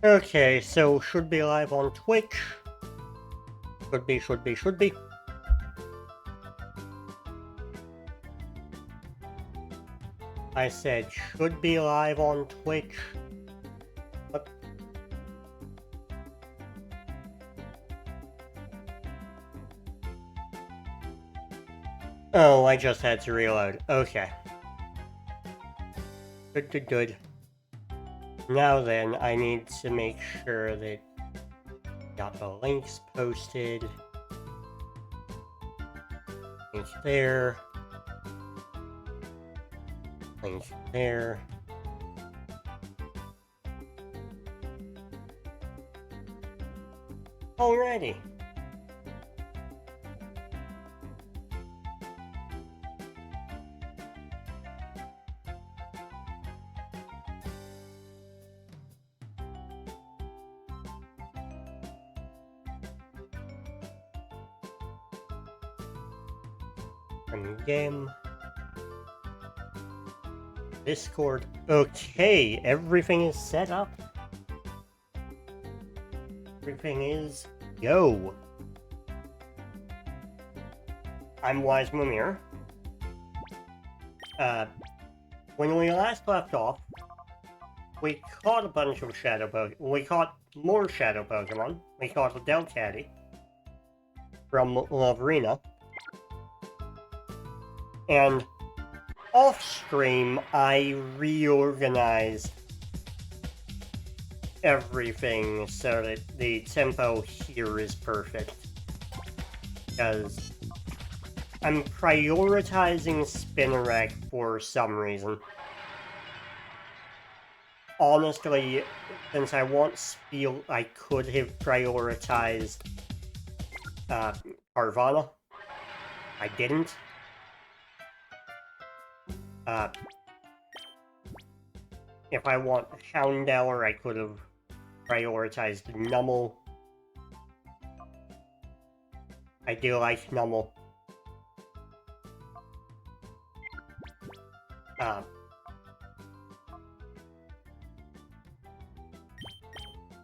Okay, so should be live on Twitch. Should be. I said should be live on Twitch. What? Oh, I just had to reload. Okay. Good. Now then, I need to make sure that got the links posted. Link there. Link there. Alrighty. From game. Discord. Okay, everything is set up. Everything is go. I'm Wise Mimir. When we last left off, we caught a bunch of shadow Pokemon. We caught more shadow Pokemon. We caught a Delcatty from Lavrina. And off stream, I reorganized everything so that the tempo here is perfect. Because I'm prioritizing Spinarak for some reason. Honestly, since I want Spiel, I could have prioritized Carvanha. I didn't. If I want Houndour, I could have prioritized Numel. I do like Numel.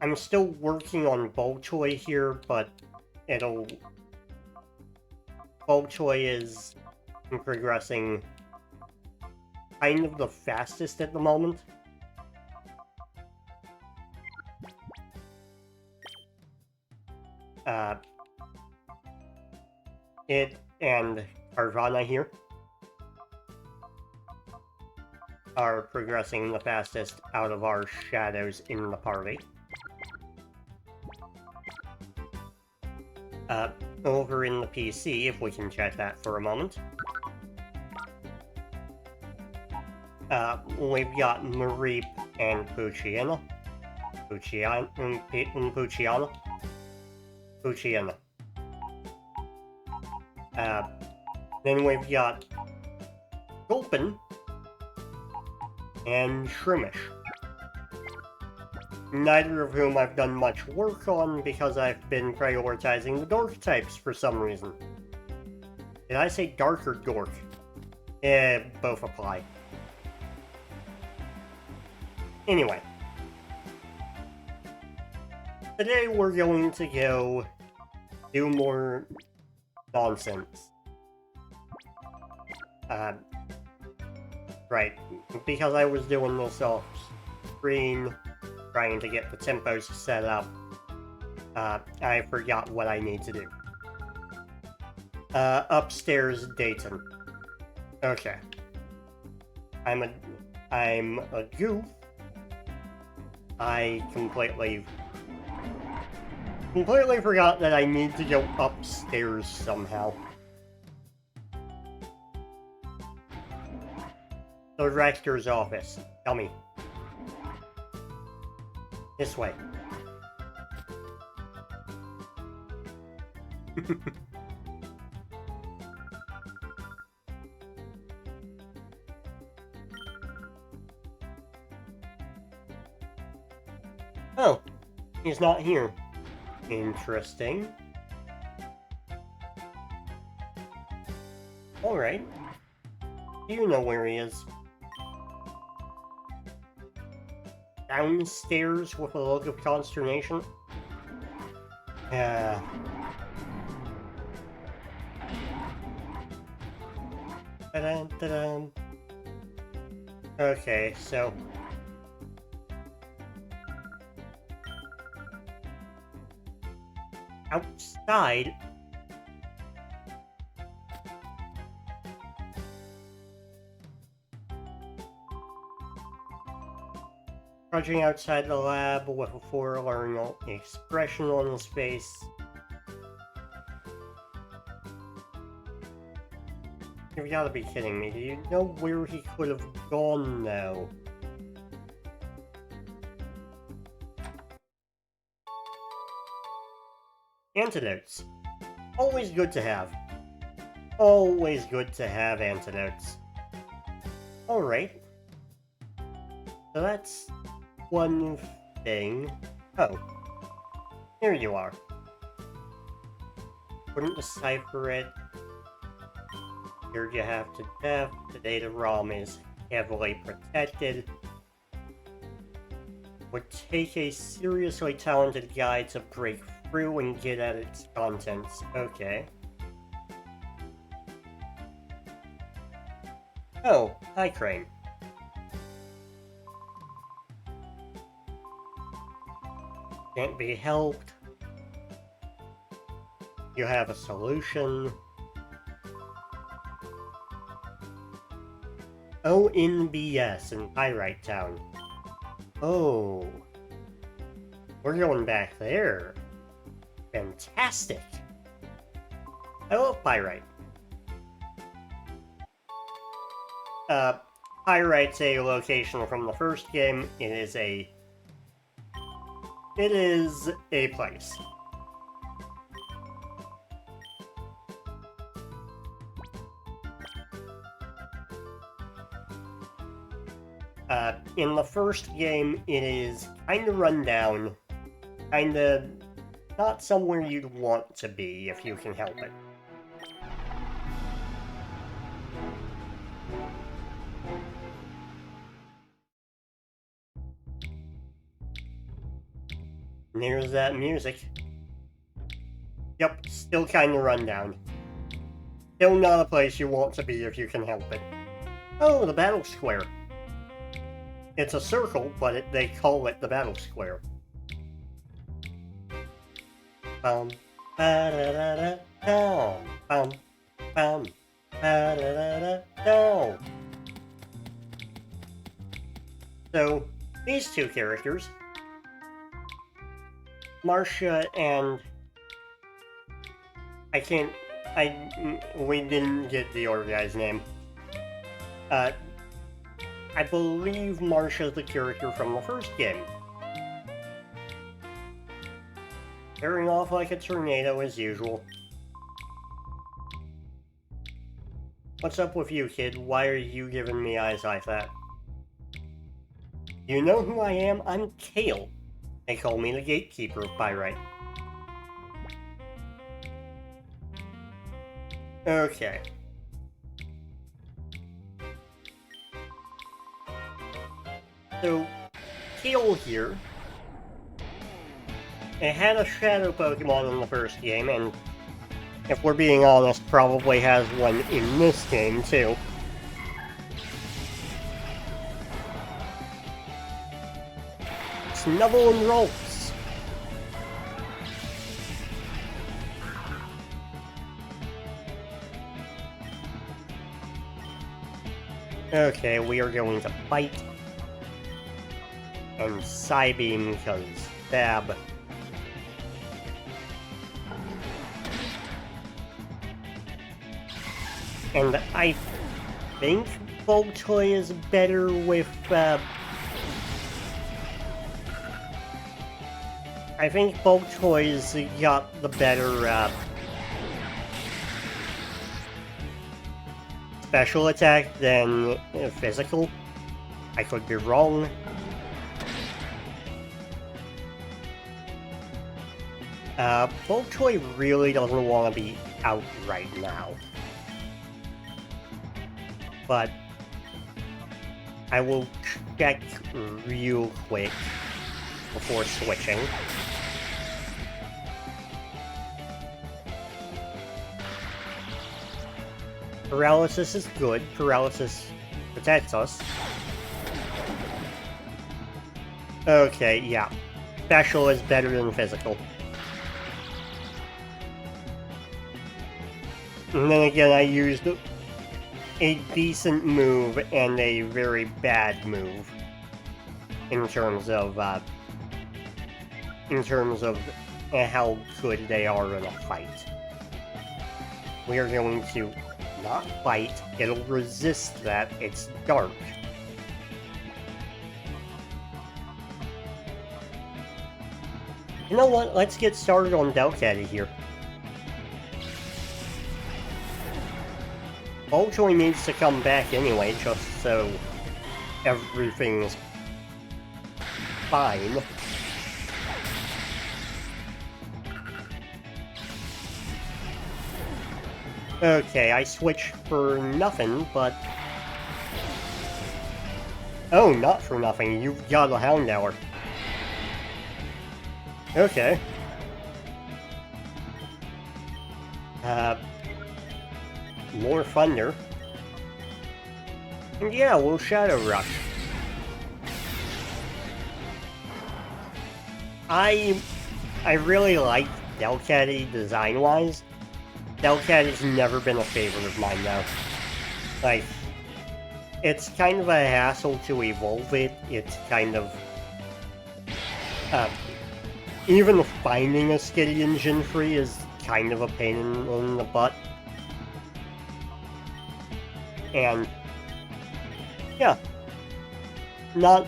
I'm still working on Boltoy here, but Boltoy is progressing kind of the fastest at the moment. It and Carvanha here are progressing the fastest out of our shadows in the party. Over in the PC, if we can check that for a moment. We've got Mareep and Poochyena. Poochyena. Then we've got Gulpin and Shrimish. Neither of whom I've done much work on because I've been prioritizing the Dork types for some reason. Did I say Dark or Dork? Both apply. Anyway. Today we're going to go do more nonsense. Right, because I was doing this off screen, trying to get the tempos set up, I forgot what I need to do. Upstairs Dayton. Okay. I'm a goof. I completely forgot that I need to go upstairs somehow. The rector's office. Tell me. This way. Oh, he's not here. Interesting. Alright. Do you know where he is? downstairs with a look of consternation. Ta-da, ta-da. Okay, so outside. Trudging outside the lab with a forlorn expression on his face. You've gotta be kidding me. Do you know where he could have gone now? Antidotes. Always good to have. Always good to have antidotes. Alright. So that's one thing. Oh. Here you are. Couldn't decipher it. Here you have to death. The data ROM is heavily protected. Would take a seriously talented guy to break through and get at its contents. Okay. Oh, hi Crane. Can't be helped. You have a solution. ONBS in Pyrite Town. Oh. We're going back there. Fantastic. I love Pyrite. Pyrite's a location from the first game. It is a place. In the first game, it is kinda run down, kinda not somewhere you'd want to be if you can help it. And there's that music. Yep, still kinda run down. Still not a place you want to be if you can help it. Oh, the battle square. It's a circle, but they call it the battle square. Bum, ba-da-da-da, down, bum, bum, ba-da-da-da, down. So, these two characters, Marcia and... we didn't get the other guy's name. I believe Marcia's the character from the first game. Tearing off like a tornado as usual. What's up with you, kid? Why are you giving me eyes like that? You know who I am? I'm Kale. They call me the Gatekeeper of Pyrite. Okay. So, Kale here. It had a Shadow Pokemon in the first game, and if we're being honest, probably has one in this game, too. Snubble and Rolps. Okay, we are going to fight. And Psybeam, because stab. And I think Boltoy is better with, I think Boltoy's got the better, special attack than physical. I could be wrong. Boltoy really doesn't want to be out right now. But I will check real quick before switching. Paralysis is good. Paralysis protects us. Okay, yeah. Special is better than physical. And then again, I used a decent move and a very bad move in terms of how good they are in a fight. We are going to not fight, it'll resist that, it's dark. You know what, let's get started on Delcatty here. Boltoy needs to come back anyway, just so everything's fine. Okay, I switched for nothing, but... Oh, not for nothing, you've got a Houndour. Okay. More Thunder. And yeah, we'll Shadow Rush. I really like Delcatty design-wise. Delcatty's never been a favorite of mine, though. Like, it's kind of a hassle to evolve it. It's kind of... even finding a Skitty in Gen 3 is kind of a pain in the butt. And... yeah. Not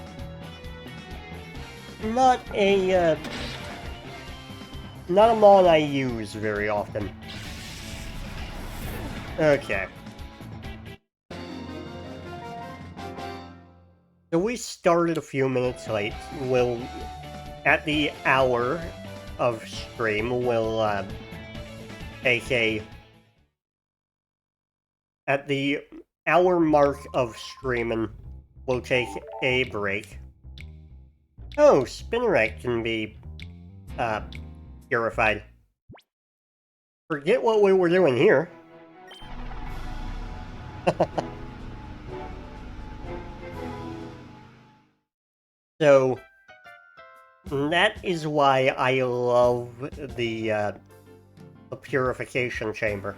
a mon I use very often. Okay. So we started a few minutes late. We'll, at the hour of stream, we'll take at the hour mark of streaming, we'll take a break. Oh, Spinarak can be purified. Forget what we were doing here. So, that is why I love the purification chamber.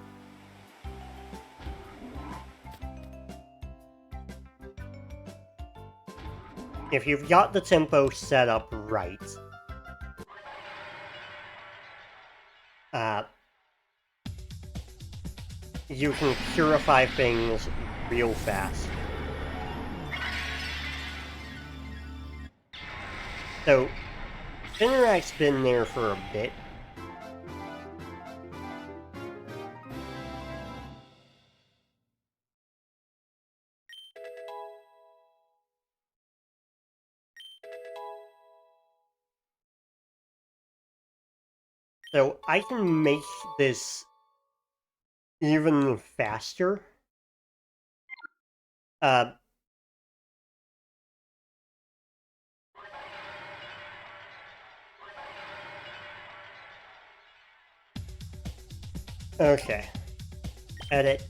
If you've got the tempo set up right, you can purify things real fast. So, Spinarak's been there for a bit. So, I can make this even faster. Okay. Edit.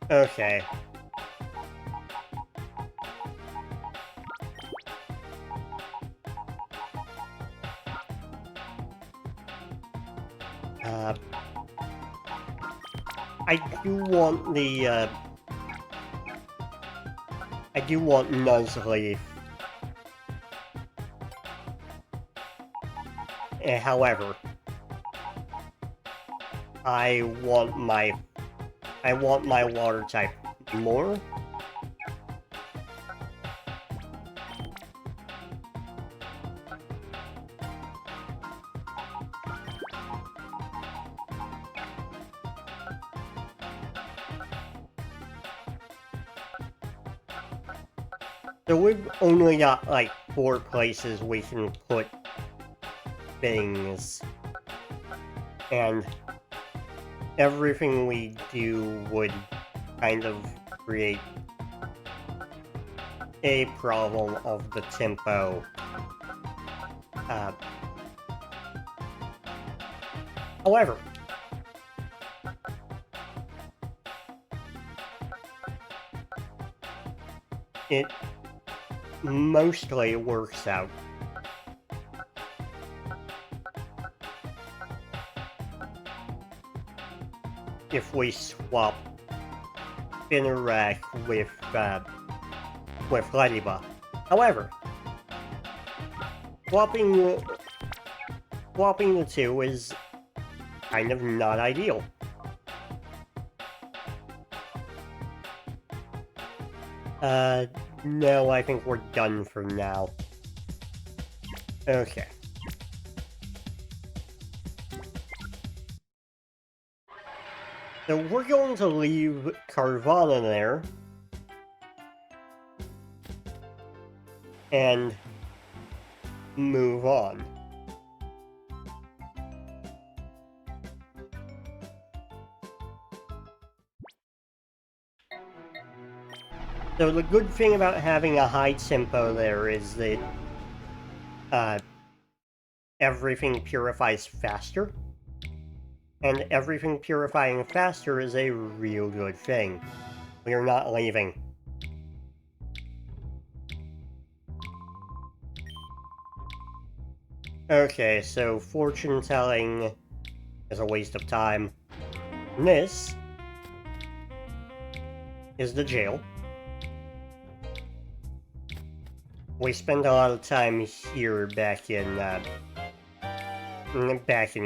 Okay. I do want the, I do want Nuzleaf. However, I want my water type more. So we've only got like 4 places we can put things. And everything we do would kind of create a problem of the tempo. However, it mostly works out. If we swap Spinarak with Ladybug. However, swapping the two is kind of not ideal. No, I think we're done for now. Okay. So we're going to leave Carvanha there. And move on. So the good thing about having a high tempo there is that everything purifies faster. And everything purifying faster is a real good thing. We are not leaving. Okay, so fortune telling is a waste of time. And this is the jail. We spent a lot of time here back in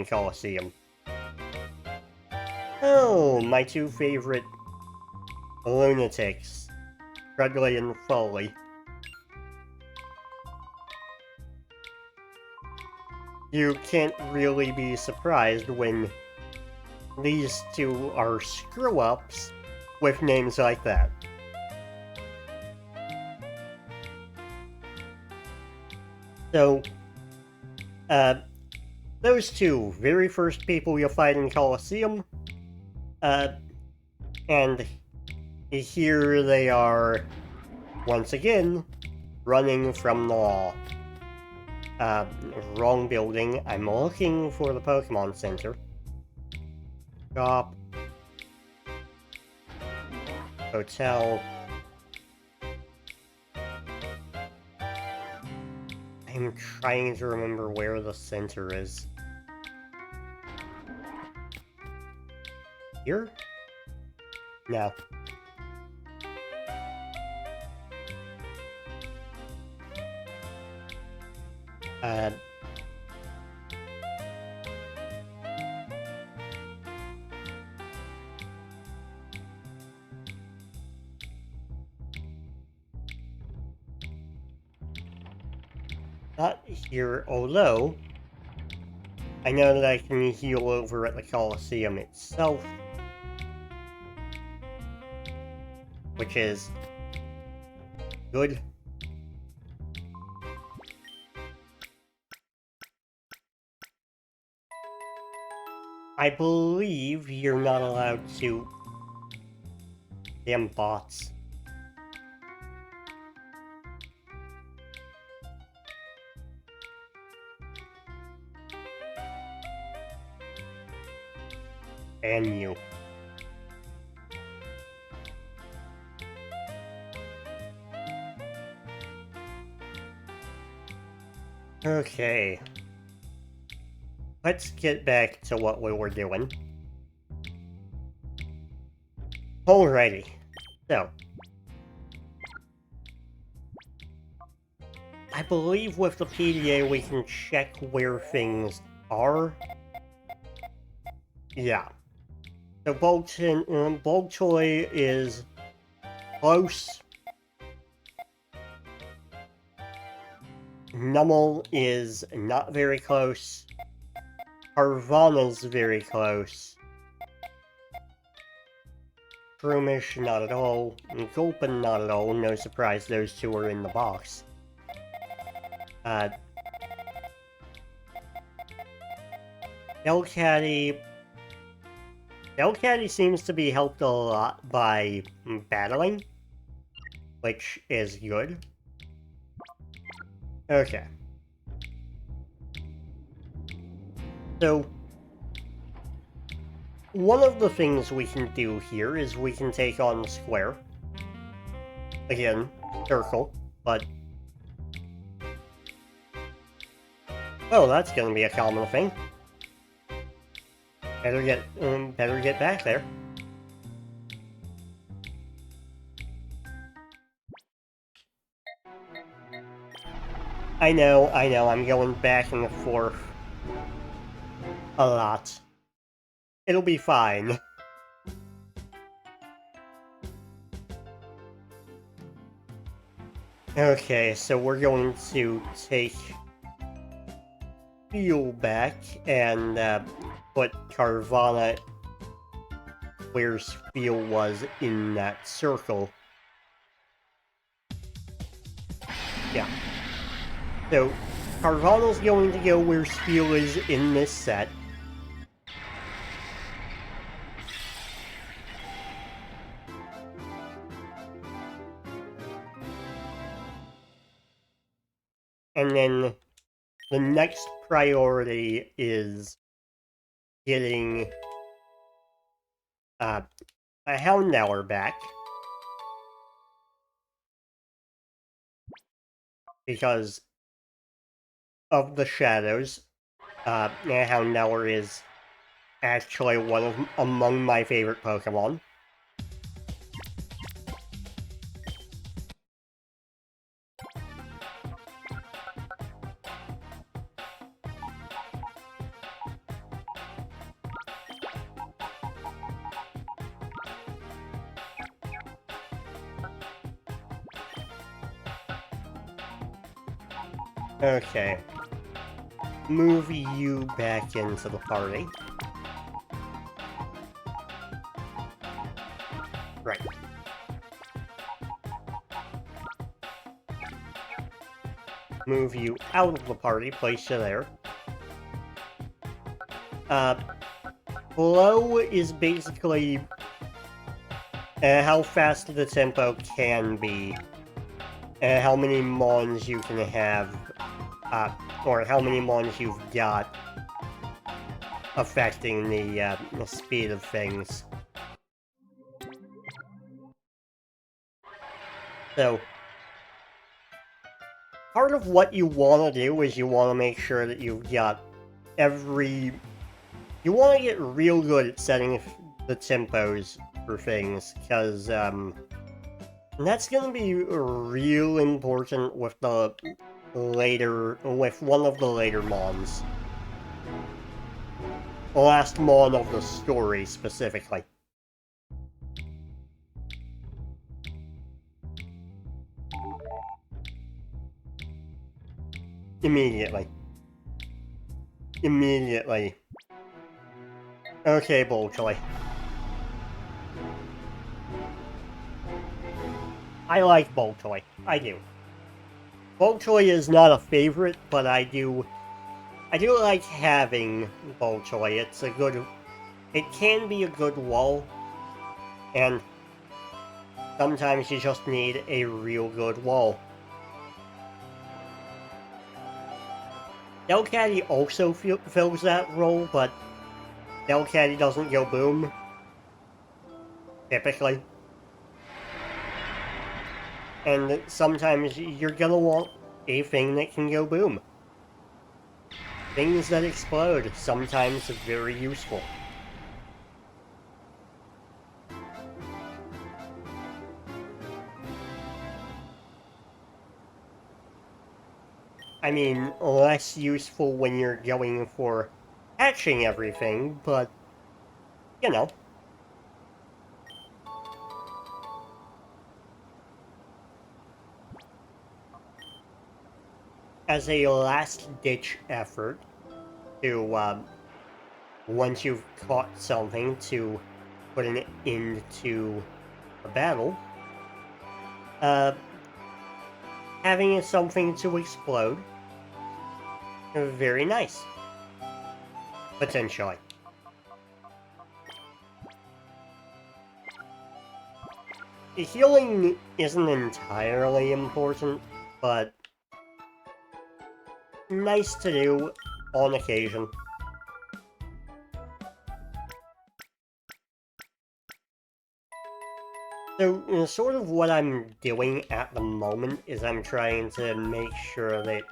Colosseum. Oh, my two favorite lunatics, Fredley and Foley. You can't really be surprised when these two are screw-ups with names like that. So, those two very first people you'll fight in Colosseum, and here they are, once again, running from the law. Wrong building. I'm looking for the Pokemon Center. Shop. Hotel. I'm trying to remember where the center is. Here? No. Not here, although I know that I can heal over at the Colosseum itself, which is good. I believe you're not allowed to... Damn bots. And you. Okay. Let's get back to what we were doing. Alrighty. So. I believe with the PDA we can check where things are. Yeah. So Boltoy is close. Numel is not very close. Carvanha's very close. Shroomish, not at all. And Gulpin, not at all. No surprise those two are in the box. Delcatty seems to be helped a lot by battling, which is good. Okay. So, one of the things we can do here is we can take on the square. Again, circle, but... Oh, that's gonna be a common thing. Better get back there. I know, I'm going back and forth a lot. It'll be fine. Okay, so we're going to take Feel back and put Carvanha where Spiel was in that circle. Yeah. So, Carvanha's going to go where Spiel is in this set. And then the next priority is getting a Houndour back. Because of the shadows, Houndour is actually among my favorite Pokemon. Okay. Move you back into the party. Right. Move you out of the party, place you there. Blow is basically how fast the tempo can be, how many Mons you can have, or how many Mons you've got, affecting the speed of things. So, part of what you want to do is you want to make sure that you've got you want to get real good at setting the tempos for things, because that's going to be real important with with one of the later Mons. The last Mon of the story, specifically. Immediately. Okay, Boltoy. I like Boltoy. I do. Boltoy is not a favorite, but I do like having Boltoy. It can be a good wall, and sometimes you just need a real good wall. Delcatty also fills that role, but Delcatty doesn't go boom, typically. And sometimes you're gonna want a thing that can go boom. Things that explode, sometimes very useful. I mean, less useful when you're going for hatching everything, but, you know. As a last-ditch effort to, once you've caught something, to put an end to a battle, having something to explode, very nice. Potentially. Healing isn't entirely important, but nice to do on occasion. So, sort of what I'm doing at the moment is I'm trying to make sure that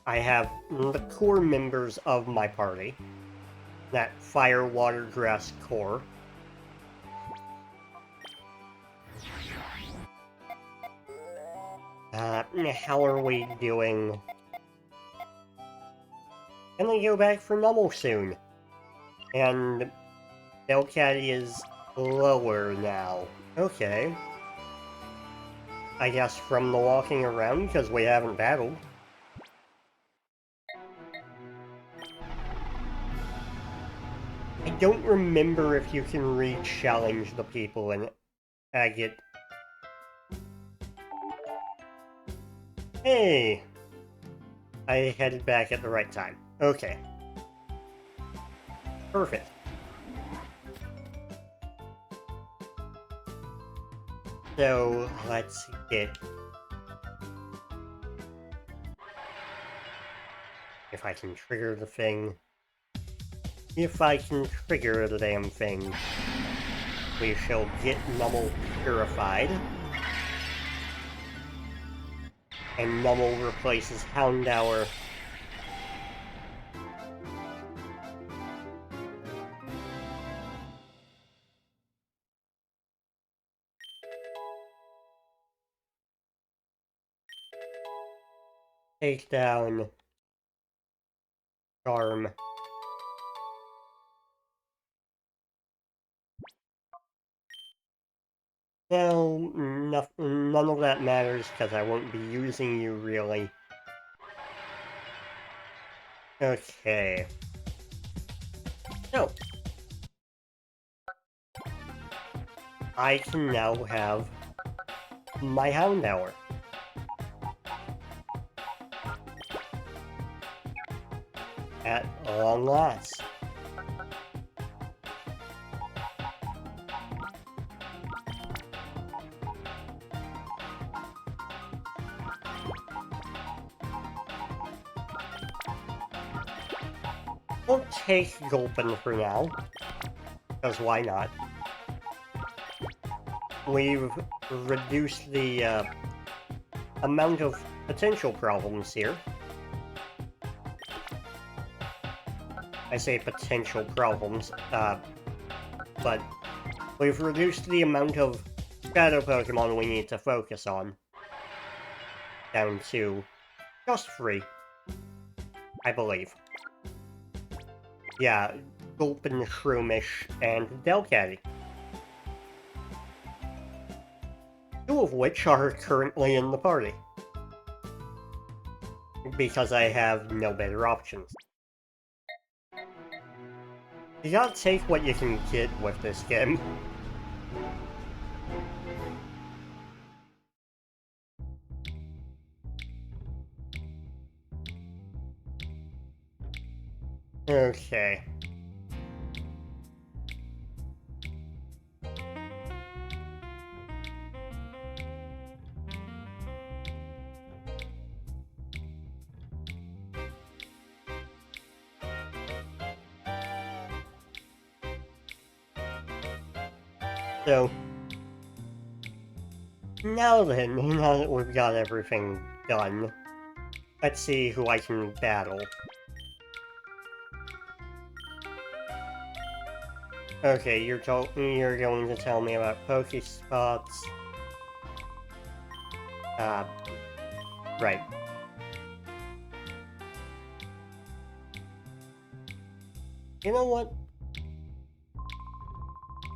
I have the core members of my party, that fire, water, grass core. How are we doing? Gonna go back for Nummel soon. And Delcatty is lower now. Okay. I guess from the walking around, because we haven't battled. I don't remember if you can re-challenge the people in Agate. Hey! I headed back at the right time. Okay. Perfect. So, let's get... If I can trigger the thing... If I can trigger the damn thing, we shall get Nummel purified. And Nummel replaces Houndour. Take down Charm. Well, none of that matters, because I won't be using you, really. Okay. So. I can now have my Houndour. At long last. We'll take Gulpin for now, because why not? We've reduced the amount of potential problems here. I say potential problems, but we've reduced the amount of shadow Pokemon we need to focus on down to just 3, I believe. Yeah, Gulpin, Shroomish, and Delcatty. 2 of which are currently in the party. Because I have no better options. You gotta take what you can get with this game. Okay. So, now that we've got everything done, let's see who I can battle. Okay, you're going to tell me about Pokespots. Right. You know what?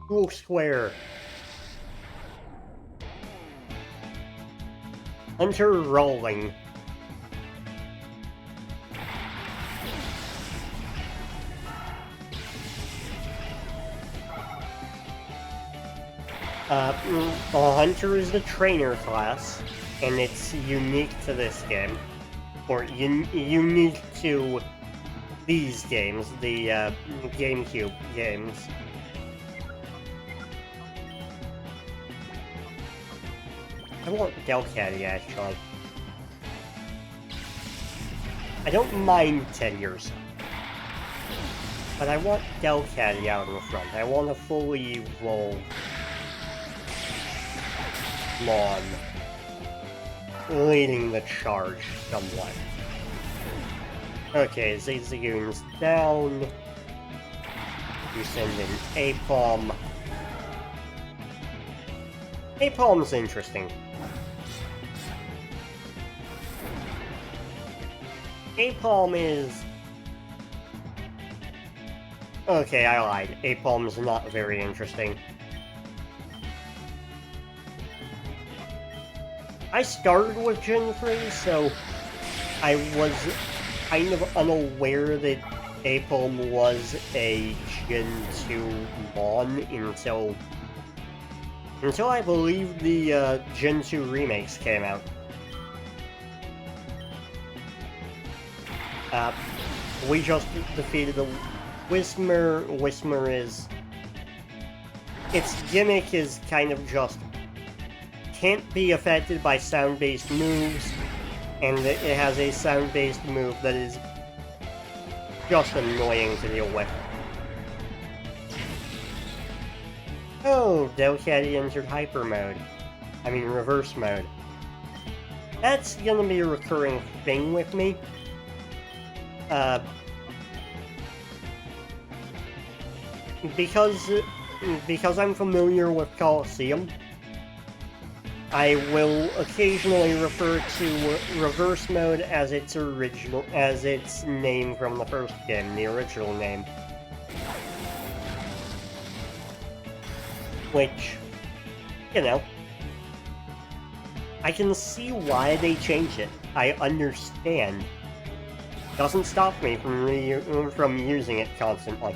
School Square. Hunter rolling. Hunter is the trainer class, and it's unique to this game. Or unique to these games, the GameCube games. I want Delcatty, actually. I don't mind Teddiursa, but I want Delcatty out in the front. I want a fully evolved Mon leading the charge somewhat. Okay, Zigzagoon's down. You send in Aipom. Aipom's interesting. Aipom is... Okay, I lied. Aipom's not very interesting. I started with Gen 3, so I was kind of unaware that Aipom was a Gen 2 Mon until I believe the Gen 2 remakes came out. We just defeated the Whismur. Whismur is... its gimmick is kind of just... can't be affected by sound-based moves, and it has a sound-based move that is just annoying to deal with. Oh, Delcatty entered hyper mode. I mean reverse mode. That's gonna be a recurring thing with me. Because I'm familiar with Colosseum, I will occasionally refer to reverse mode as its name from the first game, the original name. Which, you know, I can see why they changed it. I understand. Doesn't stop me from using it constantly.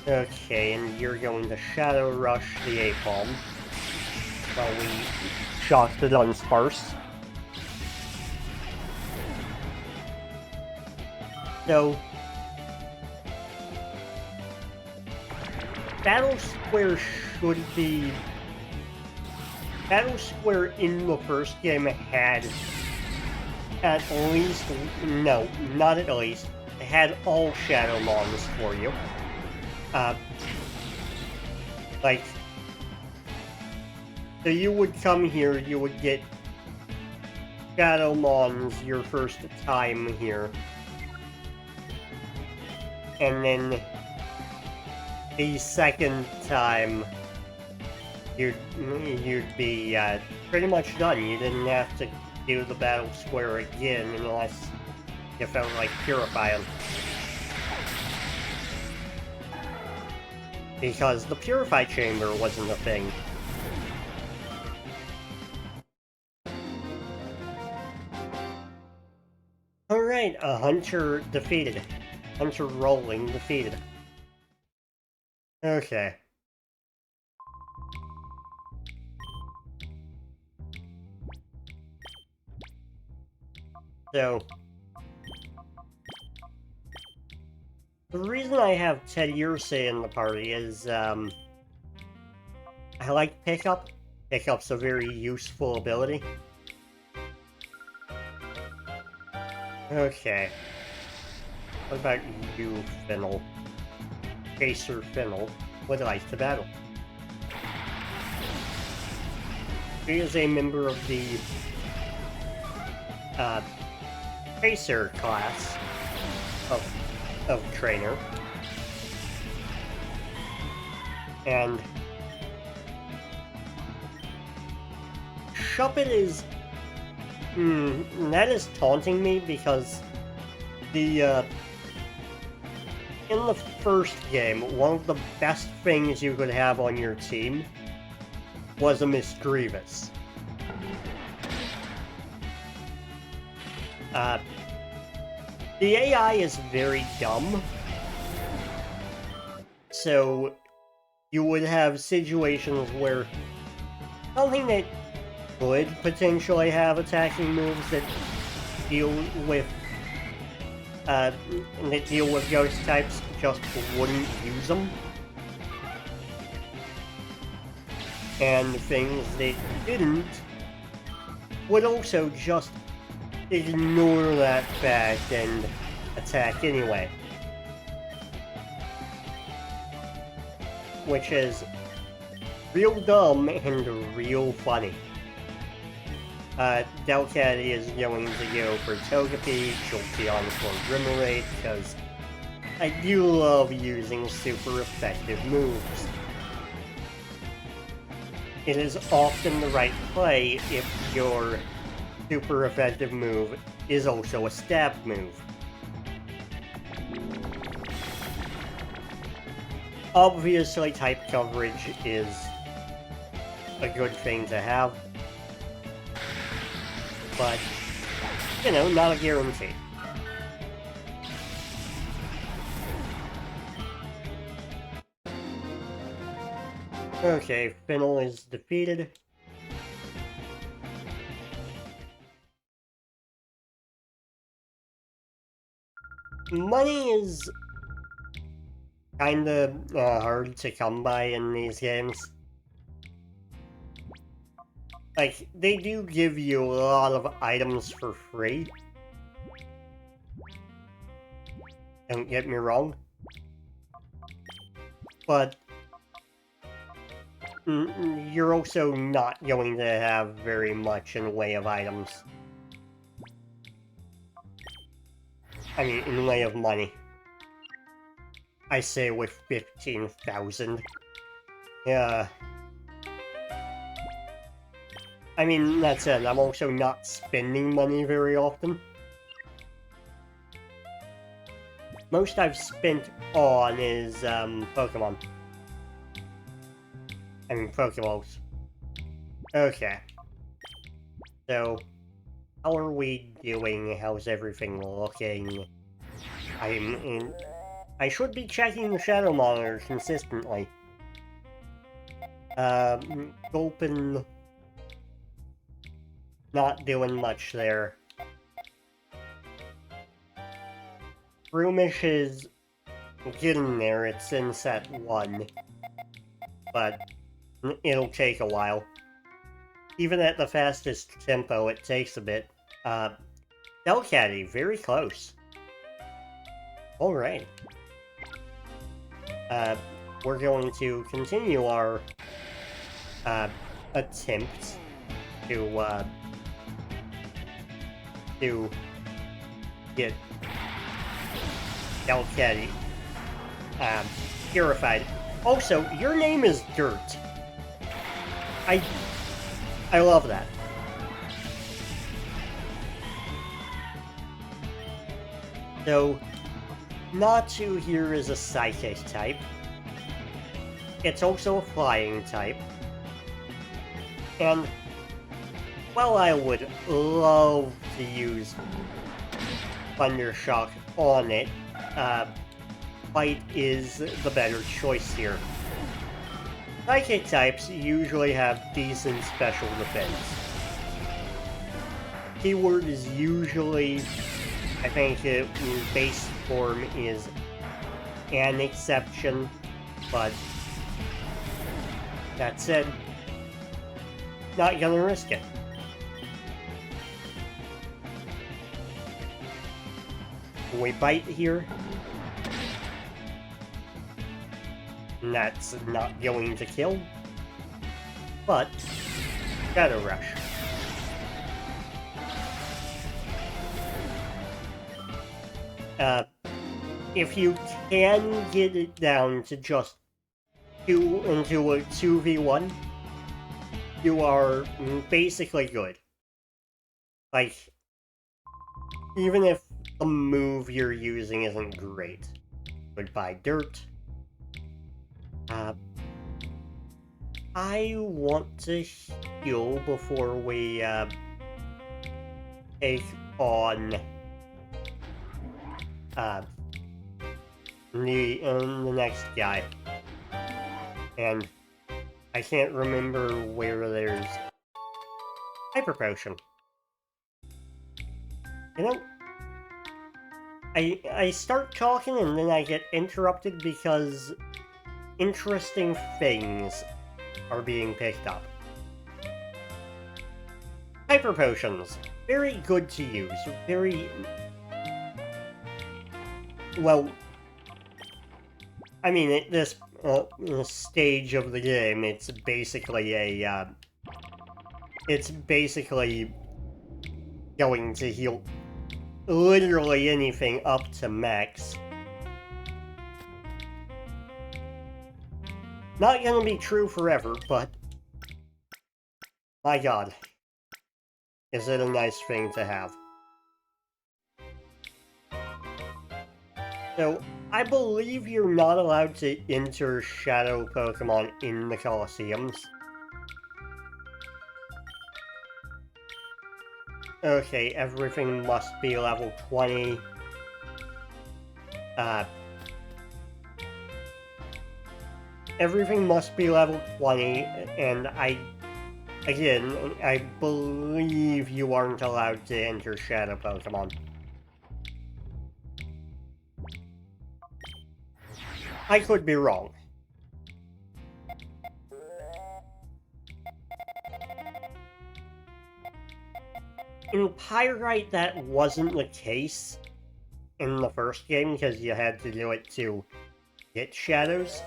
Okay, and you're going to Shadow Rush the Aipom while we shock the Dunsparce. So, Battle Square should be... Battle Square in the first game had at least... no, not at least. It had all Shadow Mons for you. Like, so you would come here, you would get Shadow Mons your first time here. And then the second time, you'd be pretty much done. You didn't have to do the Battle Square again unless you felt like purifying. Because the Purify Chamber wasn't a thing. Alright, a Hunter defeated. Hunter rolling defeated. Okay. So... the reason I have Teddiursa in the party is, I like Pickup. Pickup's a very useful ability. Okay. What about you, Finnle? Chaser Finnle would like to battle. He is a member of the, Chaser class of trainer, and Shuppet is that is taunting me because the in the first game, one of the best things you could have on your team was a Misdreavus. The AI is very dumb, so you would have situations where something that could potentially have attacking moves that deal with that deal with ghost types just wouldn't use them. And things that didn't would also just ignore that fact and attack anyway. Which is real dumb and real funny. Delcat is going to go for Togepi, Jolteon for Remoraid, because I do love using super effective moves. It is often the right play if your super effective move is also a stab move. Obviously, type coverage is a good thing to have, but, you know, not a guarantee. Okay, Fennel is defeated. Money is kinda hard to come by in these games. Like, they do give you a lot of items for free. Don't get me wrong. But you're also not going to have very much in way of items. I mean, in way of money. I say with 15,000. Yeah. I mean, that's it. I'm also not spending money very often. Most I've spent on is, Pokemon. I mean, Pokeballs. Okay. So, how are we doing? How's everything looking? I should be checking the Shadow Monitor consistently. Gulpin... not doing much there. Broomish is getting there, it's in set 1. But it'll take a while. Even at the fastest tempo, it takes a bit. Delcatty, very close. Alright. We're going to continue our attempt to get Delcatty purified. Also, your name is Dirt. I love that. So, Natu here is a Psychic type. It's also a Flying type. And, well, I would love to use Thundershock on it. Bite is the better choice here. Psychic types usually have decent special defense. Keyword is usually, I think base form is an exception, but that said, not gonna risk it. We bite here. And that's not going to kill. But, Shadow Rush. If you can get it down to just 2 into a 2v1, you are basically good. Like, even if the move you're using isn't great. Goodbye, Dirt. I want to heal before we, take on, the next guy. And I can't remember where there's Hyper Potion. You know, I start talking and then I get interrupted because interesting things are being picked up. Hyper Potions. Very good to use. Very... Well... I mean, at this stage of the game, it's basically a... it's basically going to heal literally anything up to max. Not gonna be true forever, but... My god. Is it a nice thing to have? So, I believe you're not allowed to enter Shadow Pokemon in the Colosseums. Okay, everything must be level 20. Everything must be level 20, and I believe you aren't allowed to enter Shadow Pokemon. I could be wrong. In Pyrite, that wasn't the case in the first game, because you had to do it to get shadows.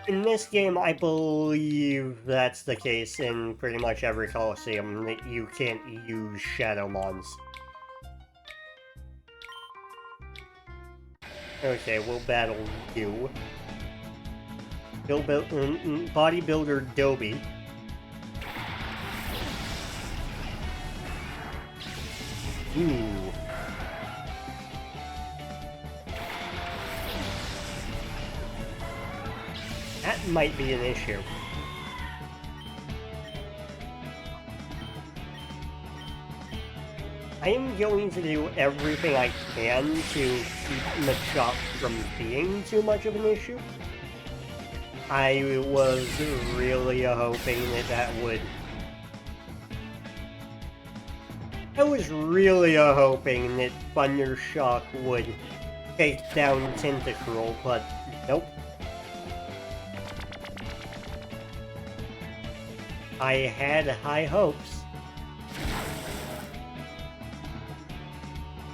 In this game, I believe that's the case in pretty much every Colosseum, that you can't use Shadowmons. Okay, we'll battle you. Bodybuilder Dobby. Ooh. That might be an issue. I am going to do everything I can to keep Machop from being too much of an issue. I was really hoping that would... I was really hoping that Thundershock would take down Tentacruel, but nope. I had high hopes.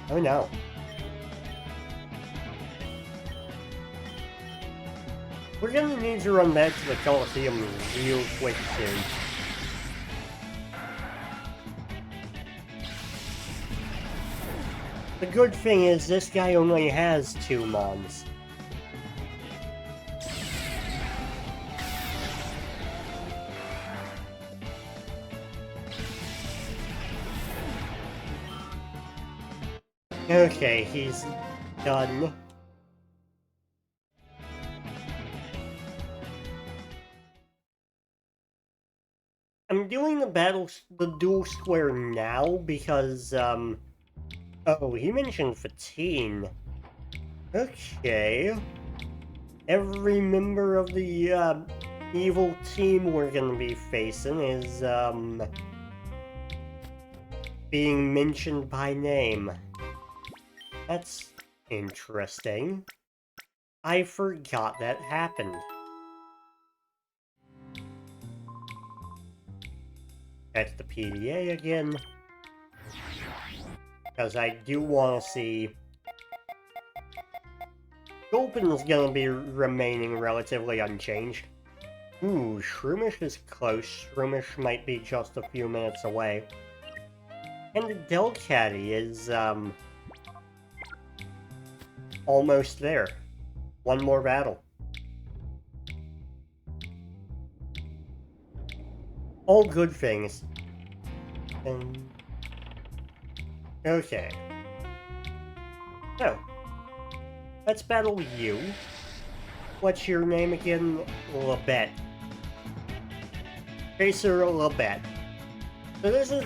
Oh no. We're gonna need to run back to the Colosseum real quick soon. The good thing is this guy only has 2 Mons. Okay, he's done. I'm doing the dual square now because, oh, he mentioned Fatine. Okay. Every member of the, evil team we're gonna be facing is, being mentioned by name. That's interesting. I forgot that happened. That's the PDA again. Because I do want to see... Gulpin is going to be remaining relatively unchanged. Ooh, Shroomish is close. Shroomish might be just a few minutes away. And the Delcatty is, almost there. One more battle. All good things. Okay. So, let's battle you. What's your name again? Labette. Chaser Labette. So this is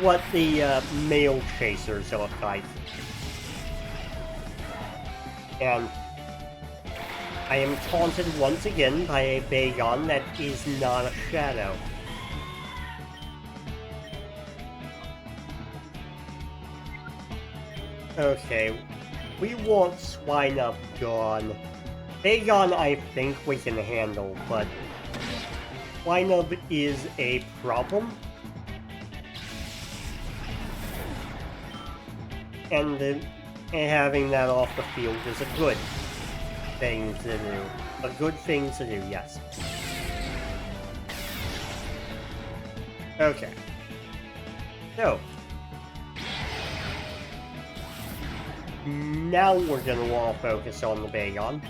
what the male chasers look like. And I am taunted once again by a Bagon that is not a shadow. Okay, we want Swinub gone. Bagon I think we can handle, but Swinub is a problem. And having that off the field is a good thing to do. A good thing to do, yes. Okay. So. Now we're gonna want to focus on the Bagon.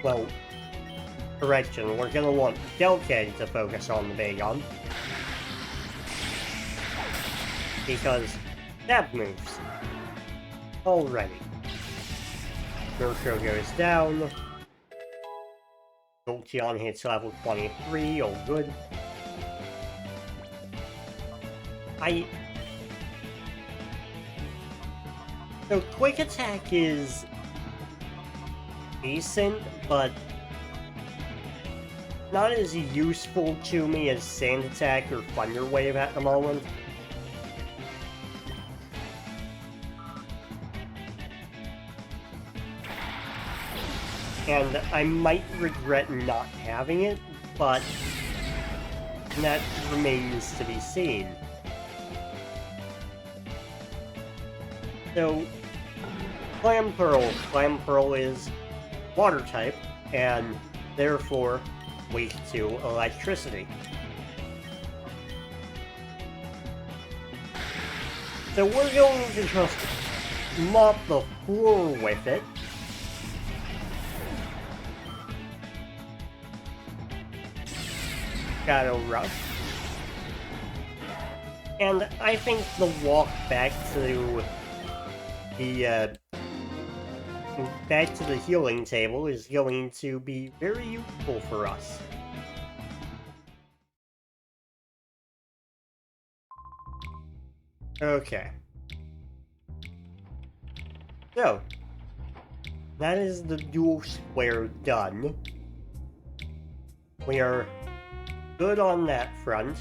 Well, correction, we're gonna want Delcatty to focus on the Bagon. Because that moves. Already. Nursho goes down. Jolteon hits level 23, oh good. So Quick Attack is decent, but not as useful to me as Sand Attack or Thunder Wave at the moment. And I might regret not having it, but that remains to be seen. So, Clamperl is water type, and therefore weak to electricity. So we're going to just mop the floor with it. Shadow Rush. And I think the walk back to the healing table is going to be very useful for us. Okay. So, that is the dual square done. We are good on that front.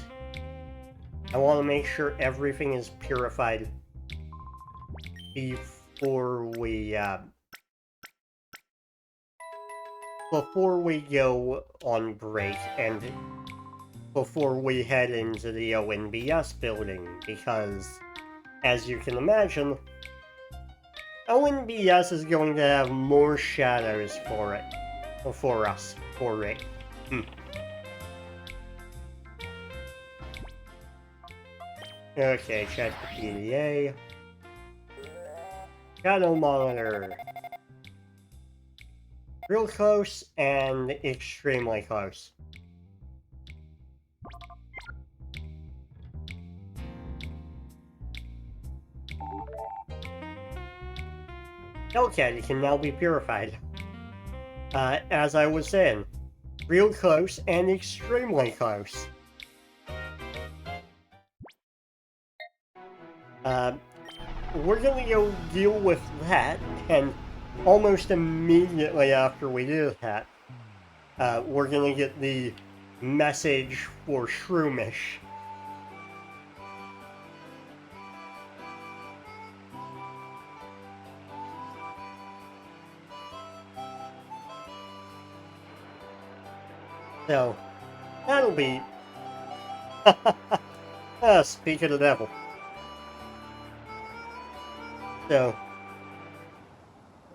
I want to make sure everything is purified before we go on break and before we head into the ONBS building, because as you can imagine, ONBS is going to have more shadows for it. Okay, check the PDA. Shadow Monitor. Real close and extremely close. Delcatty can now be purified. As I was saying, real close and extremely close. We're gonna go deal with that, and almost immediately after we do that, we're gonna get the message for Shroomish. So, that'll be... speak of the devil. So,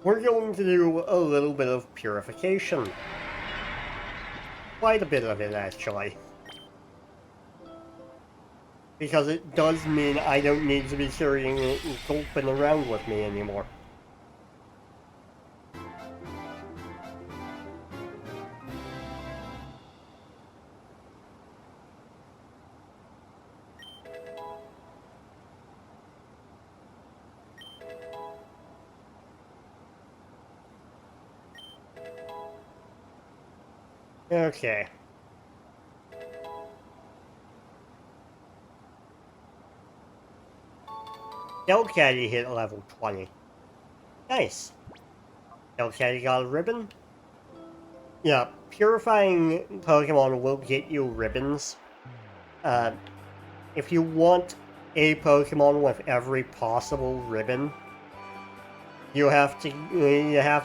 we're going to do a little bit of purification. Quite a bit of it, actually. Because it does mean I don't need to be carrying Gulpin around with me anymore. Okay. Delcatty hit level 20. Nice. Delcatty got a ribbon? Yeah, purifying Pokemon will get you ribbons. If you want a Pokemon with every possible ribbon, you have to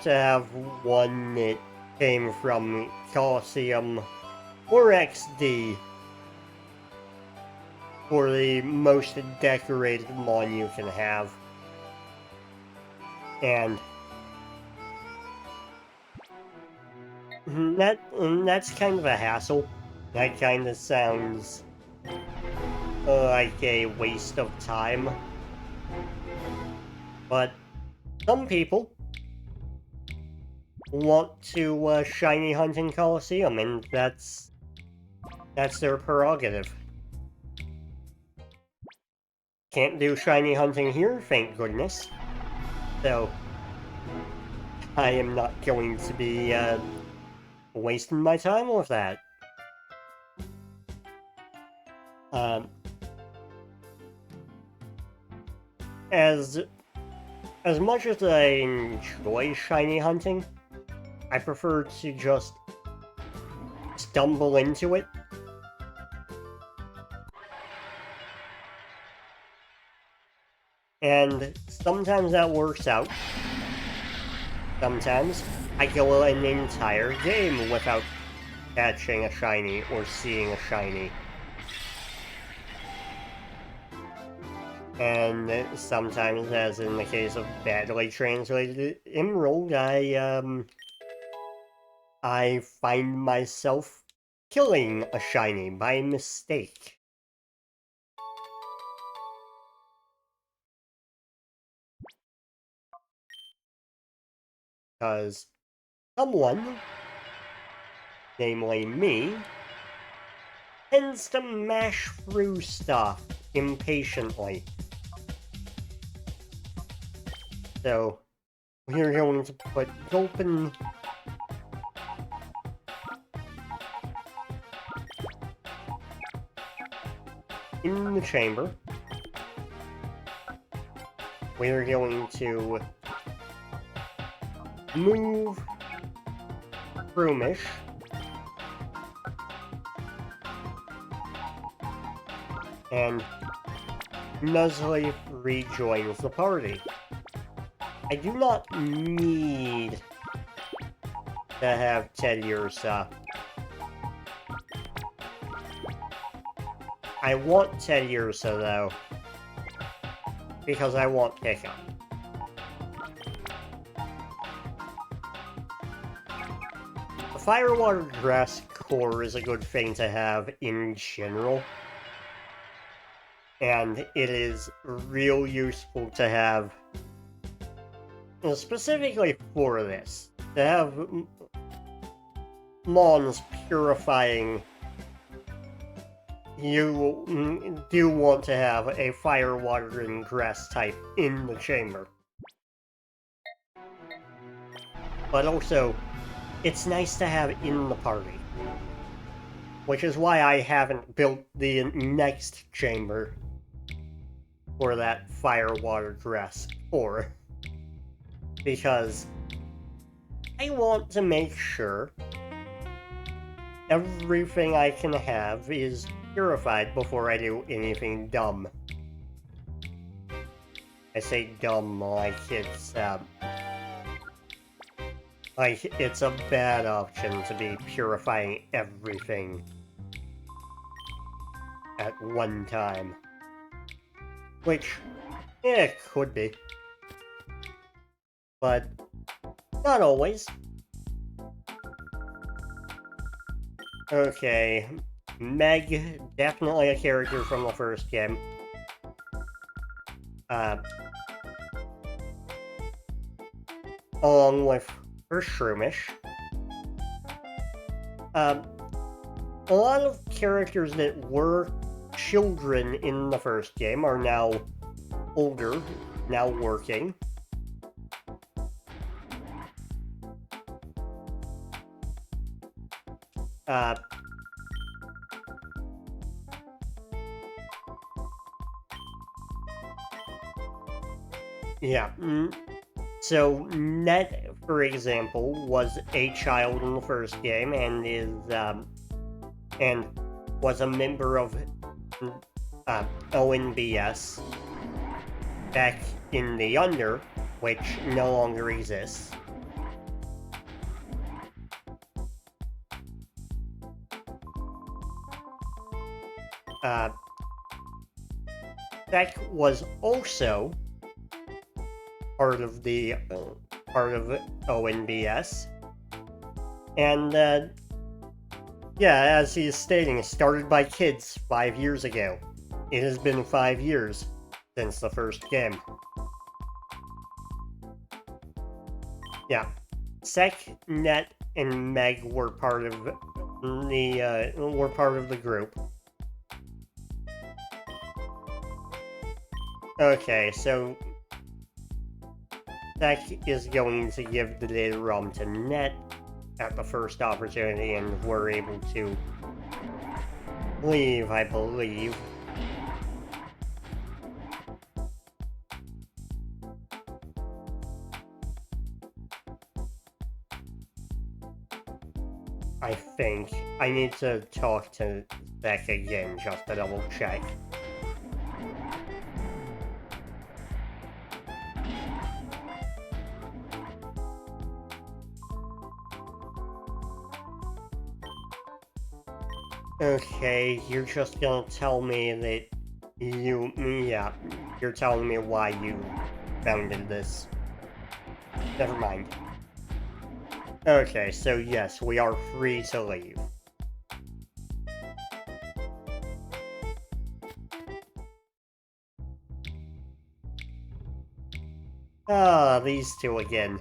have one that came from Colosseum or XD for the most decorated mon you can have. And that's kind of a hassle. That kind of sounds like a waste of time. But some people want to shiny hunt in Colosseum, and that's their prerogative. Can't do shiny hunting here, thank goodness. So I am not going to be wasting my time with that. As much as I enjoy shiny hunting, I prefer to just stumble into it. And sometimes that works out. Sometimes I go an entire game without catching a shiny or seeing a shiny. And sometimes, as in the case of badly translated Emerald, I find myself killing a shiny by mistake. Because someone, namely me, tends to mash through stuff impatiently. So, we're going to put Gulpin in the chamber. We're going to move Broomish. And Nuzleaf rejoins the party. I do not need to have Teddiursa. I want Teddiursa though, because I want Pickup. The Fire Water Grass core is a good thing to have in general. And it is real useful to have, specifically for this, to have Mons purifying. You do want to have a Fire, Water, and Grass type in the chamber. But also, it's nice to have in the party. Which is why I haven't built the next chamber for that Fire, Water, Grass core. Because I want to make sure everything I can have is purified before I do anything dumb. I say dumb like it's a bad option to be purifying everything at one time. Which, it could be. But, not always. Okay, Meg, definitely a character from the first game. Along with her Shroomish. A lot of characters that were children in the first game are now older, now working. Yeah. So, Net, for example, was a child in the first game and is, and was a member of ONBS back in the Under, which no longer exists. Beck was also part of the ONBS, and yeah, as he is stating, started by kids 5 years ago. It has been 5 years since the first game. Yeah, Sek, Net, and Meg were part of the group. Okay, so Sek is going to give the data ROM to Net at the first opportunity, and we're able to leave, I believe. I think. I need to talk to Sek again just to double check. Okay, you're just gonna tell me that you're telling me why you founded this. Never mind. Okay, so yes, we are free to leave. Ah, these two again.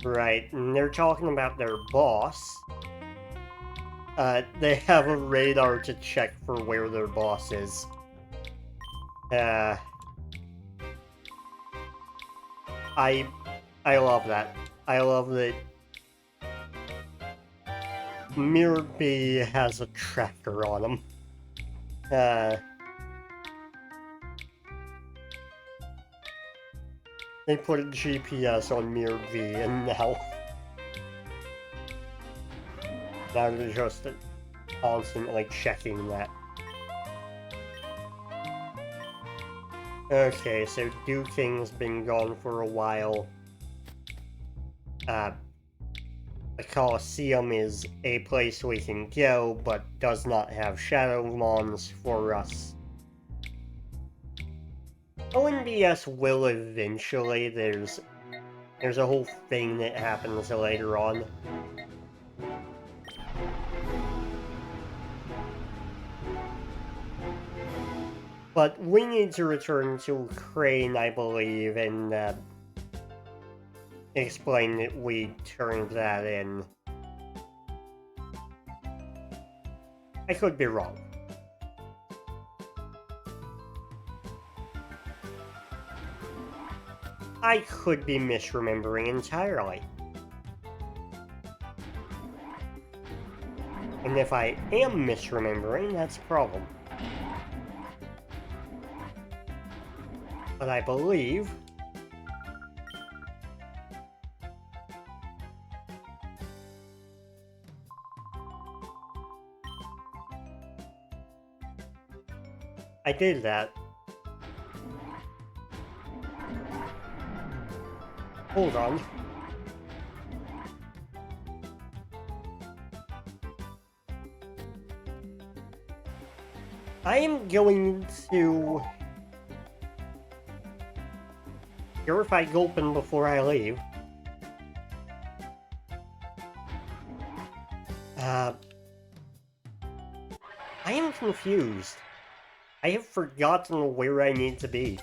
Right, and they're talking about their boss. They have a radar to check for where their boss is. I love that. I love that Mirror B has a tracker on him. They put a GPS on Mirror V, and now they're just constantly checking that. Okay, so Duking's been gone for a while. The Colosseum is a place we can go, but does not have Shadowmons for us. ONBS will eventually. There's a whole thing that happens later on. But we need to return to Crane, I believe, and explain that we turned that in. I could be wrong. I could be misremembering entirely. And if I am misremembering, that's a problem. But I believe I did that. Hold on. I am going to purify Gulpin before I leave. I am confused. I have forgotten where I need to be.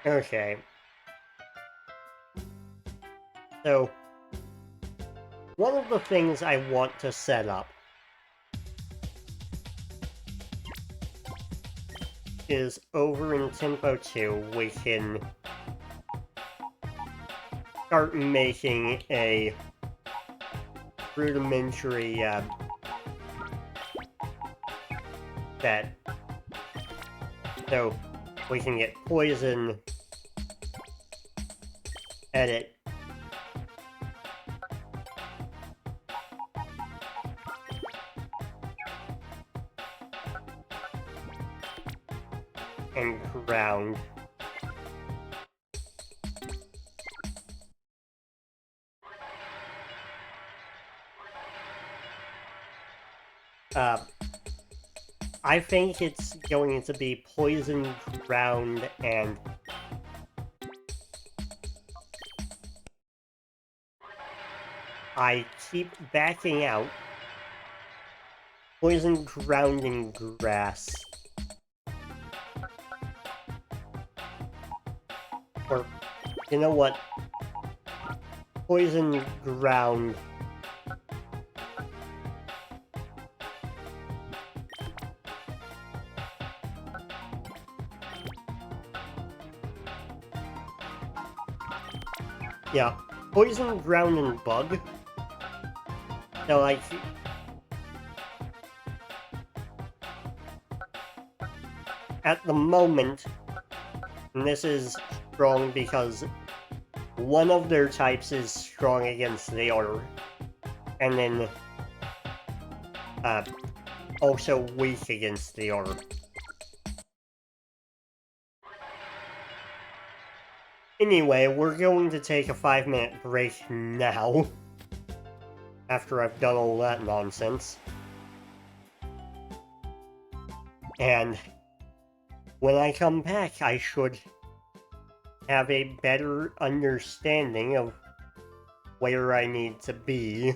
Okay. So, one of the things I want to set up is over in Tempo 2, we can start making a rudimentary set. So we can get poison, edit, and ground. I think it's going to be poison, ground, and I keep backing out. Poison, ground, and grass. Or, you know what? Poison, ground. Yeah, poison, ground, and bug. So, like, at the moment, and this is strong because one of their types is strong against the other, and then also weak against the other. Anyway, we're going to take a 5-minute break now, after I've done all that nonsense. And when I come back, I should have a better understanding of where I need to be.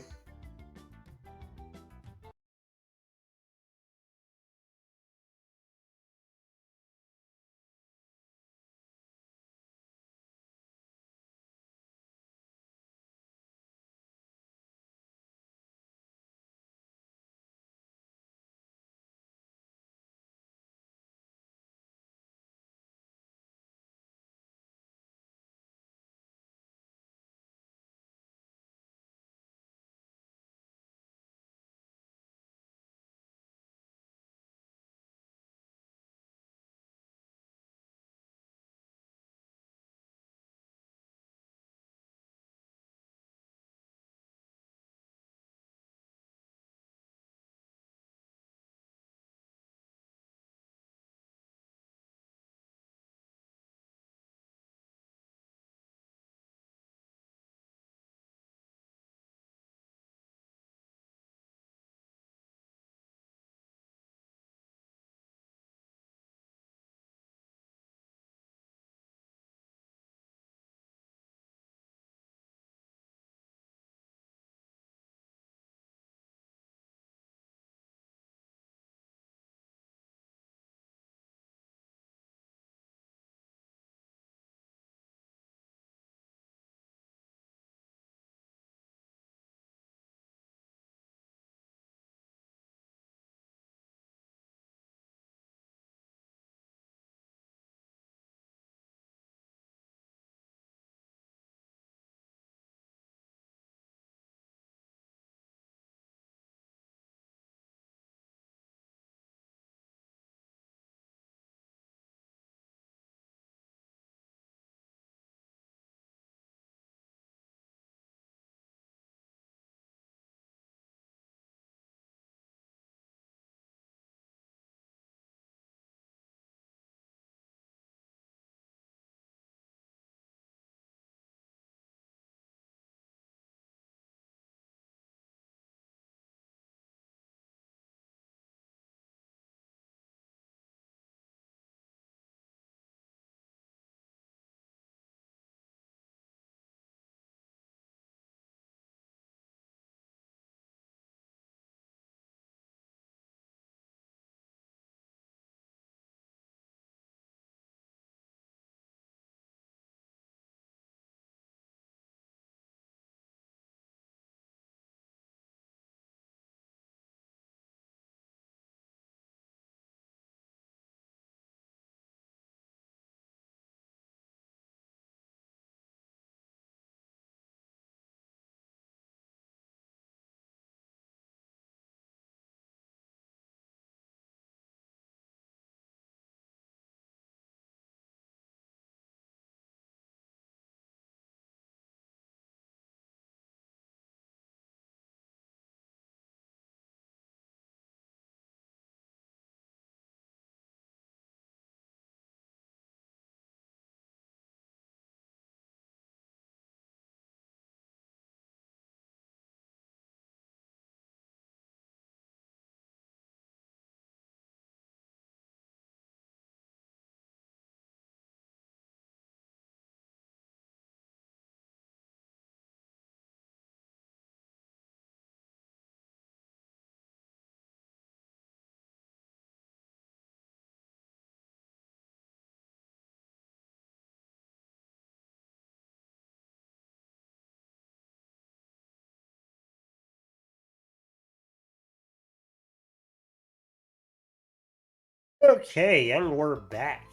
Okay, and we're back.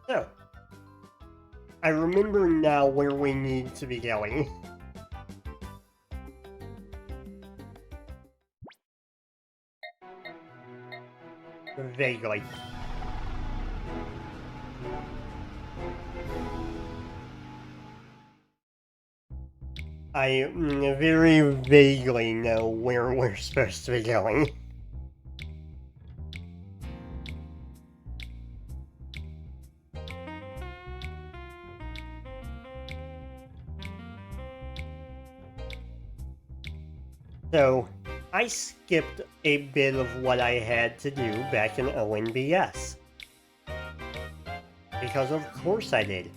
So, I remember now where we need to be going. Vaguely. I very vaguely know where we're supposed to be going. So, I skipped a bit of what I had to do back in ONBS. Because of course I did.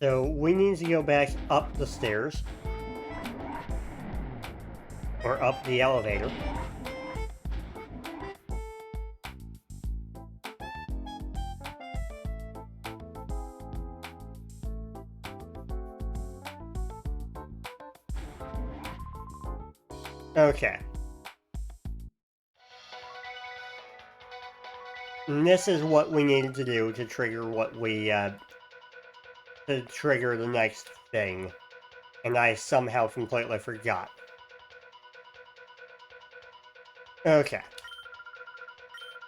So we need to go back up the stairs. Or up the elevator. Okay. And this is what we needed to do to trigger what we, to trigger the next thing. And I somehow completely forgot. Okay.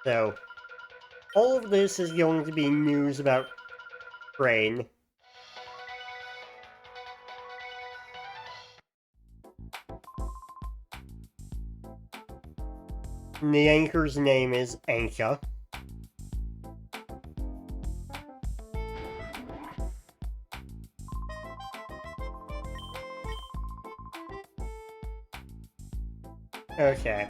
So, all of this is going to be news about Crane. And the anchor's name is Anka. Okay.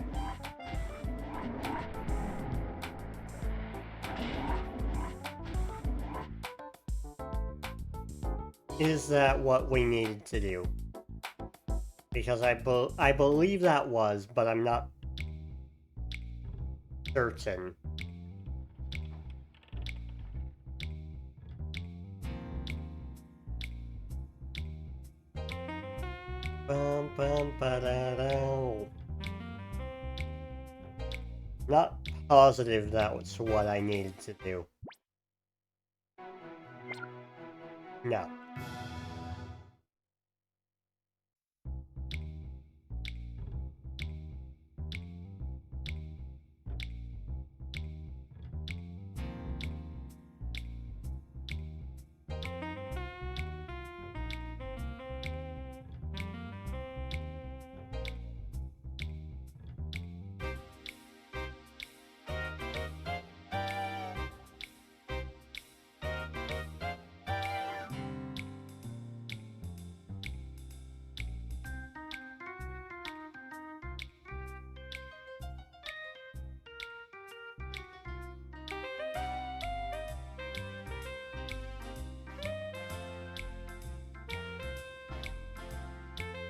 Is that what we needed to do? Because I believe that was, but I'm not certain. Bum, bum, ba-da-da. Not positive that was what I needed to do. No.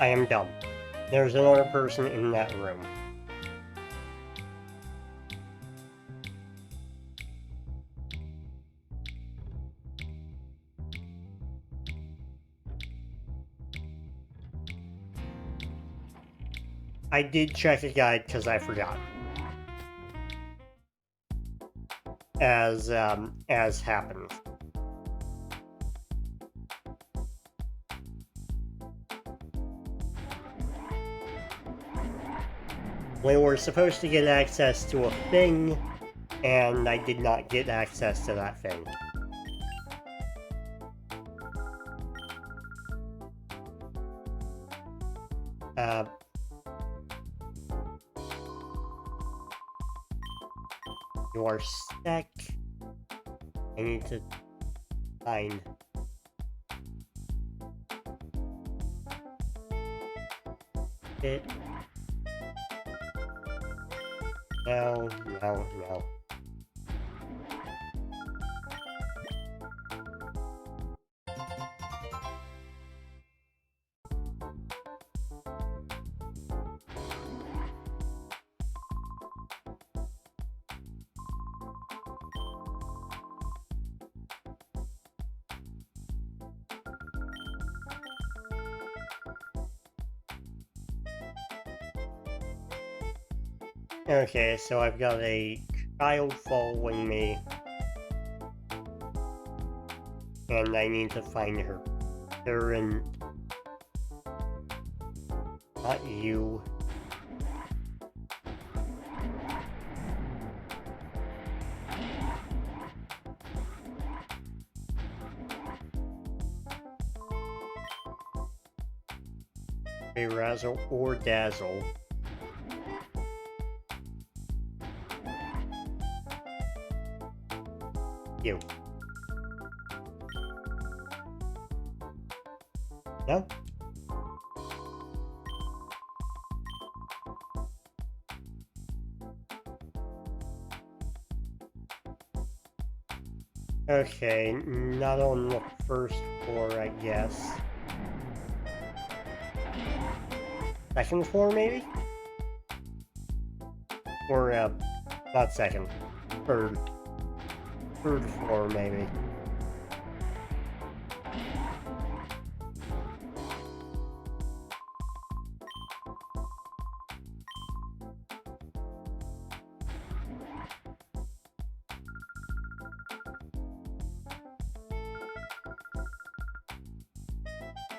I am dumb. There's another person in that room. I did check a guide because I forgot. As happens. We were supposed to get access to a thing, and I did not get access to that thing. You are stuck. I need to find. It. No, no, no. Okay, so I've got a child following me. And I need to find her. They're in... Not you. A Razzle or Dazzle. You. No? Okay, not on the first floor, I guess. Second floor, maybe? Or, not second. Third. Third floor, maybe.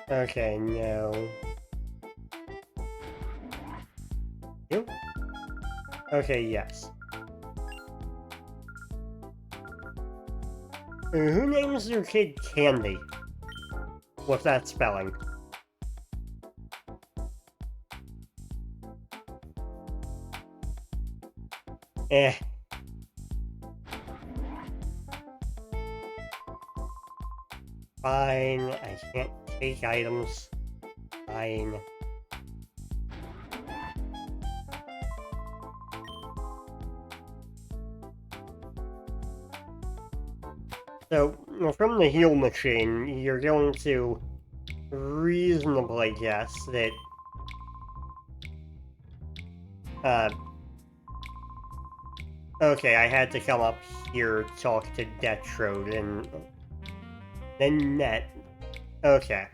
Okay, no. You? Okay, yes. Who names their kid Candy? With that spelling? Eh. Fine, I can't take items. Fine. So, from the heal machine, you're going to reasonably guess that, okay, I had to come up here, talk to Detrode, and then Net. Okay.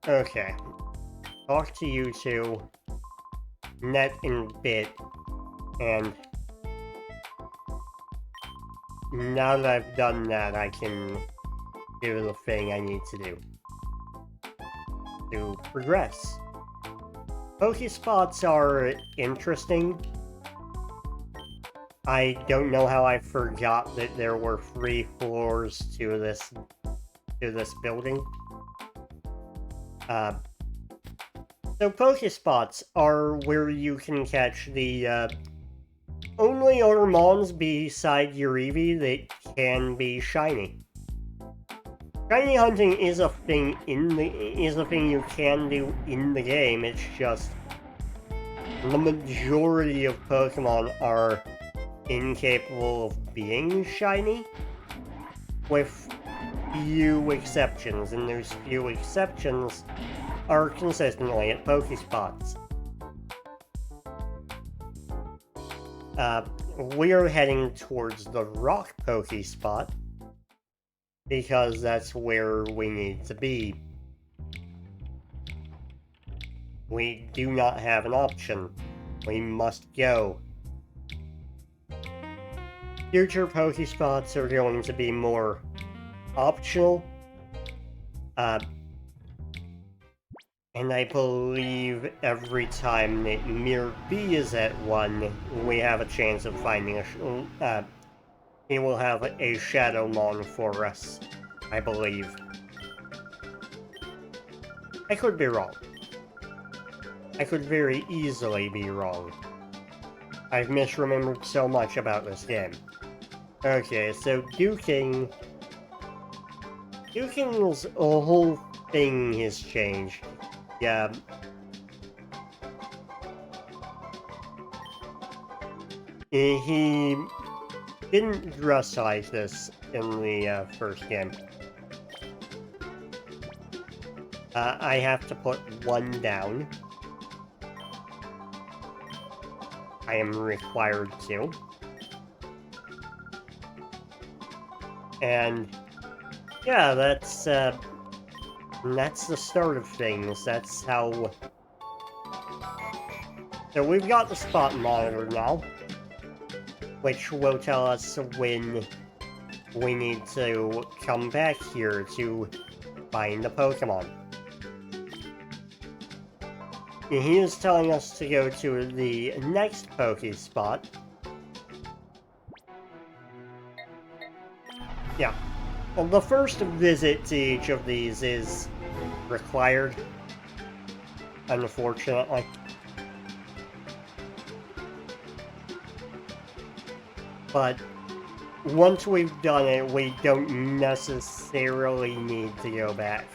Okay. Talk to you two, Net and Bit, and now that I've done that, I can do the thing I need to do to progress. Pokespots are interesting. I don't know how I forgot that there were 3 floors to this building. So Pokespots are where you can catch the only Ormons beside your Eevee that can be shiny. Shiny hunting is a thing you can do in the game. It's just the majority of Pokemon are incapable of being shiny, with few exceptions, and those few exceptions are consistently at Pokespots. We're heading towards the Rock Pokespot, because that's where we need to be. We do not have an option. We must go. Future Pokespots are going to be more optional. And I believe every time that Mirror B is at 1, we have a chance of finding he will have a Shadowmon for us, I believe. I could be wrong. I could very easily be wrong. I've misremembered so much about this game. Okay, so Duking... Duking's whole thing has changed. Yeah. He didn't dress like this in the first game. I have to put 1 down. I am required to. And yeah, that's And that's the start of things. That's how... So we've got the spot monitor now, which will tell us when we need to come back here to find the Pokemon. And he is telling us to go to the next Pokespot. Yeah. Well, the first visit to each of these is required, unfortunately. But once we've done it, we don't necessarily need to go back.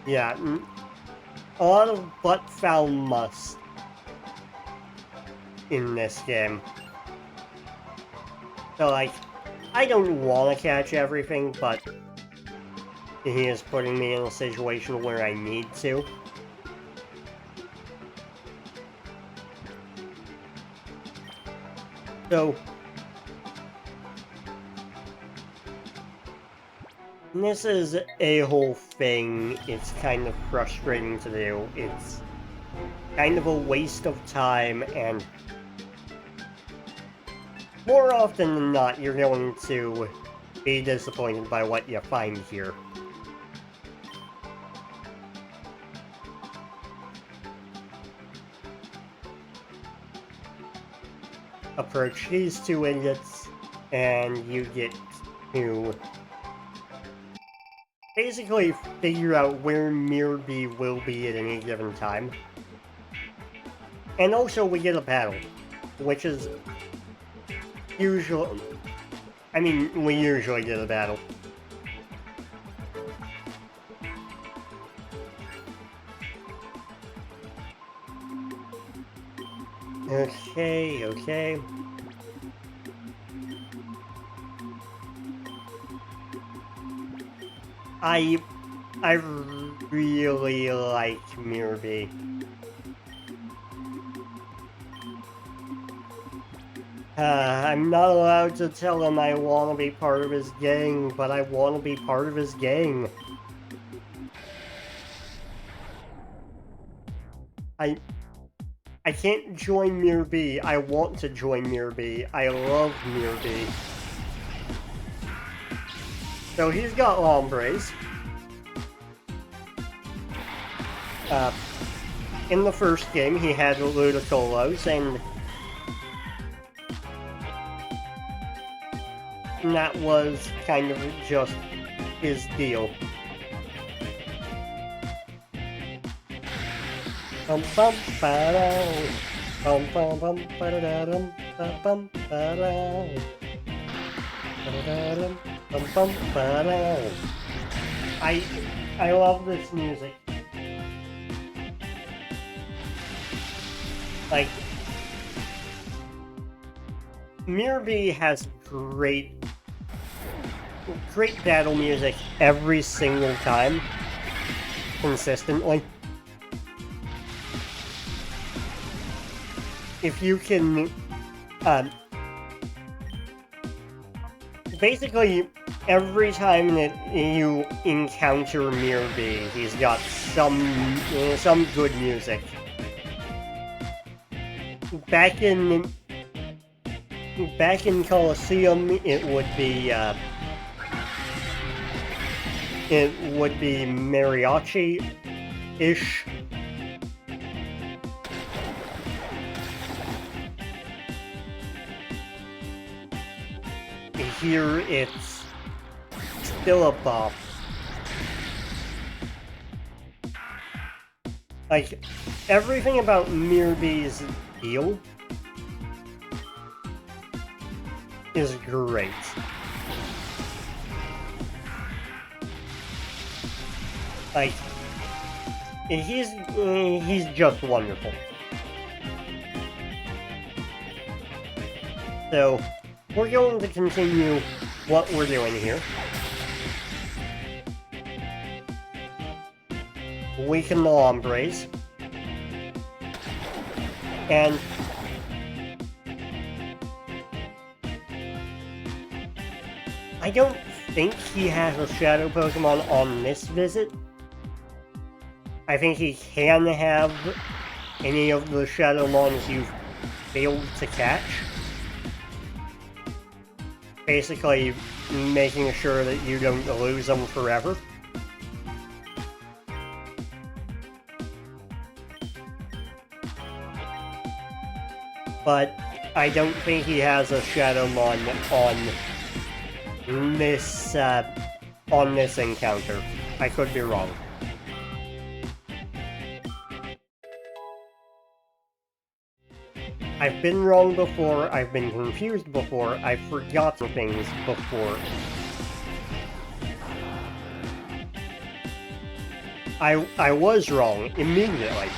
Yeah, a lot of butt-foul must in this game. So, like, I don't want to catch everything, but he is putting me in a situation where I need to. So, this is a whole thing. It's kind of frustrating to do. It's kind of a waste of time, and more often than not, you're going to be disappointed by what you find here. Approach these two idiots, and you get to basically figure out where Mirby will be at any given time. And also we get a battle, which is usually... I mean, we usually get a battle. Okay. I really like Mirby. I'm not allowed to tell him I want to be part of his gang, but I want to be part of his gang. I can't join Mirby. I want to join Mirby. I love Mirby. So he's got Lombres. In the first game, he had Ludicolo, and that was kind of just his deal. Bum bum ba-da, bum bum bum ba-da-da-dum, bum ba-da, ba-da-da-dum, bum bum ba-da. I love this music. Like, Mirby has great battle music every single time, consistently. If you can, basically, every time that you encounter Mirby, he's got some good music. Back in Colosseum, it would be mariachi-ish. Here, it's still a bop. Like, everything about Mirby's deal is great. Like, he's just wonderful. So, we're going to continue what we're doing here. Weaken the Lombres. And I don't think he has a Shadow Pokemon on this visit. I think he can have any of the Shadowmons you've failed to catch. Basically, making sure that you don't lose them forever. But I don't think he has a Shadowmon on this encounter. I could be wrong. I've been wrong before, I've been confused before, I've forgotten things before. I was wrong immediately.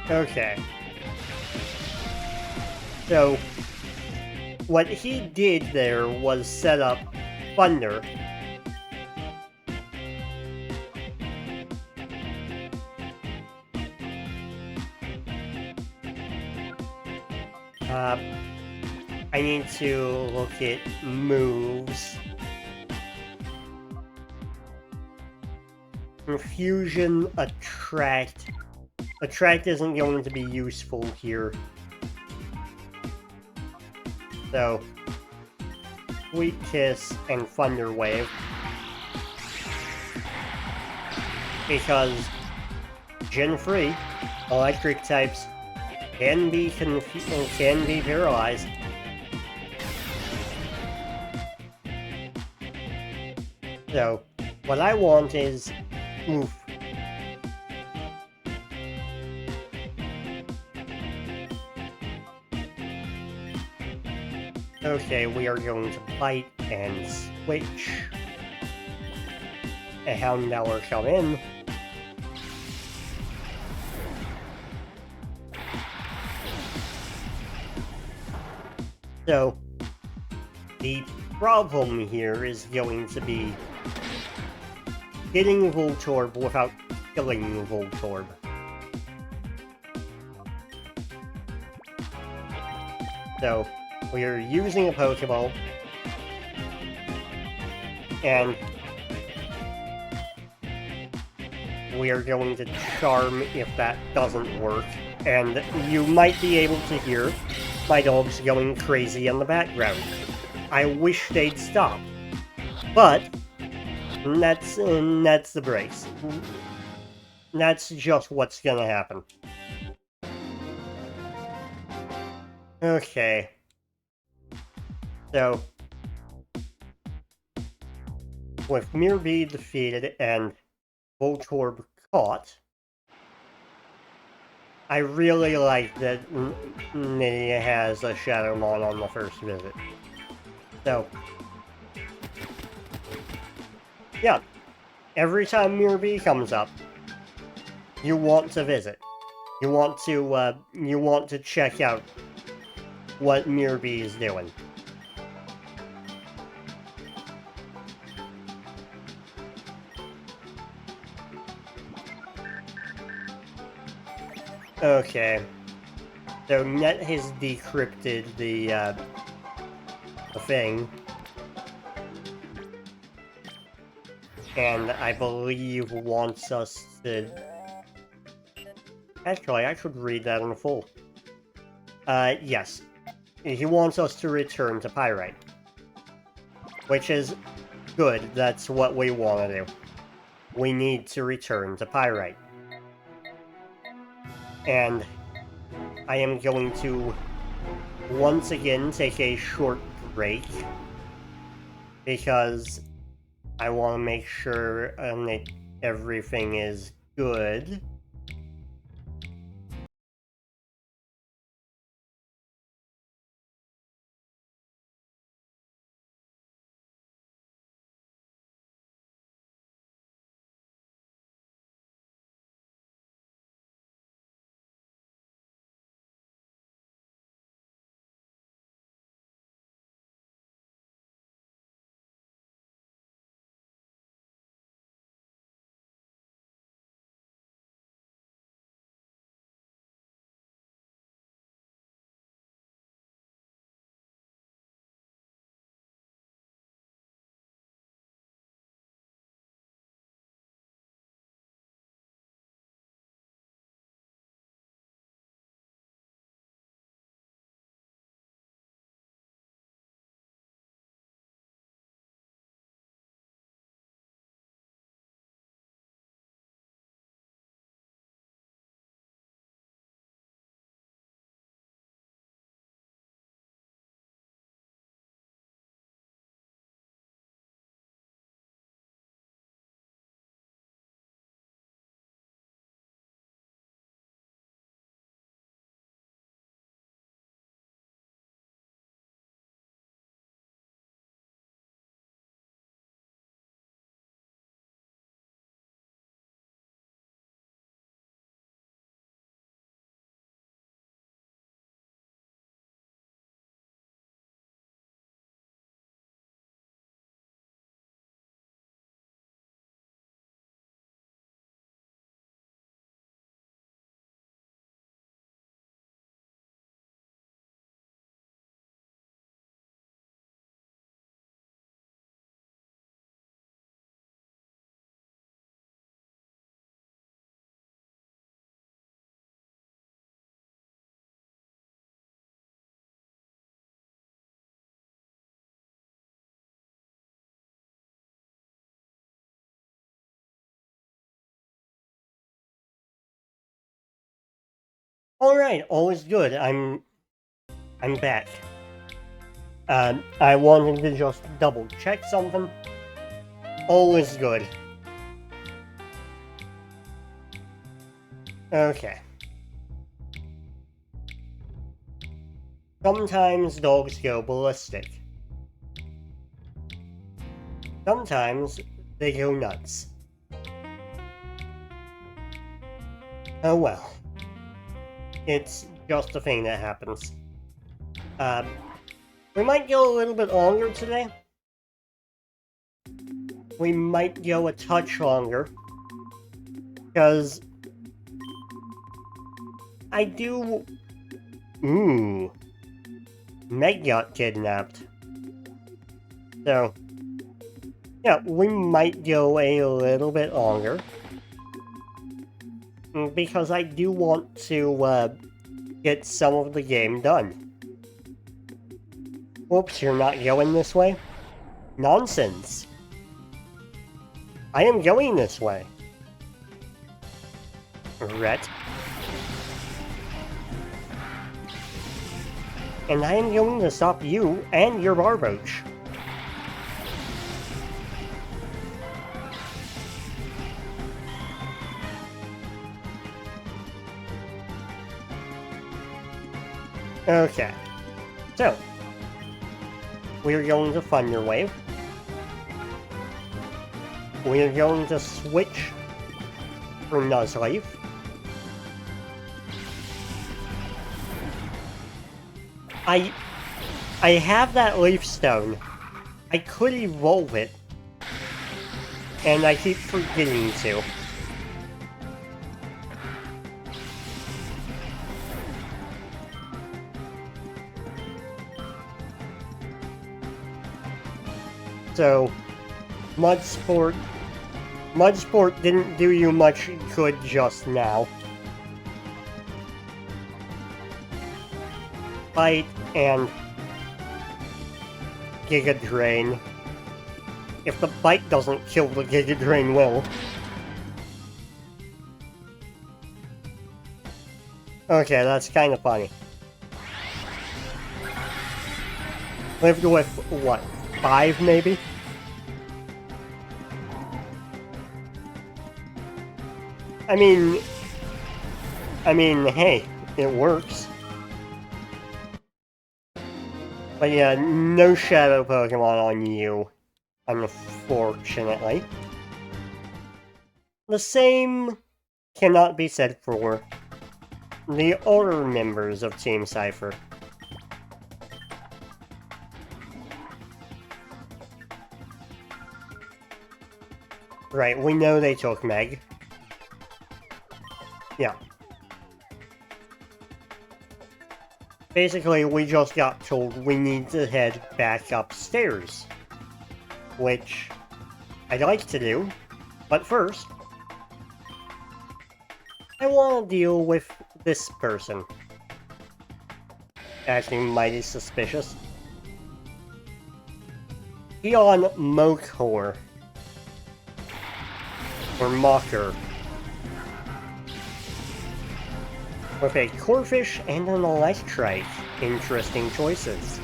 Okay. So, what he did there was set up Thunder. I need to look at moves. Confusion, Attract. Attract isn't going to be useful here. So, Sweet Kiss and Thunder Wave. Because Gen 3, electric types can be paralyzed. So, what I want is oof. Okay, we are going to bite and switch. A Houndour come in. So, the problem here is going to be hitting Voltorb without killing Voltorb. So, we are using a Pokeball, and we are going to Charm if that doesn't work, and you might be able to hear my dogs going crazy in the background. I wish they'd stop, but that's the brace. That's just what's gonna happen. Okay. So, with Mirby defeated and Voltorb caught, I really like that Nydia has a Shadowmon on the first visit. So, yeah, every time Mirby comes up, you want to visit. You want to check out what Mirby is doing. Okay. So Net has decrypted the thing. And I believe wants us to... Actually, I should read that in full. Yes. He wants us to return to Pyrite. Which is good, that's what we want to do. We need to return to Pyrite. And I am going to once again take a short break because I want to make sure that everything is good. Alright, all is good. I'm back. I wanted to just double check something. All is good. Okay. Sometimes dogs go ballistic. Sometimes they go nuts. Oh well. It's just a thing that happens. We might go a little bit longer today. We might go a touch longer. Because I do... Ooh. Meg got kidnapped. So, yeah, we might go a little bit longer. Because I do want to get some of the game done. Whoops, you're not going this way? Nonsense. I am going this way. Ret. And I am going to stop you and your Barboach. Okay. So, we're going to Thunder Wave. We're going to switch for Nuzleaf. I have that Leaf Stone. I could evolve it. And I keep forgetting to. So, Mudsport didn't do you much good just now. Bite and Giga Drain. If the Bite doesn't kill, the Giga Drain will. Okay, that's kind of funny. Lived with, what, 5 maybe? I mean, hey, it works. But yeah, no Shadow Pokemon on you, unfortunately. The same cannot be said for the other members of Team Cypher. Right, we know they took Meg. Yeah. Basically, we just got told we need to head back upstairs. Which I'd like to do, but first, I want to deal with this person. Acting mighty suspicious. Eon Mokor. Or Mocker. With a Corphish and an Electrike. Interesting choices.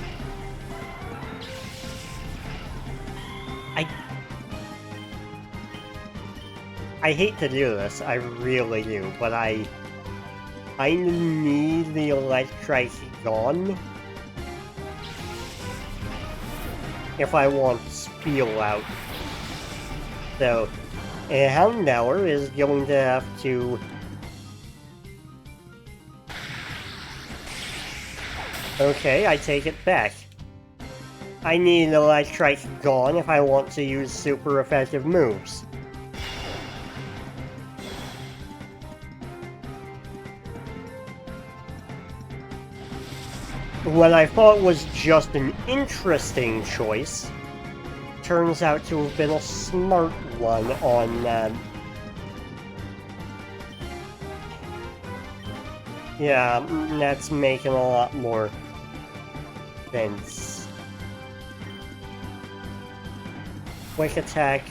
I hate to do this, I really do, but I need the Electrike gone if I want Spiel out. So, a Houndour is going to have to... Okay, I take it back. I need Electrike gone if I want to use super effective moves. What I thought was just an interesting choice turns out to have been a smart one on yeah, that's making a lot more sense. Quick attack.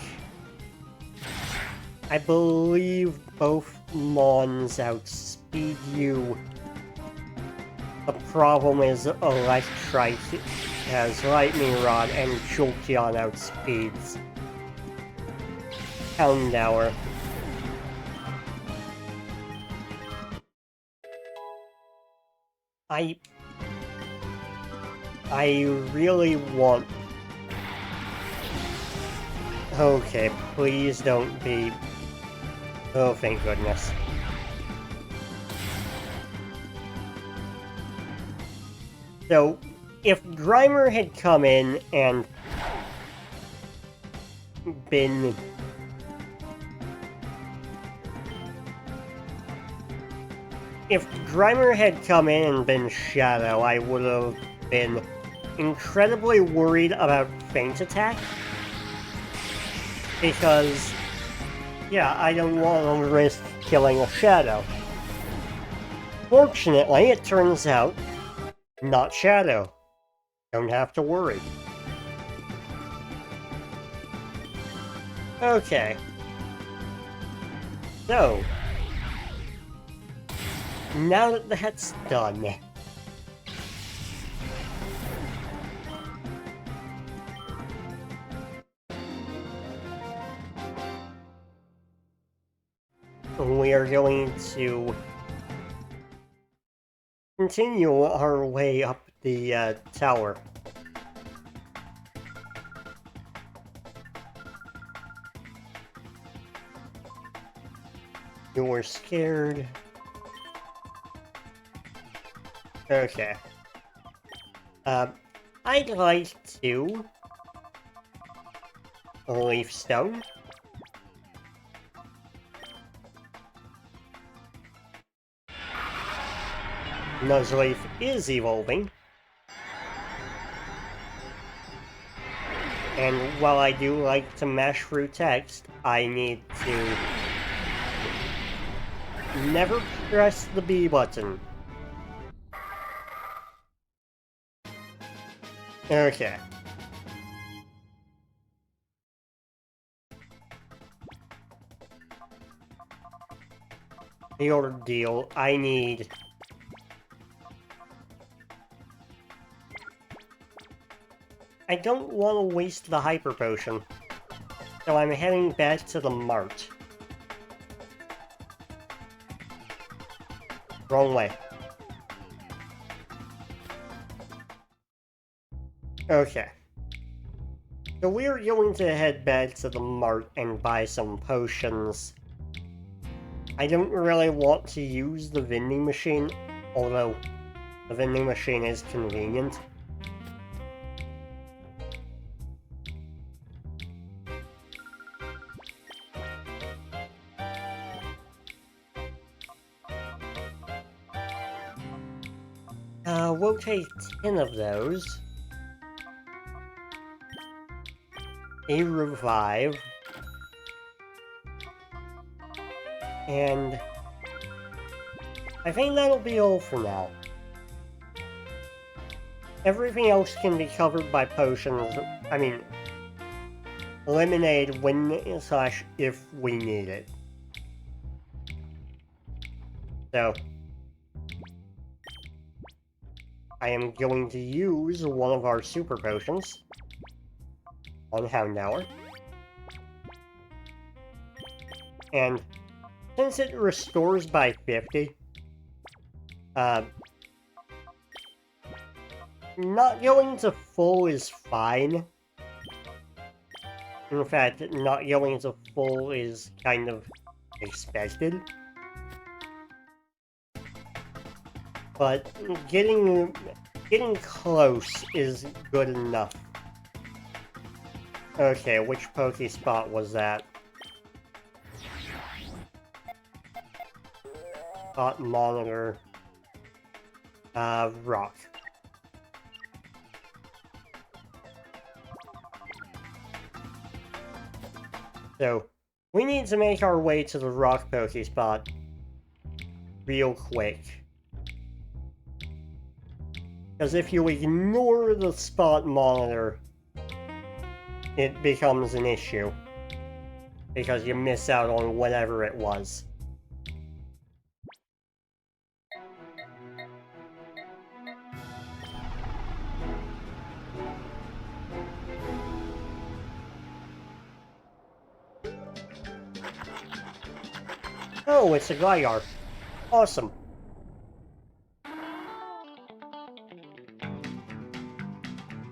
I believe both Mons outspeed you The problem is Electrike has Lightning Rod and Jolteon outspeeds Houndour. I really want... Okay, please don't be... Oh, thank goodness. So, if Grimer had come in and been... If Grimer had come in and been Shadow, I would have been incredibly worried about Feint Attack. Because, yeah, I don't want to risk killing a Shadow. Fortunately, it turns out, not Shadow. Don't have to worry. Okay. So, now that that's done, we are going to continue our way up the tower. You were scared. Okay. I'd like to... Leaf Stone. Nuzleaf is evolving. And while I do like to mash through text, I need to never press the B button. Okay. The ordeal, I need... I don't want to waste the Hyper Potion, so I'm heading back to the Mart. Wrong way. Okay. So we're going to head back to the Mart and buy some potions. I don't really want to use the vending machine, although the vending machine is convenient. We'll take 10 of those. A revive. And I think that'll be all for now. Everything else can be covered by potions. I mean, lemonade when slash if we need it. So, I am going to use one of our super potions on Houndour. And since it restores by 50, not going to full is fine. In fact, not going to full is kind of expected. But getting close is good enough. Okay, which Pokespot was that? Spot Monitor. Rock. So, we need to make our way to the Rock Pokespot real quick. Because if you ignore the Spot Monitor, it becomes an issue. Because you miss out on whatever it was. Oh, it's a Gligar. Awesome.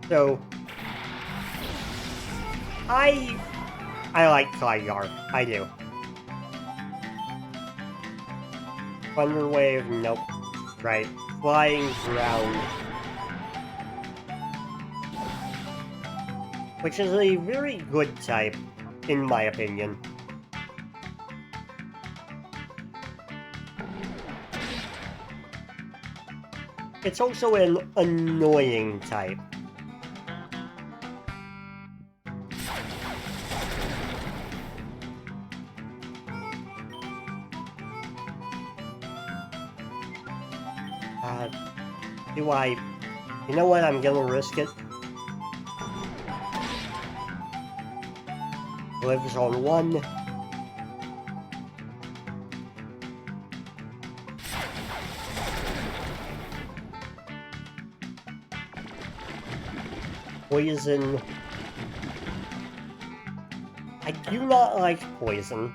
So, I like Gligar. I do. Thunder Wave, nope. Right. Flying Ground. Which is a very good type, in my opinion. It's also an annoying type. Do I... You know what? I'm gonna risk it. Lives on 1. Poison. I do not like poison.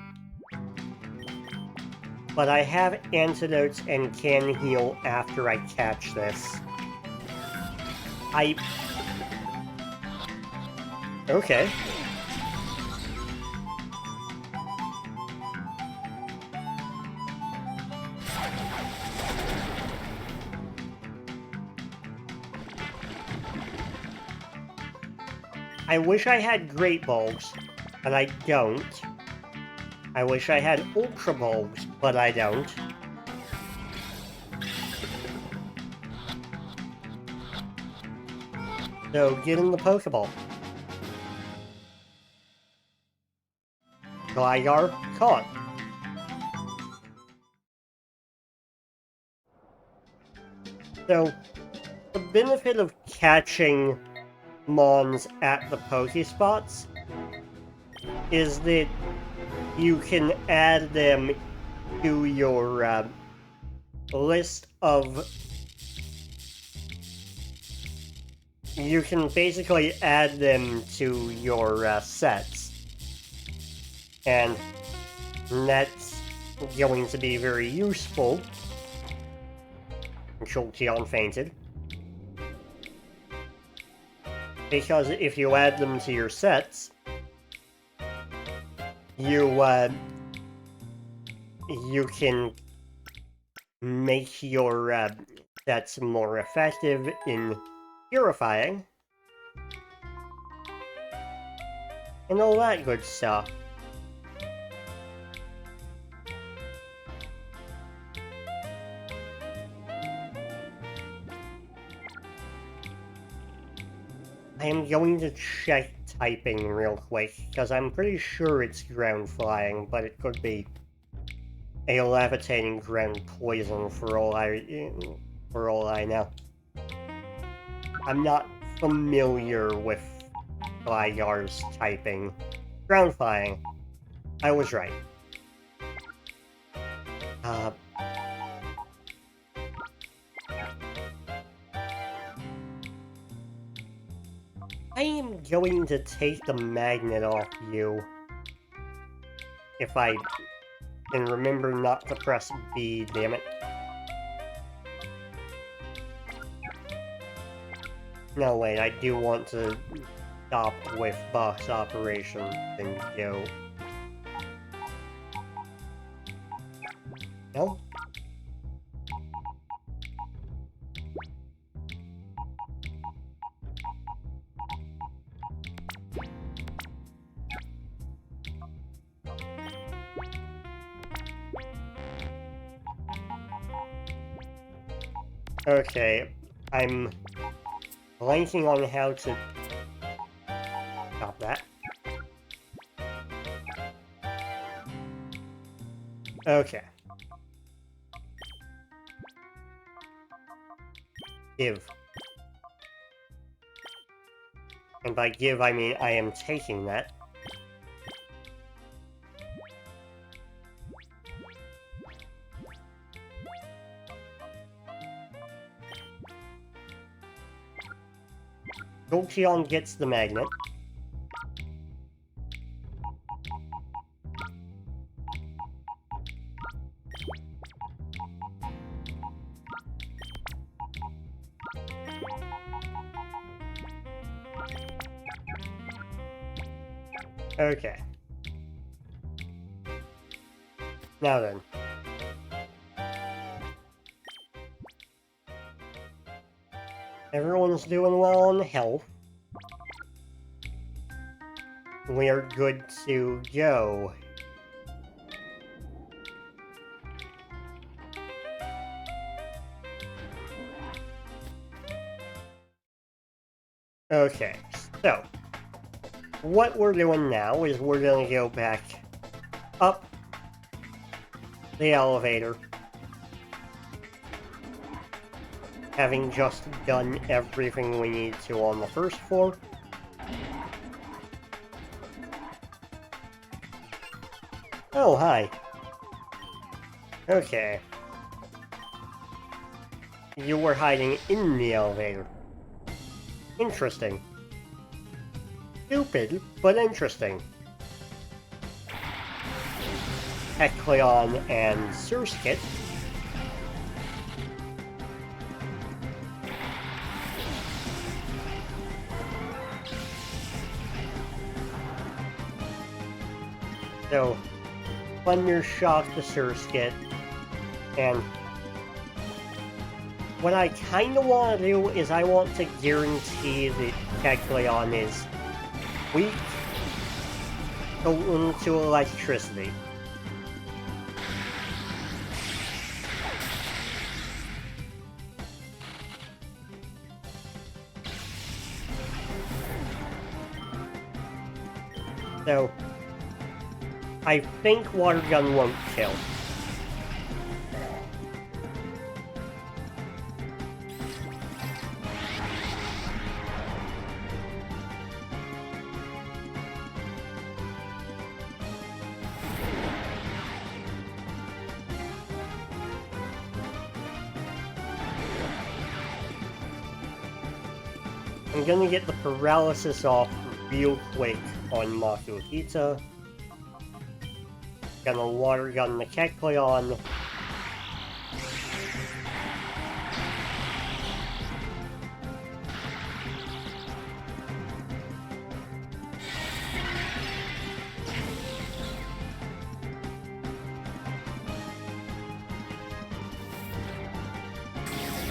But I have antidotes and can heal after I catch this. Okay. I wish I had Great Balls, but I don't. I wish I had Ultra Balls, but I don't. So, get in the Pokeball. Gligar caught. So, the benefit of catching Mons at the Pokespots is that you can add them to your list of... You can basically add them to your sets. And that's going to be very useful. Jolteon fainted. Because if you add them to your sets, you can make your sets more effective in purifying. And all that good stuff. I am going to check typing real quick, because I'm pretty sure it's ground flying, but it could be a levitating ground poison for all I know. I'm not familiar with Gligar's typing. Ground flying. I was right. I am going to take the magnet off you. If I can remember not to press B, damn it. No, wait, I do want to stop with box operations and go. No? Okay, I'm blanking on how to stop that. Okay. Give. And by give, I mean I am taking that. Jolteon gets the magnet. Okay. Now then. Everyone's doing well on health. We are good to go. Okay, so what we're doing now is we're gonna go back up the elevator, having just done everything we need to on the first floor. Oh, hi. Okay. You were hiding in the elevator. Interesting. Stupid, but interesting. Kecleon and Surskit. So, Thunder Shock the Surskit, and what I kinda wanna do is I want to guarantee that Kecleon is weak to electricity. So, I think Water Gun won't kill. I'm gonna get the paralysis off real quick on Makuhita. Gonna Water Gun the Kecleon.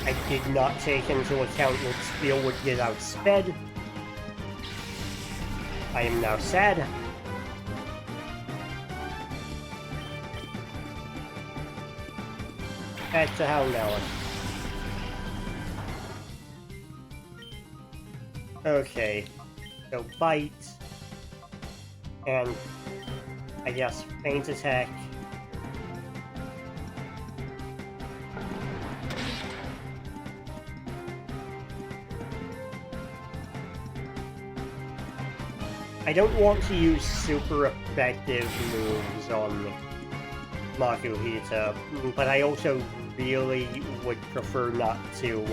I did not take into account that Steel would get outsped. I am now sad. Back to Houndour. Okay, so Bite, and I guess Feint Attack. I don't want to use super effective moves on Makuhita, but I also really would prefer not to,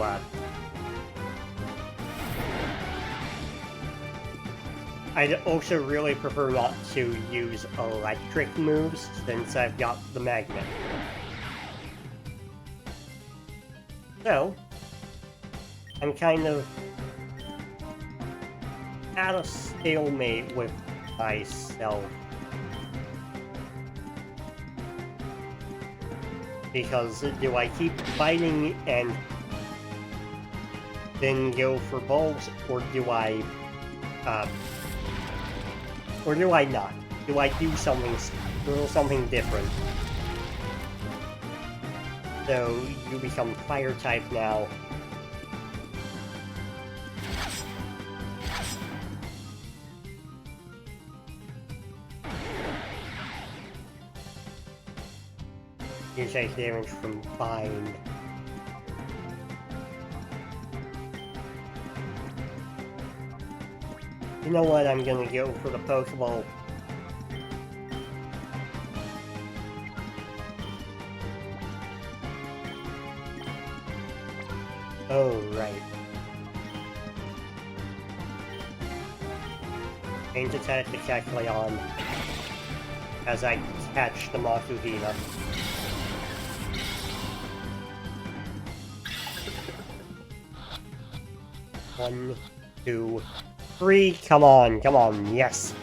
I'd also really prefer not to use electric moves, since I've got the magnet. So, I'm kind of at a stalemate with myself. Because do I keep fighting and then go for bulbs, or do I not? Do I do something different? So you become fire type now. You take damage from Bind. You know what, I'm gonna go for the Pokeball. Oh, right. Aim to attack the Kecleon as I catch the Makuhita. One, two, three. Come on, yes.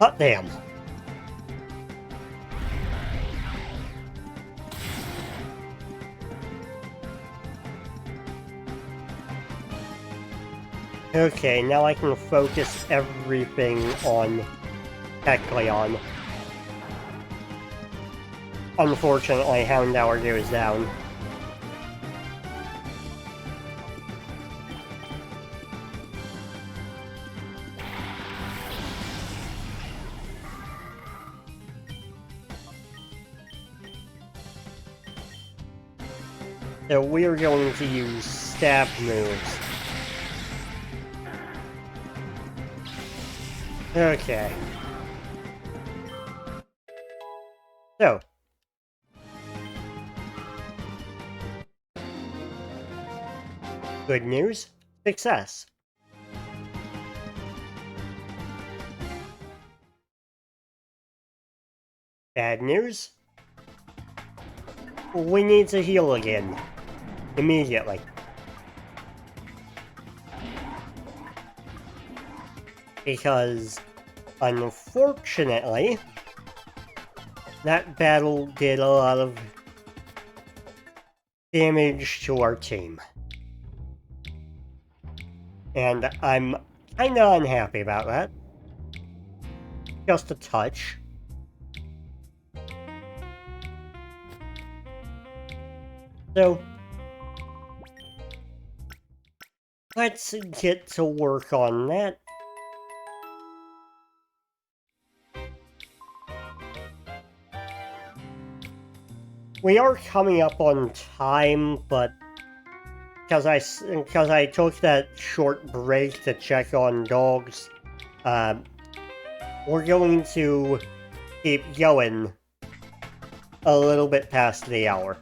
Hot damn. Okay, now I can focus everything on Kecleon. Unfortunately, Houndour goes down. So we're going to use stab moves. Okay. So. Good news, success. Bad news, we need to heal again. Immediately. Because, unfortunately, that battle did a lot of damage to our team. And I'm kinda unhappy about that. Just a touch. So, let's get to work on that. We are coming up on time, but because I took that short break to check on dogs, we're going to keep going a little bit past the hour.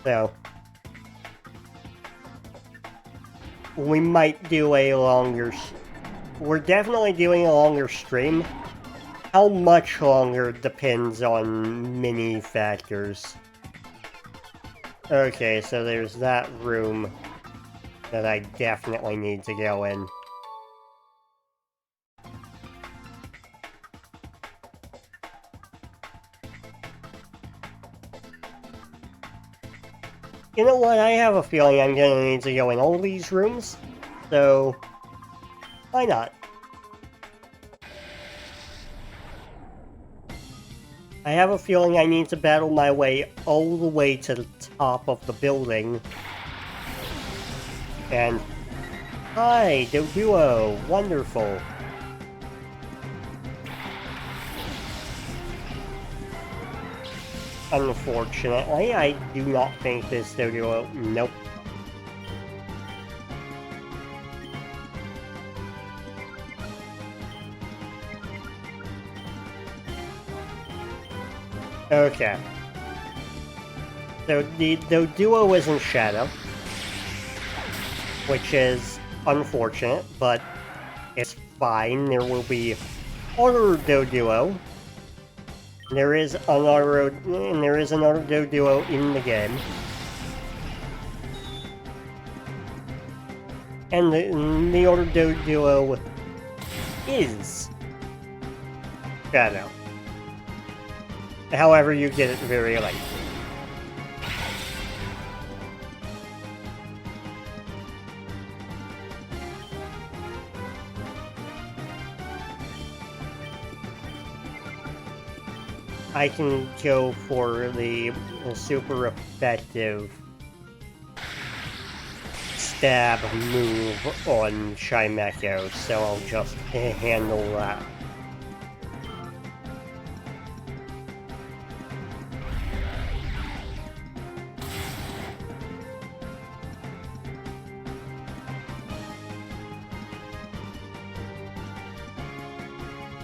So, we might do a longer... We're definitely doing a longer stream. How much longer depends on many factors. Okay, so there's that room that I definitely need to go in. You know what, I have a feeling I'm gonna need to go in all these rooms, so why not? I have a feeling I need to battle my way all the way to the top of the building. And... Hi, Doduo! Wonderful! Unfortunately, I do not think this Doduo... Nope. Okay. So the Doduo is in Shadow, which is unfortunate, but it's fine. There will be other Doduo. There is another Doduo in the game. And the other Doduo is Shadow. However, you get it very late. I can go for the super effective stab move on Chimecho, so I'll just handle that.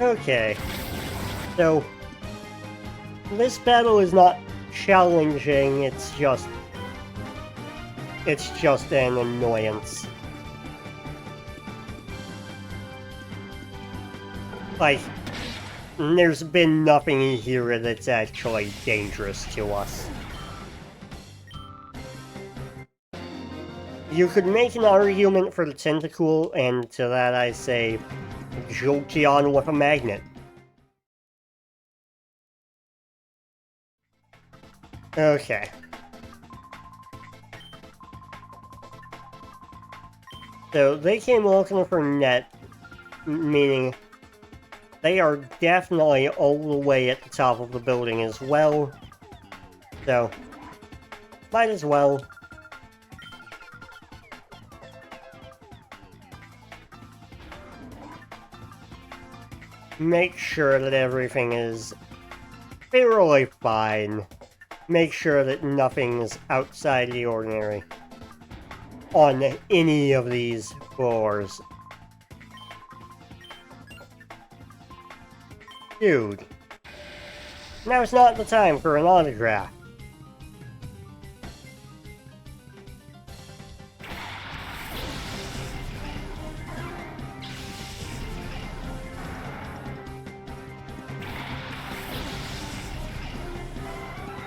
Okay, so this battle is not challenging, it's just an annoyance. Like, there's been nothing here that's actually dangerous to us. You could make an argument for the Tentacool, and to that I say, Jolteon with a magnet. Okay. So they came looking for net, meaning they are definitely all the way at the top of the building as well. So, might as well. Make sure that everything is fairly fine. Make sure that nothing's outside the ordinary on any of these floors. Dude. Now's not the time for an autograph.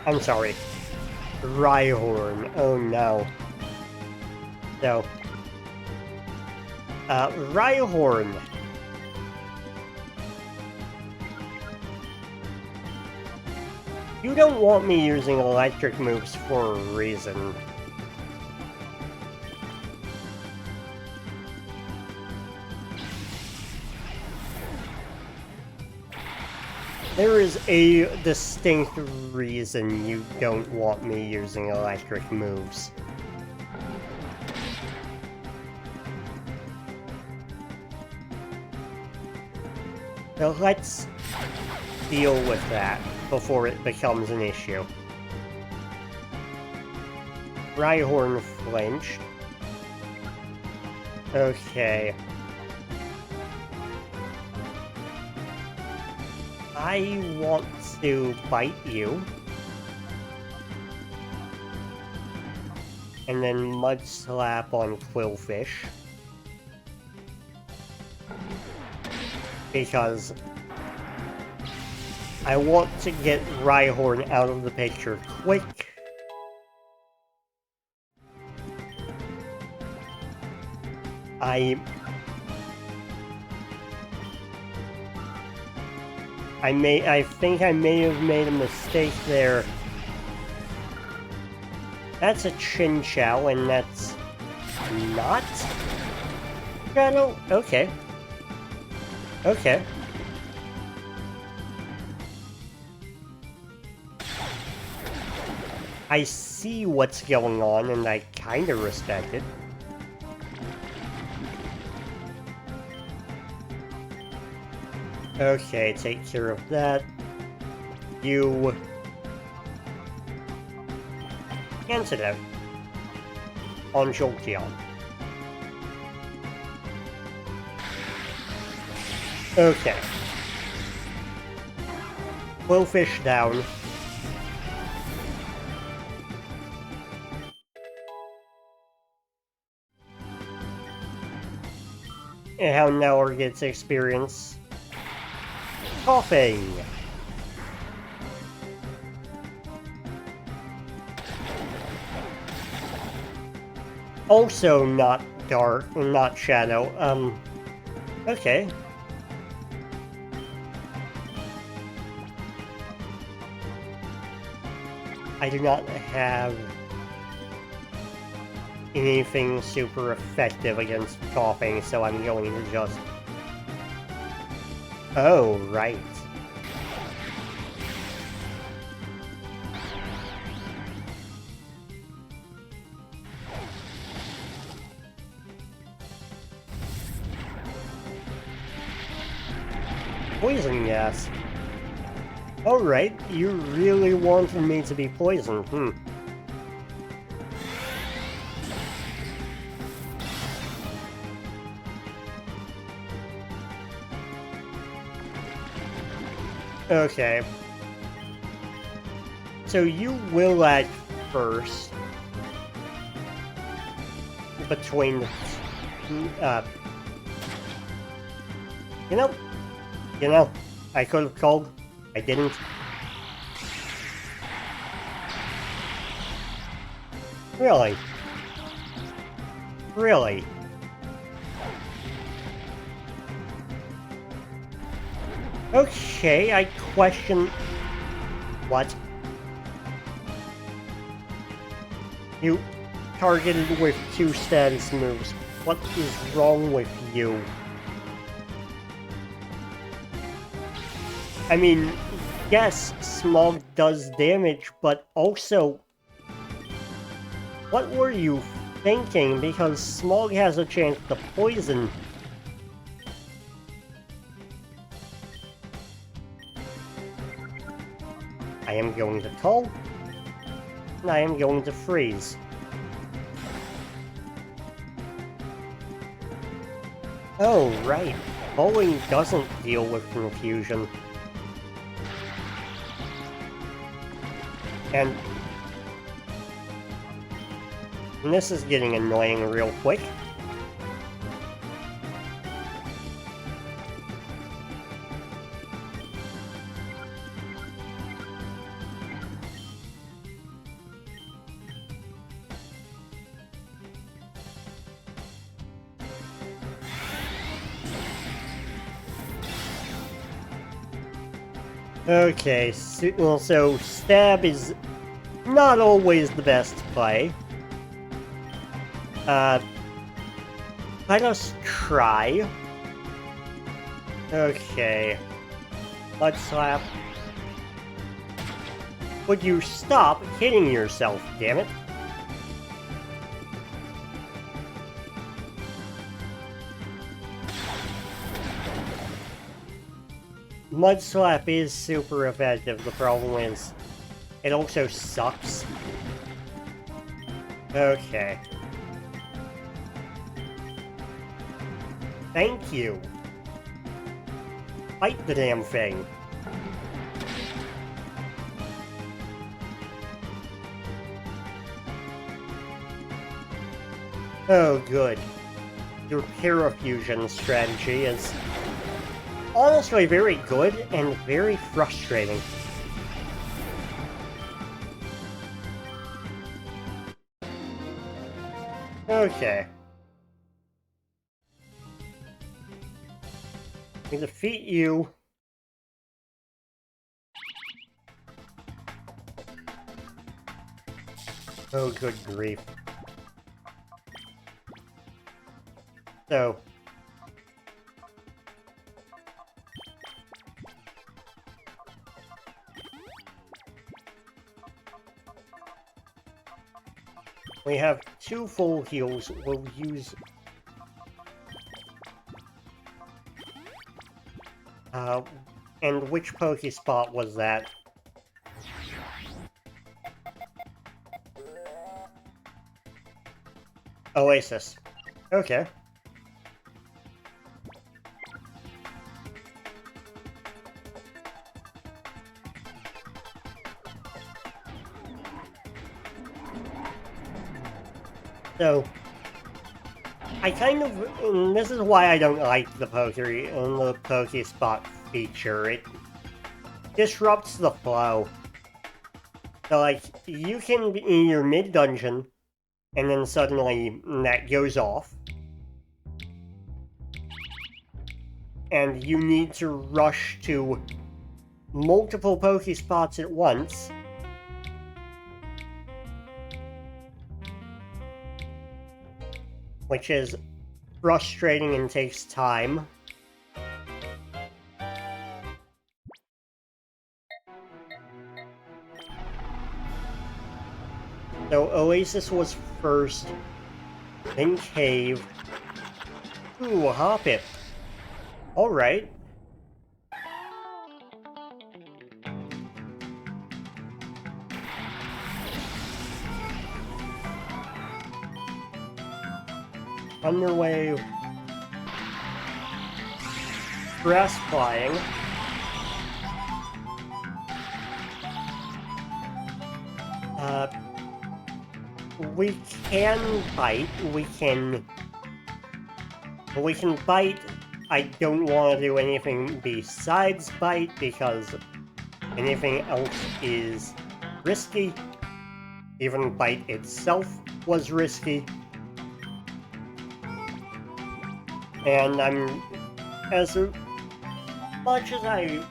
I'm sorry. Rhyhorn. Oh no. So. Rhyhorn. You don't want me using electric moves for a reason. There is a distinct reason you don't want me using electric moves. So let's deal with that before it becomes an issue. Rhyhorn flinched. Okay. I want to bite you. And then Mud Slap on Qwilfish. Because I want to get Rhyhorn out of the picture quick. I think I may have made a mistake there. That's a Chinchou, and that's not Shadow? Okay. Okay. I see what's going on, and I kinda respect it. Okay, take care of that. You... Antidote. On Jolteon. Okay. Qwilfish down. And how Nowhere gets experience. Coughing. Also not Dark, not Shadow. Okay. I do not have anything super effective against coughing, so I'm going to just... Oh, right. Poison gas. Alright, you really wanted me to be poisoned, Okay. So you will act first. Between the... You know, I could have called. I didn't. Really? Really? Okay, I question... What? You targeted with 2 status moves. What is wrong with you? I mean, yes, Smog does damage, but also... What were you thinking? Because Smog has a chance to poison. I am going to call. And I am going to freeze. Oh, right. Bowling doesn't deal with confusion. And this is getting annoying real quick. Okay, so stab is not always the best play. Let us try. Okay. Mud slap. Would you stop hitting yourself, damn it? Mud slap is super effective, the problem is it also sucks. Okay. Thank you. Fight the damn thing. Oh, good. Your Parafusion strategy is honestly very good and very frustrating. Okay. We defeat you. Oh, good grief. So... we have 2 full heals. We'll use... and which Pokespot was that? Oasis. Okay. So, I kind of... this is why I don't like the Pokespot feature. It disrupts the flow. So, like, you can be in your mid-dungeon, and then suddenly that goes off. And you need to rush to multiple Pokespots at once. Which is frustrating and takes time. So Oasis was first, then Cave. Ooh, a Hoppip. Alright. Thunderwave. Grass flying. We can bite. We can bite. I don't want to do anything besides bite because anything else is risky. Even bite itself was risky. And much as I...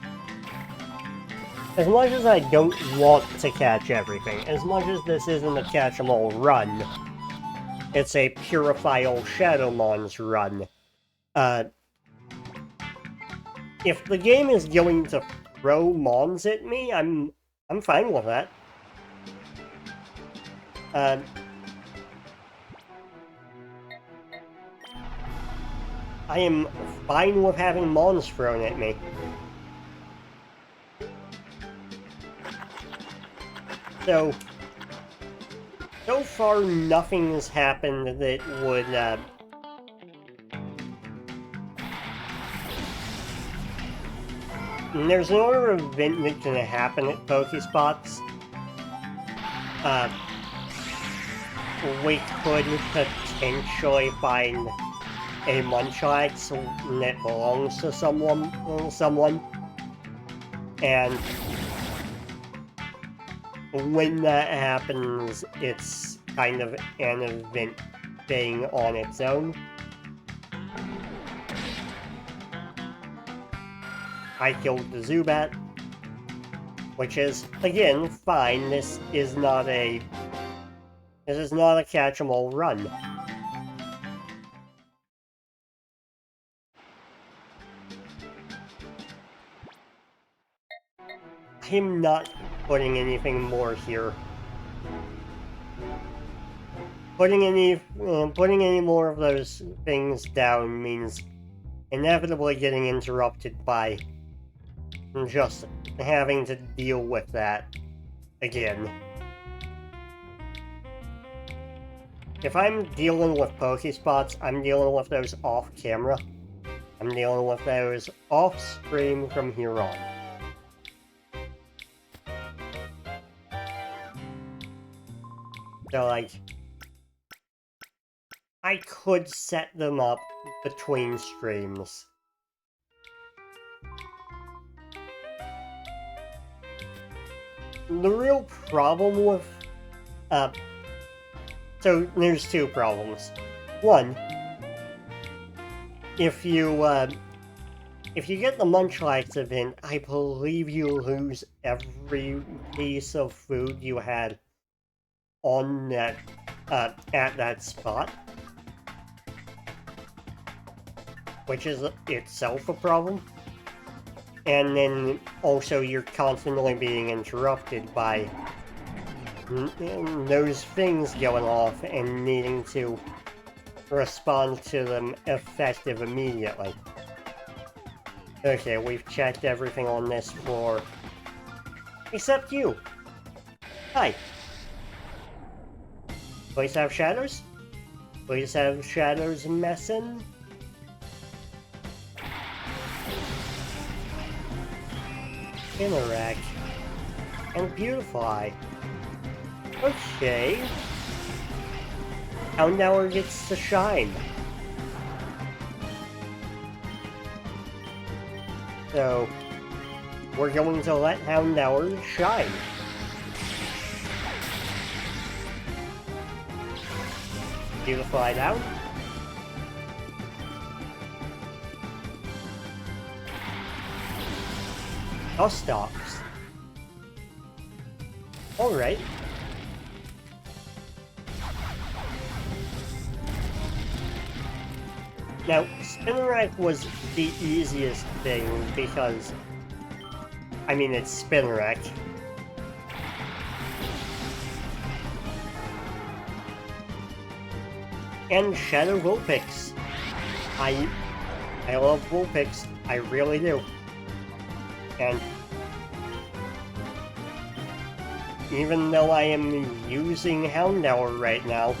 As much as I don't want to catch everything, as much as this isn't a catch-em-all run, it's a Purify All Shadowmons run. If the game is going to throw mons at me, I'm fine with that. I am fine with having mons thrown at me. So far nothing has happened that would, there's another event that can happen at Pokespots. We could potentially find a Munchlax that belongs to someone. And when that happens, it's kind of an event thing on its own. I killed the Zubat, which is, again, fine. This is not a catch-em-all run. I'm not putting anything more here. Putting any more of those things down means inevitably getting interrupted by just having to deal with that again. If I'm dealing with Pokespots, I'm dealing with those off-camera. I'm dealing with those off-stream from here on. So, like, I could set them up between streams. The real problem with, so there's two problems. One, if you get the Munchlax event, I believe you lose every piece of food you had on that, at that spot. Which is itself a problem. And then also you're constantly being interrupted by those things going off and needing to respond to them effective immediately. Okay, we've checked everything on this floor. Except you. Hi. Please have shadows? Please have shadows messing? Interact. And Beautify. Okay. Houndour gets to shine. So, we're going to let Houndour shine. Beautify down. Dustox. Alright. Now, Spinarak was the easiest thing because, I mean, it's Spinarak. And Shadow Vulpix. I love Vulpix, I really do. And even though I am using Houndour right now,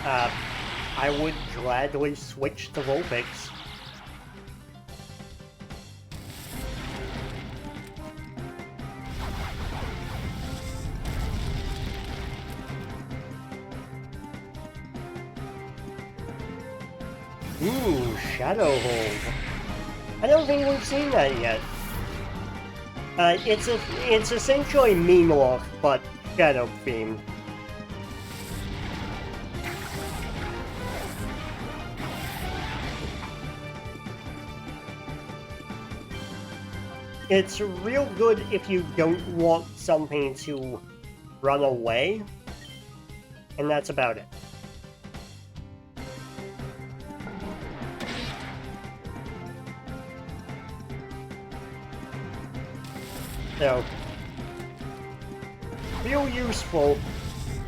I would gladly switch to Vulpix. Ooh, Shadow Hold. I don't think we've seen that yet. It's essentially Meanwalk, but Shadow themed. It's real good if you don't want something to run away, and that's about it. So, real useful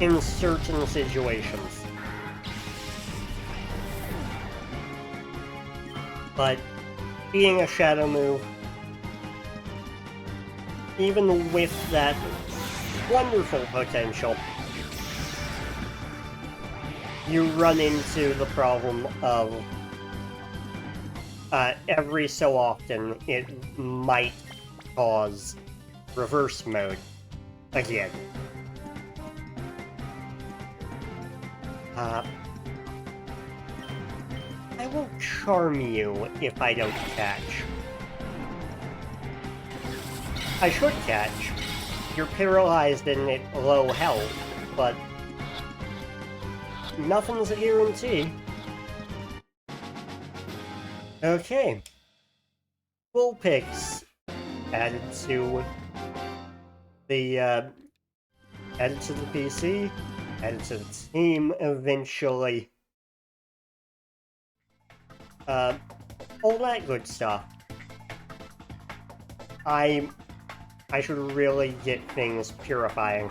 in certain situations. But being a shadow move, even with that wonderful potential, you run into the problem of every so often it might cause reverse mode again. I will charm you if I don't catch. I should catch. You're paralyzed and at low health, but nothing's a guarantee. Okay. Vulpix added to the PC, added to the team eventually. All that good stuff. I should really get things purifying.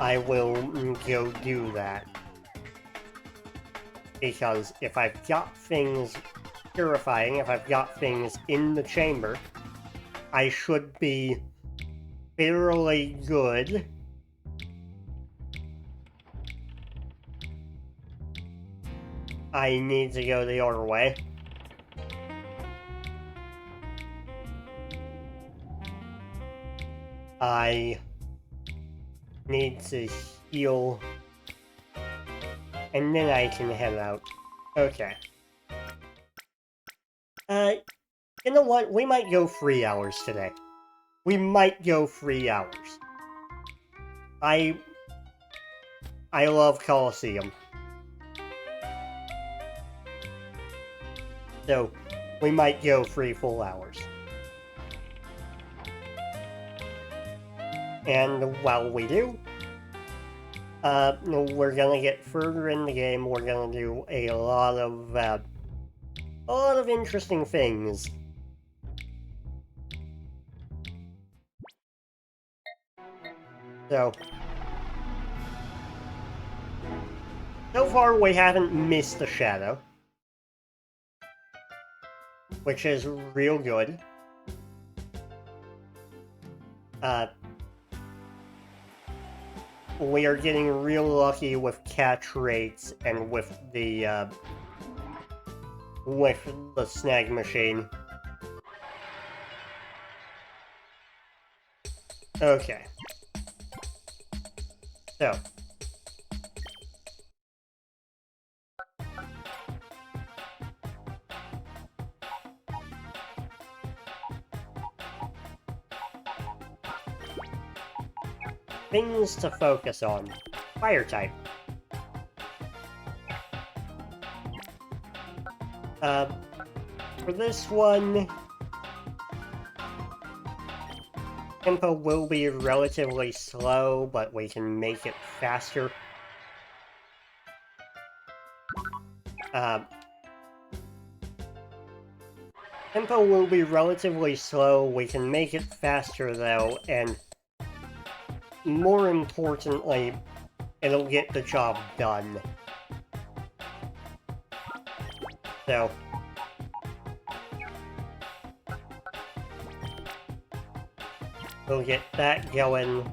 I will go do that. Because if I've got things purifying, if I've got things in the chamber, I should be fairly good. I need to go the other way. I need to heal, and then I can head out. Okay. You know what? We might go 3 hours today. We might go 3 hours. I love Colosseum. So, we might go 3 full hours. And while we do, we're gonna get further in the game. We're gonna do a lot of interesting things. So far we haven't missed a shadow, which is real good. We are getting real lucky with catch rates and with the snag machine. Okay. So. Things to focus on. Fire type. For this one, tempo will be relatively slow, but we can make it faster. Tempo will be relatively slow, we can make it faster though, and more importantly, it'll get the job done. So, we'll get that going.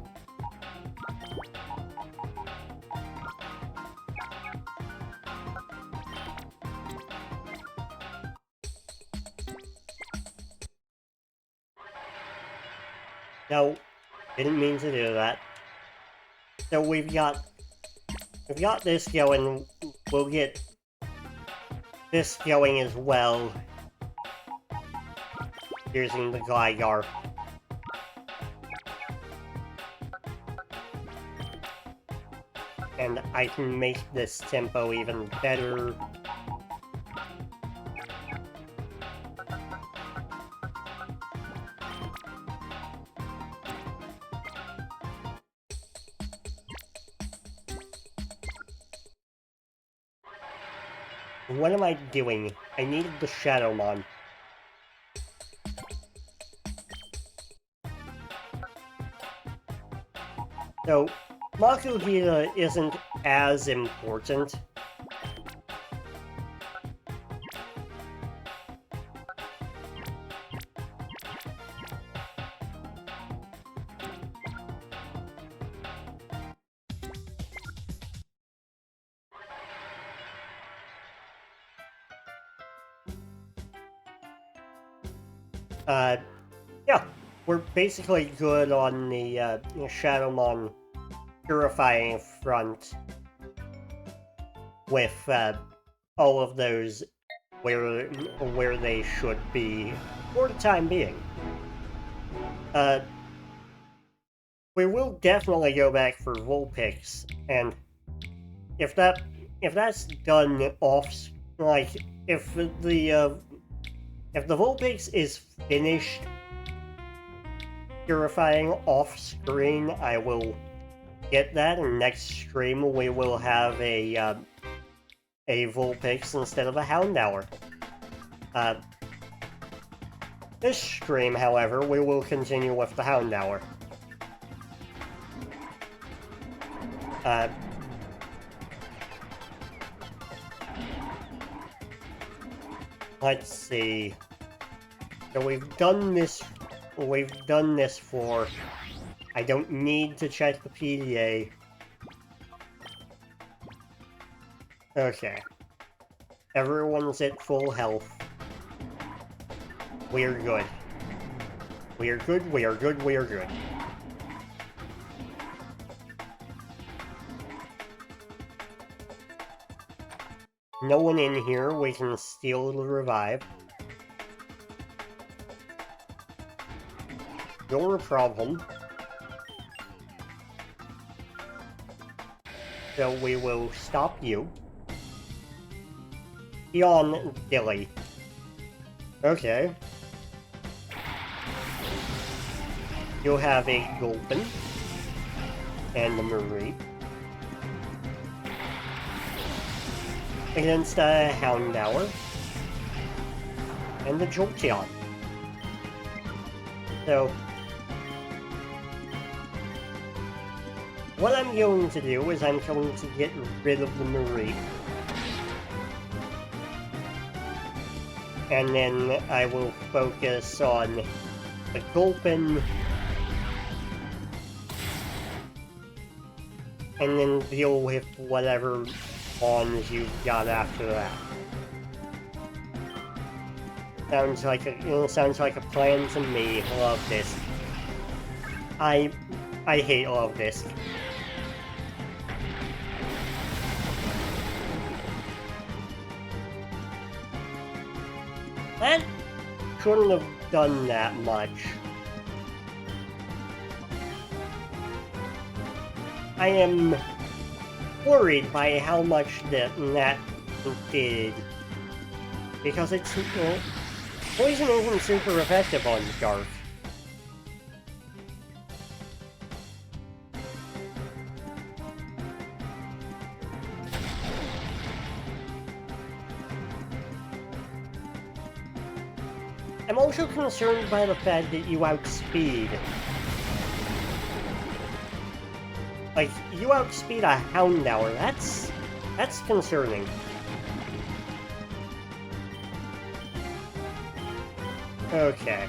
No, didn't mean to do that. So we've got this going. We'll get this going as well, using the Gligar. And I can make this tempo even better. What am I doing? I needed the Shadowmon. So, Makuhita isn't as important. Yeah, we're basically good on the Shadowmon purifying front with all of those where they should be for the time being. We will definitely go back for Vulpix, and if that's done off, like if the Vulpix is finished purifying off screen, I will get that, and next stream we will have a Vulpix instead of a Houndour. This stream, however, we will continue with the Houndour. Let's see. So we've done this for... I don't need to check the PDA. Okay. Everyone's at full health. We're good. We are good, we are good, we are good. No one in here, we can steal the revive. You're a problem. So we will stop you. Yawn Dilly. Okay. You'll have a Gulpin. And the Marie. Against a Houndour. And the Jolteon. So... what I'm going to do is I'm going to get rid of the Marie. And then I will focus on the Gulpin. And then deal with whatever spawns you've got after that. Sounds like a plan to me. Love this. I hate Love this. That shouldn't have done that much. I am worried by how much that did. Because it's... poison isn't super effective on Scarf. I'm also concerned by the fact that you outspeed. Like, you outspeed a Houndour, that's concerning. Okay.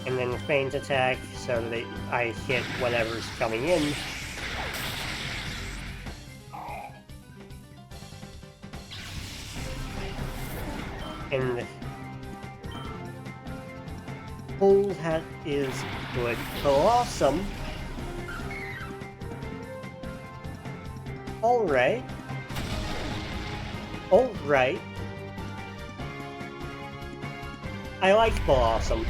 And then feint attack, so that I hit whatever's coming in. And Cold Hat is good. Awesome. Alright. Alright. I like Blossom.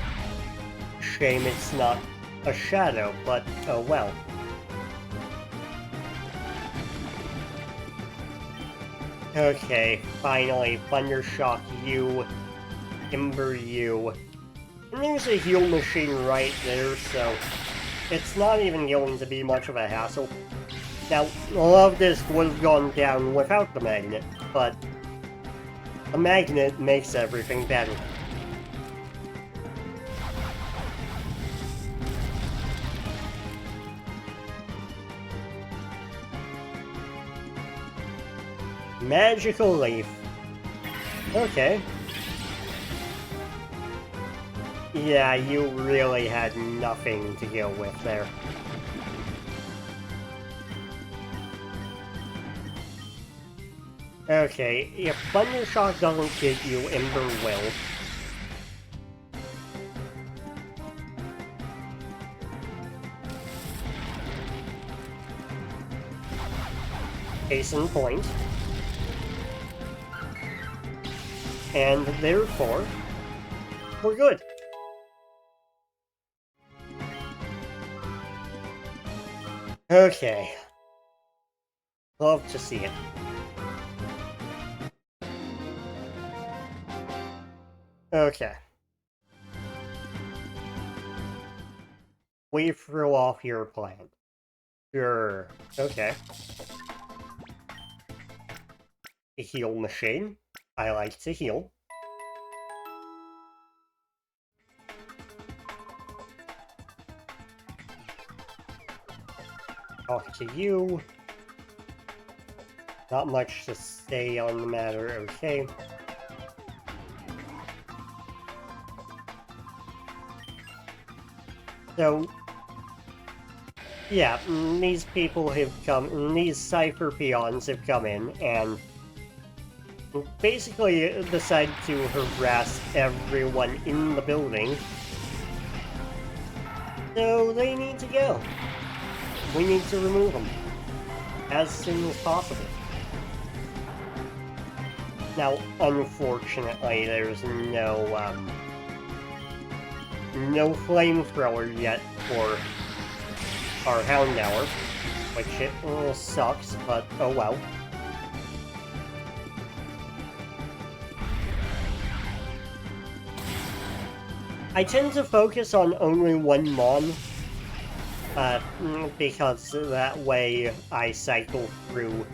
Shame it's not a shadow, but oh well. Okay, finally, Thundershock you, Ember you. And there's a heal machine right there, so it's not even going to be much of a hassle. Now, Love Disc would have gone down without the magnet, but the magnet makes everything better. Magical Leaf. Okay. Yeah, you really had nothing to deal with there. Okay, if Thundershock doesn't get you, Ember will. Case in point. And therefore, we're good. Okay. Love to see it. Okay. We threw off your plan. Sure. Okay. A heal machine. I like to heal. Talk to you. Not much to say on the matter, okay. So, yeah, these people have come, these Cypher peons have come in and basically decide to harass everyone in the building. So they need to go. We need to remove them as soon as possible. Now, unfortunately, there's no flamethrower yet for our Houndour, which it sucks, but oh well. I tend to focus on only one Mon, because that way I cycle through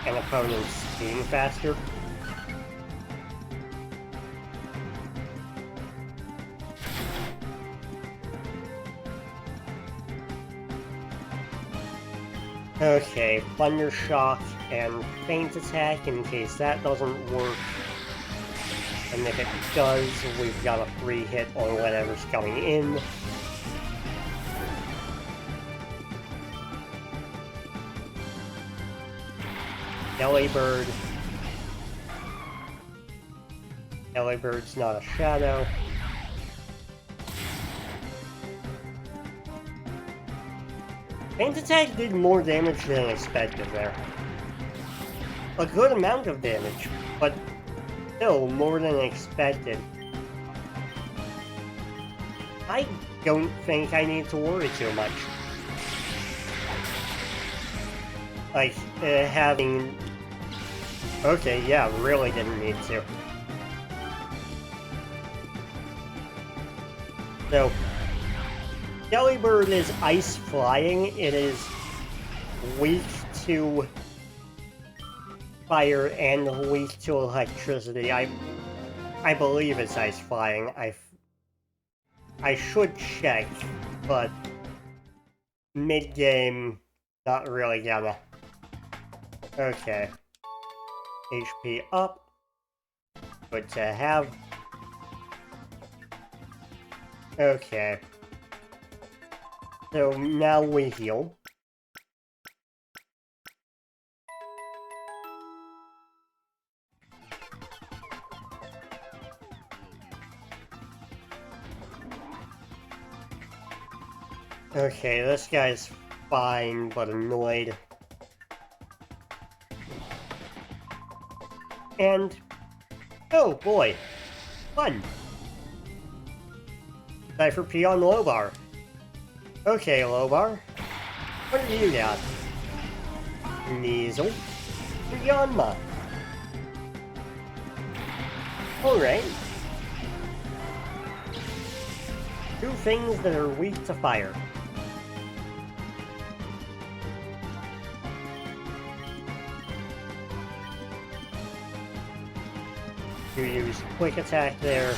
an opponent's team faster. Okay, Thundershock and Feint Attack in case that doesn't work. And if it does, we've got a free hit on whatever's coming in. Delibird. Delibird's not a shadow. Feint Attack did more damage than expected there. A good amount of damage, but still more than expected. I don't think I need to worry too much. Like, having... Okay, yeah, really didn't need to. So, Delibird is ice flying. It is weak to fire and weak to electricity. I believe it's ice flying. I should check, but mid-game, not really gonna. Okay. HP up. Good to have. Okay. So now we heal. Okay, this guy's fine, but annoyed. And... oh boy! Fun! Cypher Peon Lobar. Okay, Lobar. What do you got? Kneasel. Yanma. Alright. Two things that are weak to fire. to use quick attack there.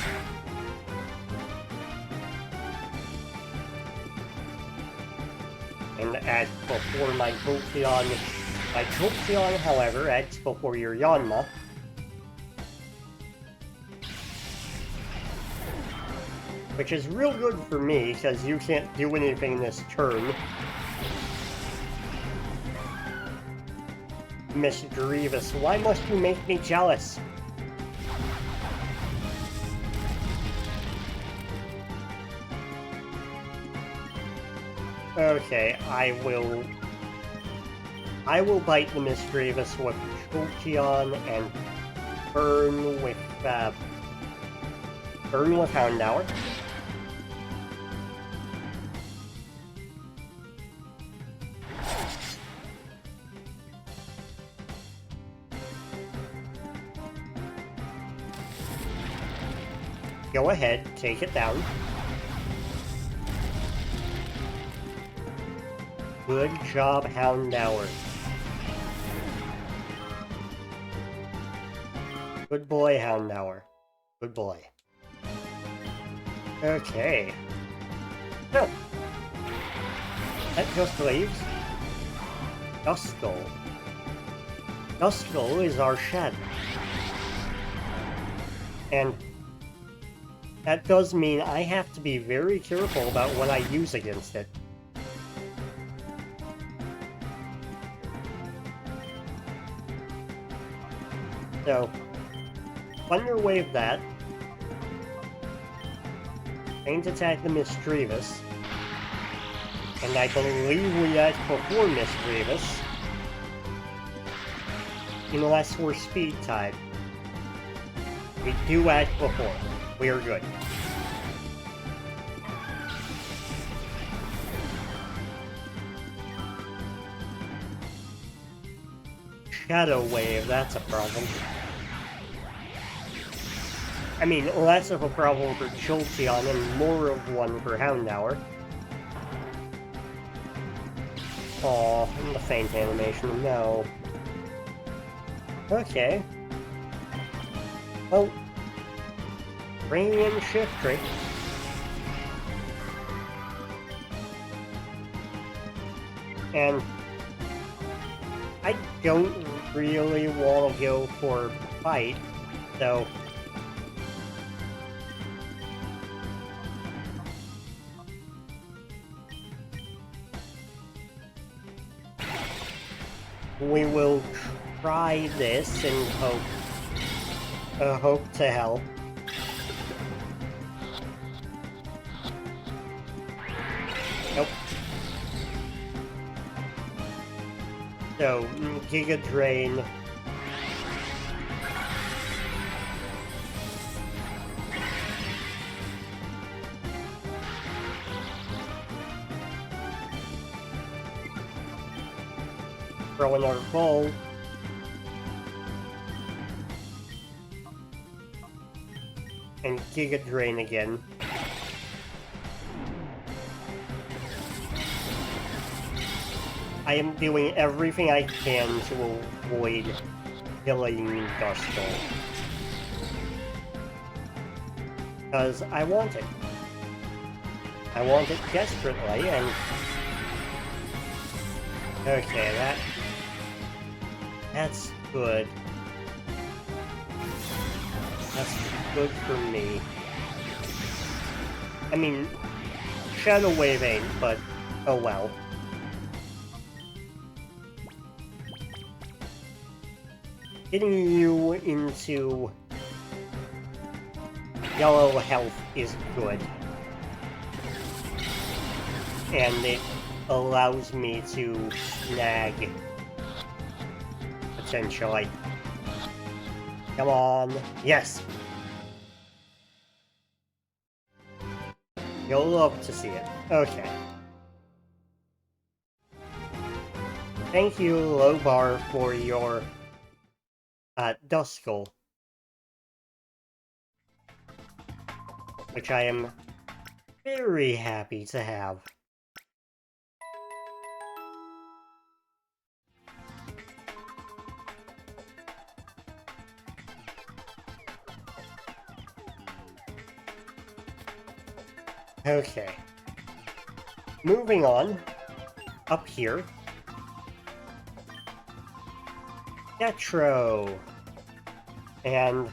And as before my Jolteon, however, acts before your Yanma. Which is real good for me, because you can't do anything this turn. Miss Grievous, why must you make me jealous? Okay, I will bite the Miss Grievous with Jolteon and burn with Houndour. Go ahead, take it down. Good job, Houndour. Good boy, Houndour. Good boy. Okay. So, that just leaves Duskull. Duskull is our shadow. And that does mean I have to be very careful about what I use against it. So, Thunder Wave that. Faint Attack the Miss Grievous. And I believe we act before Miss Grievous. Unless we're Speed type. We do act before. We are good. Shadow Wave, that's a problem. I mean, less of a problem for Jolteon and more of one for Houndour. Aw, the faint animation, no. Okay. Well, bringing in Shiftry. And I don't really want to go for fight, so we will try this and hope to help. Nope. So, Giga Drain. Throw another ball. And Giga Drain again. I am doing everything I can to avoid killing Duskull. Because I want it. I want it desperately, and... Okay, that's good. That's good for me. I mean, Shadow Wave ain't, but oh well. Getting you into yellow health is good. And it allows me to snag, potentially. Come on. Yes! You'll love to see it. Okay. Thank you, Lobar, for your Duskull, which I am very happy to have. Okay. Moving on. Up here. Getro. And...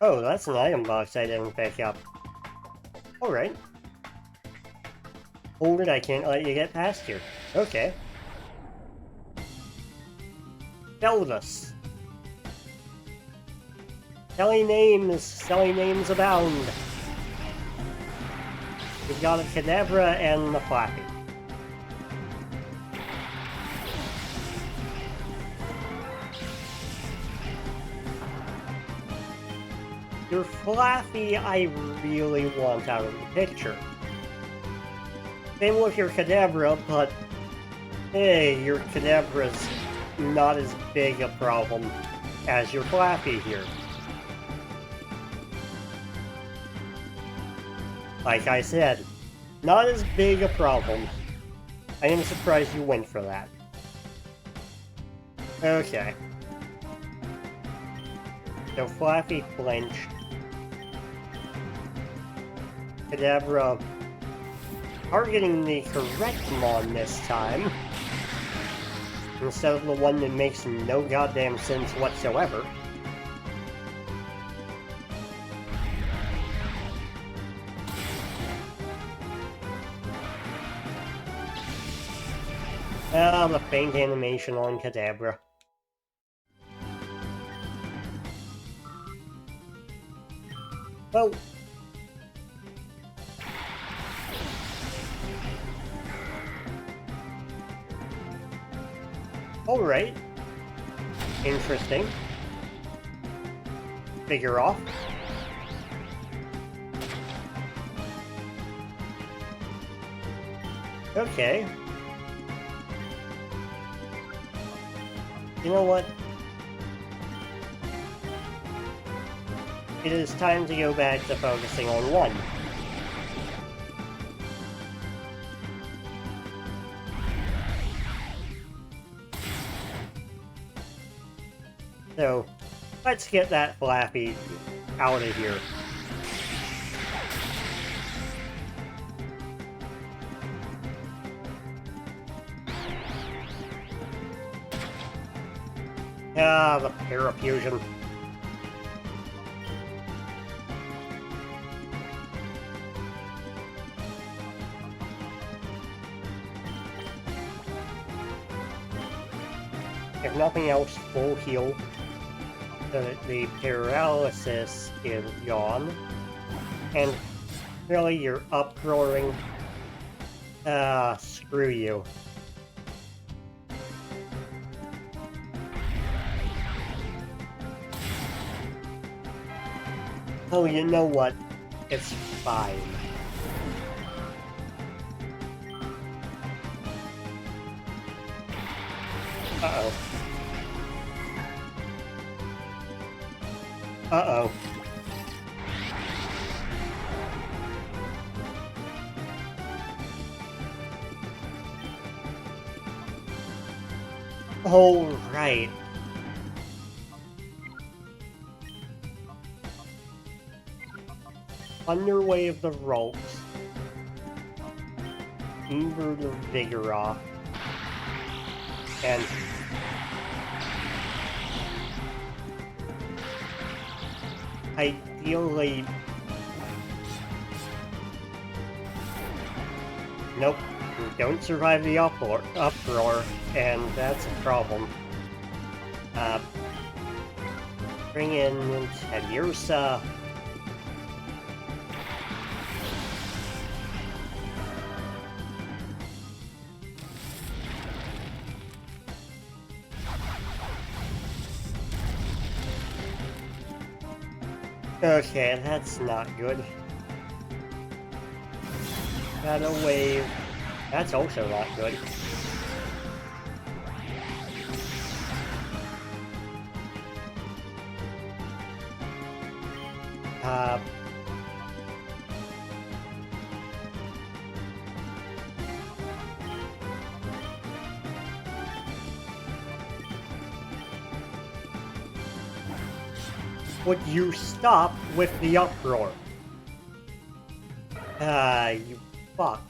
oh, that's an item box I didn't pick up. Alright. Hold it, I can't let you get past here. Okay. Beldus. Selling names abound. We've got a Kadabra and the Flappy. Your Flappy I really want out of the picture. Same with your Kadabra, but hey, your Kadabra's not as big a problem as your Flappy here. Like I said, not as big a problem. I am surprised you went for that. Okay. So Flappy flinched. Kadabra targeting the correct mon this time, instead of the one that makes no goddamn sense whatsoever. Ah, the faint animation on Kadabra. Well... alright. Interesting. Figure off. Okay. You know what? It is time to go back to focusing on one. So, let's get that Flappy out of here. Ah, the Parafusion. If nothing else, full heal. The paralysis is gone. And really, you're uproaring. Ah, screw you. Oh, you know what? It's fine. Uh-oh. Uh-oh. Oh, right. Thunderwave the ropes. Uber the Vigoroth. And... ideally... nope. You don't survive the uproar, and that's a problem. Bring in Teddiursa. Okay, that's not good. Shadow Wave. That's also not good. Would you stop with the uproar? You fuck.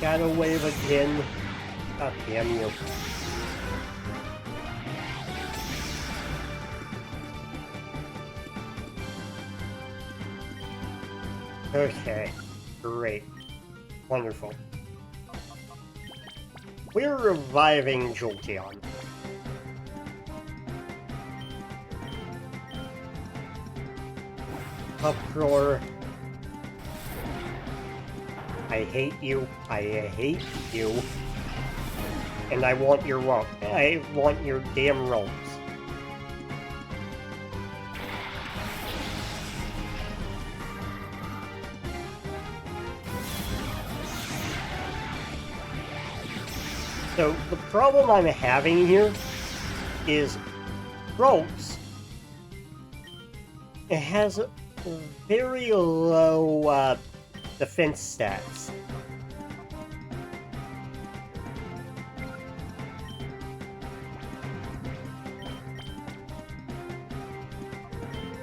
Gotta wave again. God damn you. Okay. Great. Wonderful. We're reviving Jolteon. Uproar. I hate you. I hate you. And I want your rope. I want your damn ropes. So the problem I'm having here is ropes. It has very low defense stats.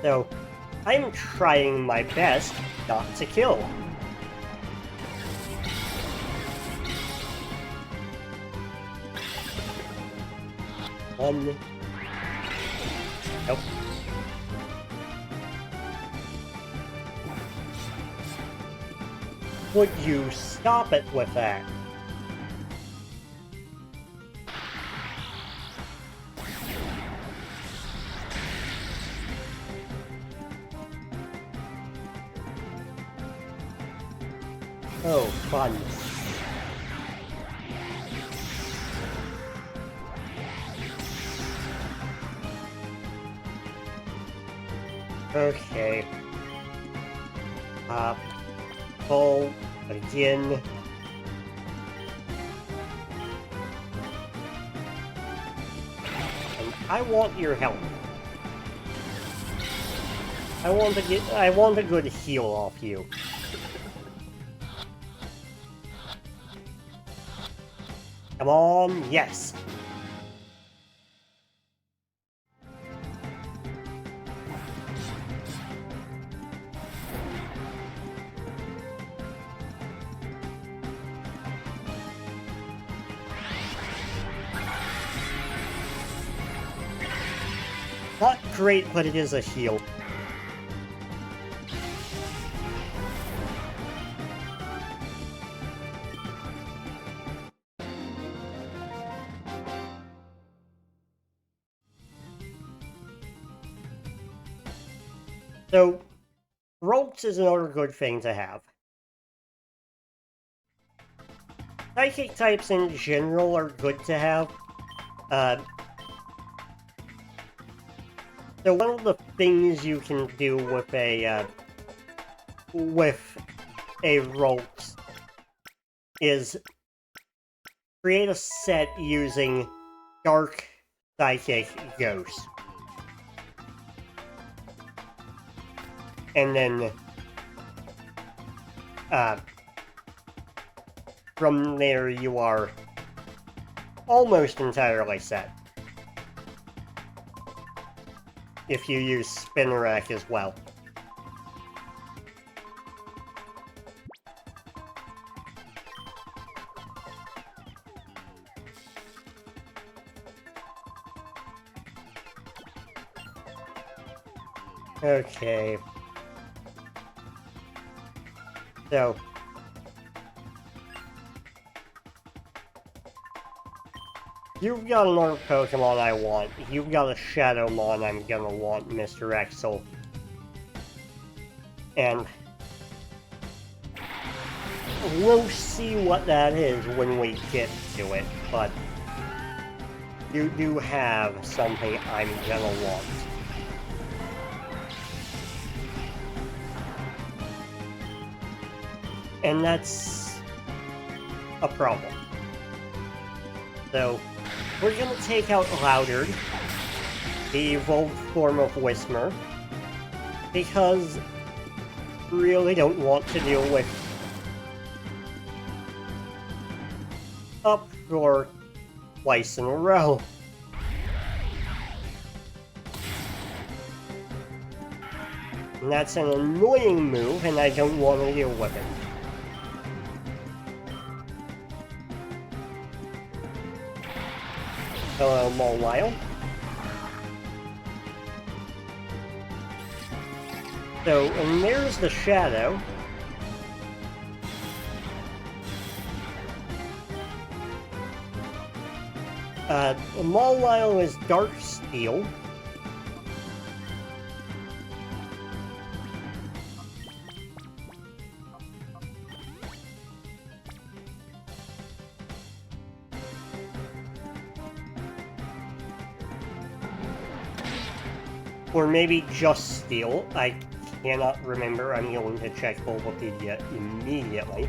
So, I'm trying my best not to kill. One. Nope. Would you stop it with that? Oh, fun. Okay. Pull again. And I want your help. I want a good heal off you. Come on, yes. Not great, but it is a heal. So, ropes is another good thing to have. Psychic types in general are good to have. So one of the things you can do with a ropes is create a set using Dark Psychic Ghost. And then from there you are almost entirely set. If you use Spinarak as well. Okay. So, you've got another Pokemon I want. You've got a Shadowmon I'm gonna want, Mr. Exel. And we'll see what that is when we get to it, but you do have something I'm gonna want. And that's a problem. So, we're gonna take out Loudred. the evolved form of Whismur, because I really don't want to deal with Uproar twice in a row. And that's an annoying move, and I don't want to deal with it. Hello, Mawile. So, and there's the Shadow. Mawile is Dark Steel. Or maybe just Steel. I cannot remember. I'm going to check Bulbapedia immediately.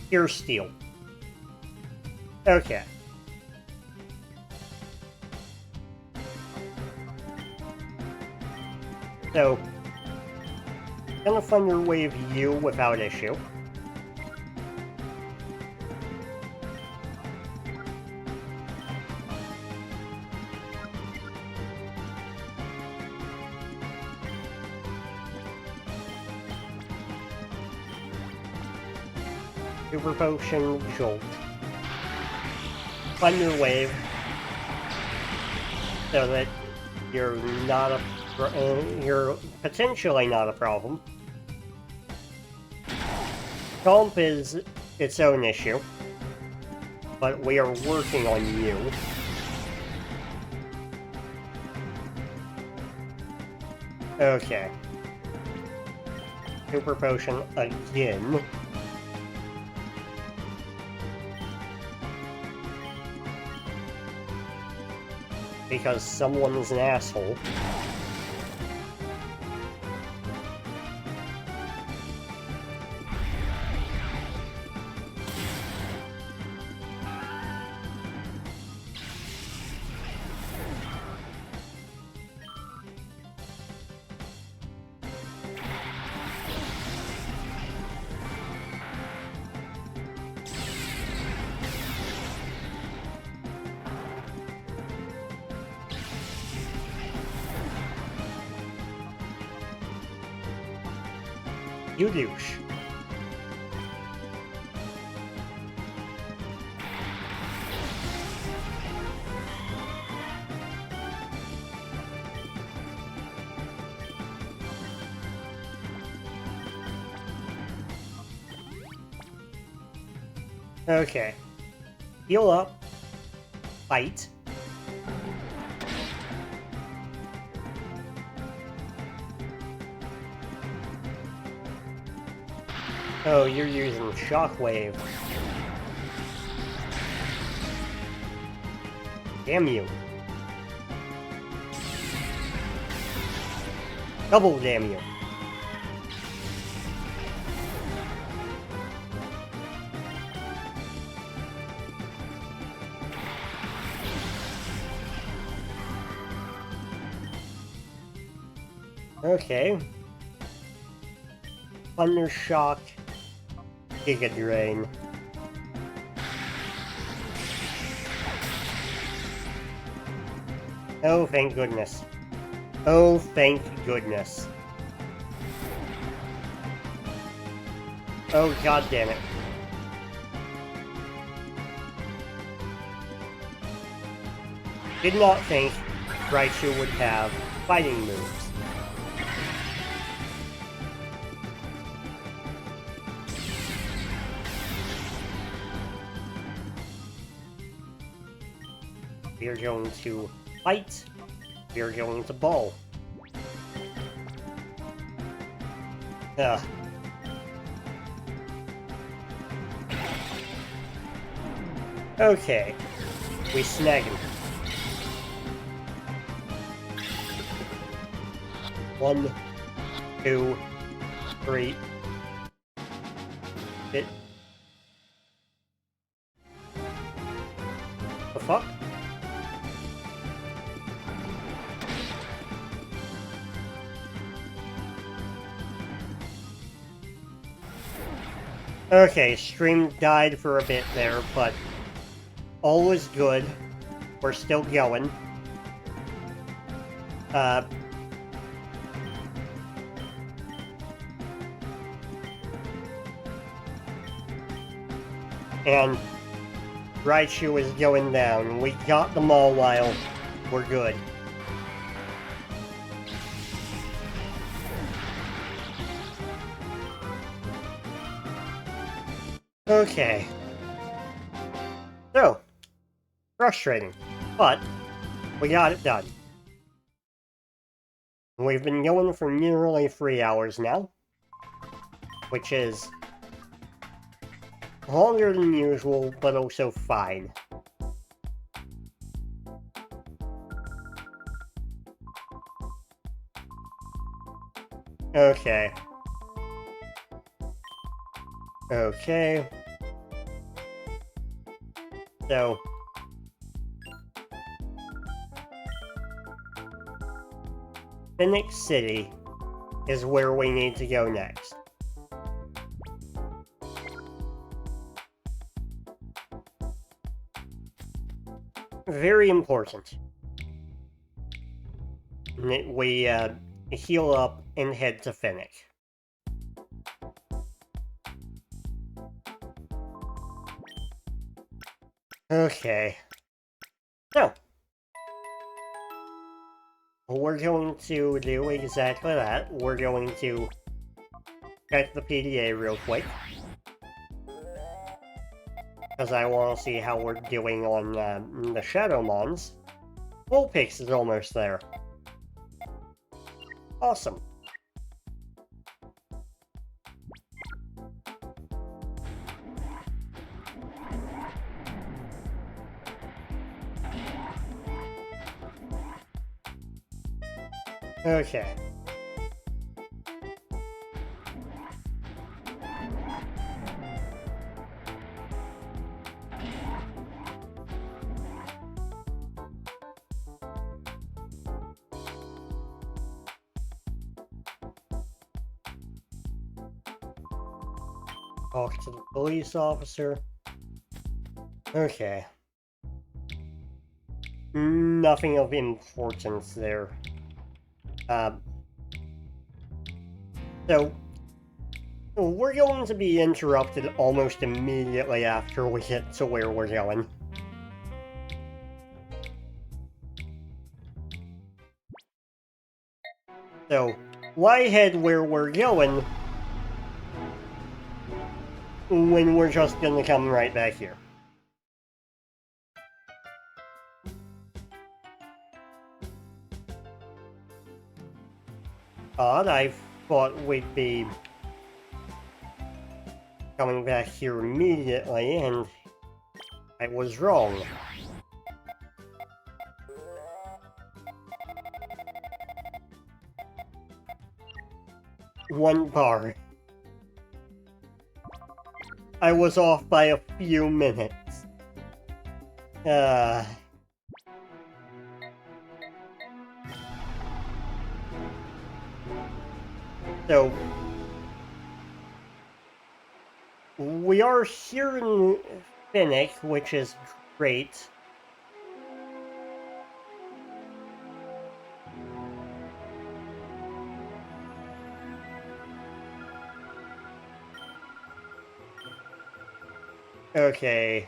Pure Steel. Okay. So, gonna Thunder Wave you without issue. Super Potion, Jolt. Thunder Wave, so that you're potentially not a problem. Stomp is its own issue, but we are working on you. Okay. Super Potion again. Because someone is an asshole. You douche. Okay. Heal up. Fight. Oh, you're using Shockwave. Damn you. Double damn you. Okay. Thunder Shock. Giga Drain. Oh, thank goodness. Oh, thank goodness. Oh, god damn it. Did not think Raichu would have fighting moves. We are going to fight. We are going to ball. Okay. We snag him. 1, 2, 3. It. The fuck? Okay, stream died for a bit there, but all is good. We're still going. And Raichu is going down. We got them all while we're good. Okay. So, frustrating, but we got it done. We've been going for nearly 3 hours now, which is longer than usual, but also fine. Okay. Okay. So... Phoenix City is where we need to go next. Very important. We heal up and head to Finnick. Okay. So, we're going to do exactly that. We're going to check the PDA real quick. Because I want to see how we're doing on the Shadowmons. Vulpix is almost there. Awesome. Okay. Talk to the police officer. Okay. Nothing of importance there. So, we're going to be interrupted almost immediately after we get to where we're going. So, why head where we're going when we're just gonna come right back here? Odd, I thought we'd be coming back here immediately, and I was wrong. One bar. I was off by a few minutes. So... we are here in Finnick, which is great. Okay.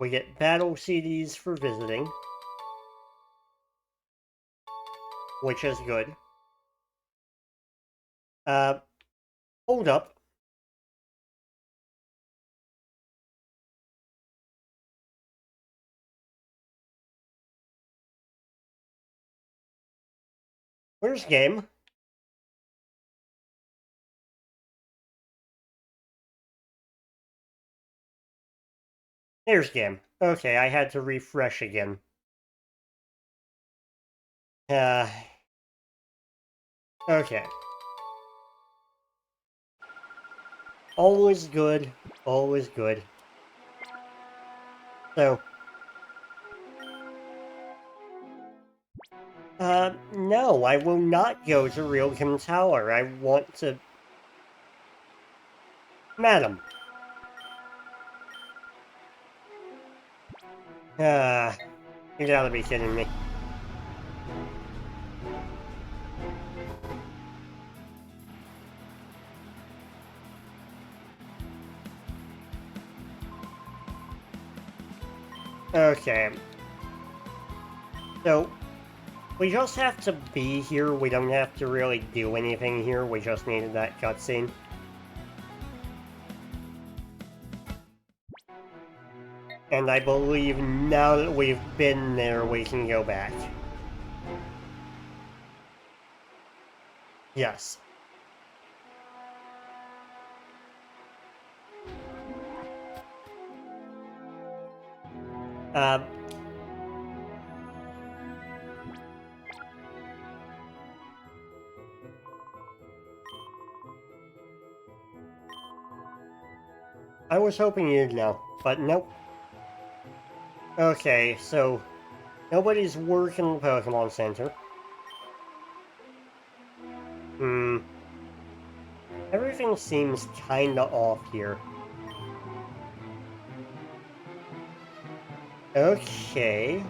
We get battle CDs for visiting, which is good. Hold up. Where's game? Here's game. Okay, I had to refresh again. Okay. Always good. Always good. So, no, I will not go to Realcom Tower. I want to... Madam. You gotta be kidding me. Okay. So, we just have to be here. We don't have to really do anything here. We just needed that cutscene. And I believe now that we've been there, we can go back. Yes. Uh... I was hoping you'd know, but nope. Okay, so... Nobody's working the Pokemon Center. Everything seems kinda off here. Okay.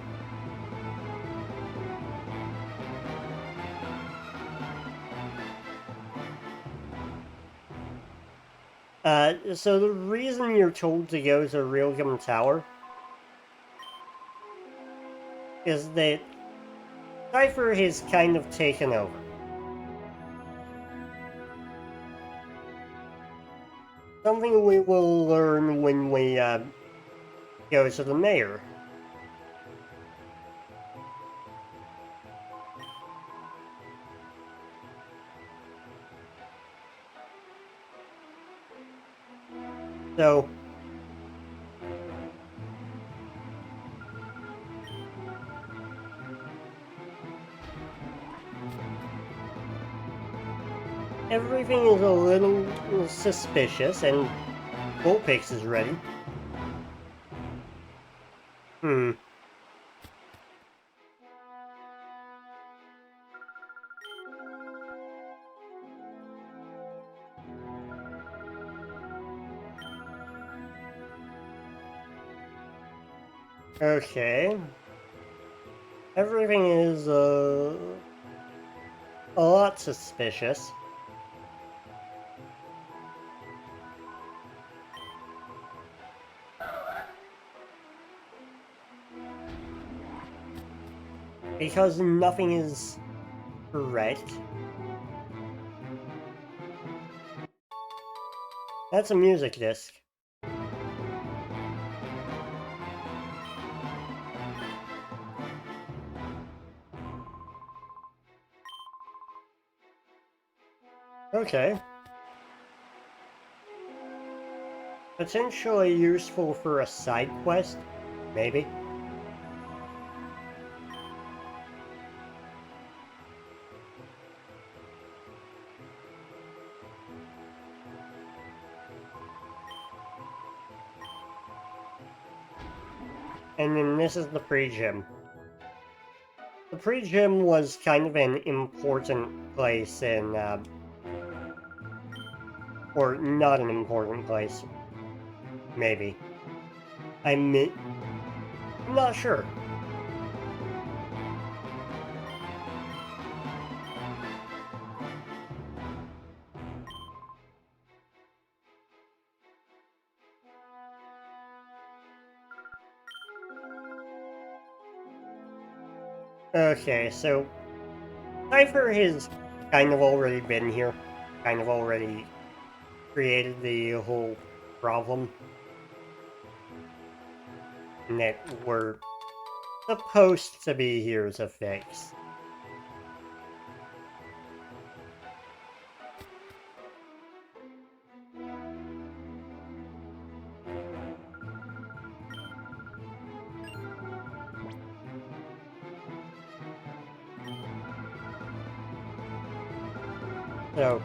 So the reason you're told to go to Realgam Tower is that Cypher has kind of taken over. Something we will learn when we, go to the mayor. So... Everything is a little suspicious, and Vulpix is ready. Okay. Everything is, a lot suspicious. Because nothing is correct. That's a music disc. Okay. Potentially useful for a side quest, maybe. And then this is the pre-gym. The pre-gym was kind of an important place in, or not an important place. Maybe. I'm not sure. Okay, so Cypher has kind of already been here, kind of already created the whole problem that we're supposed to be here to fix. So,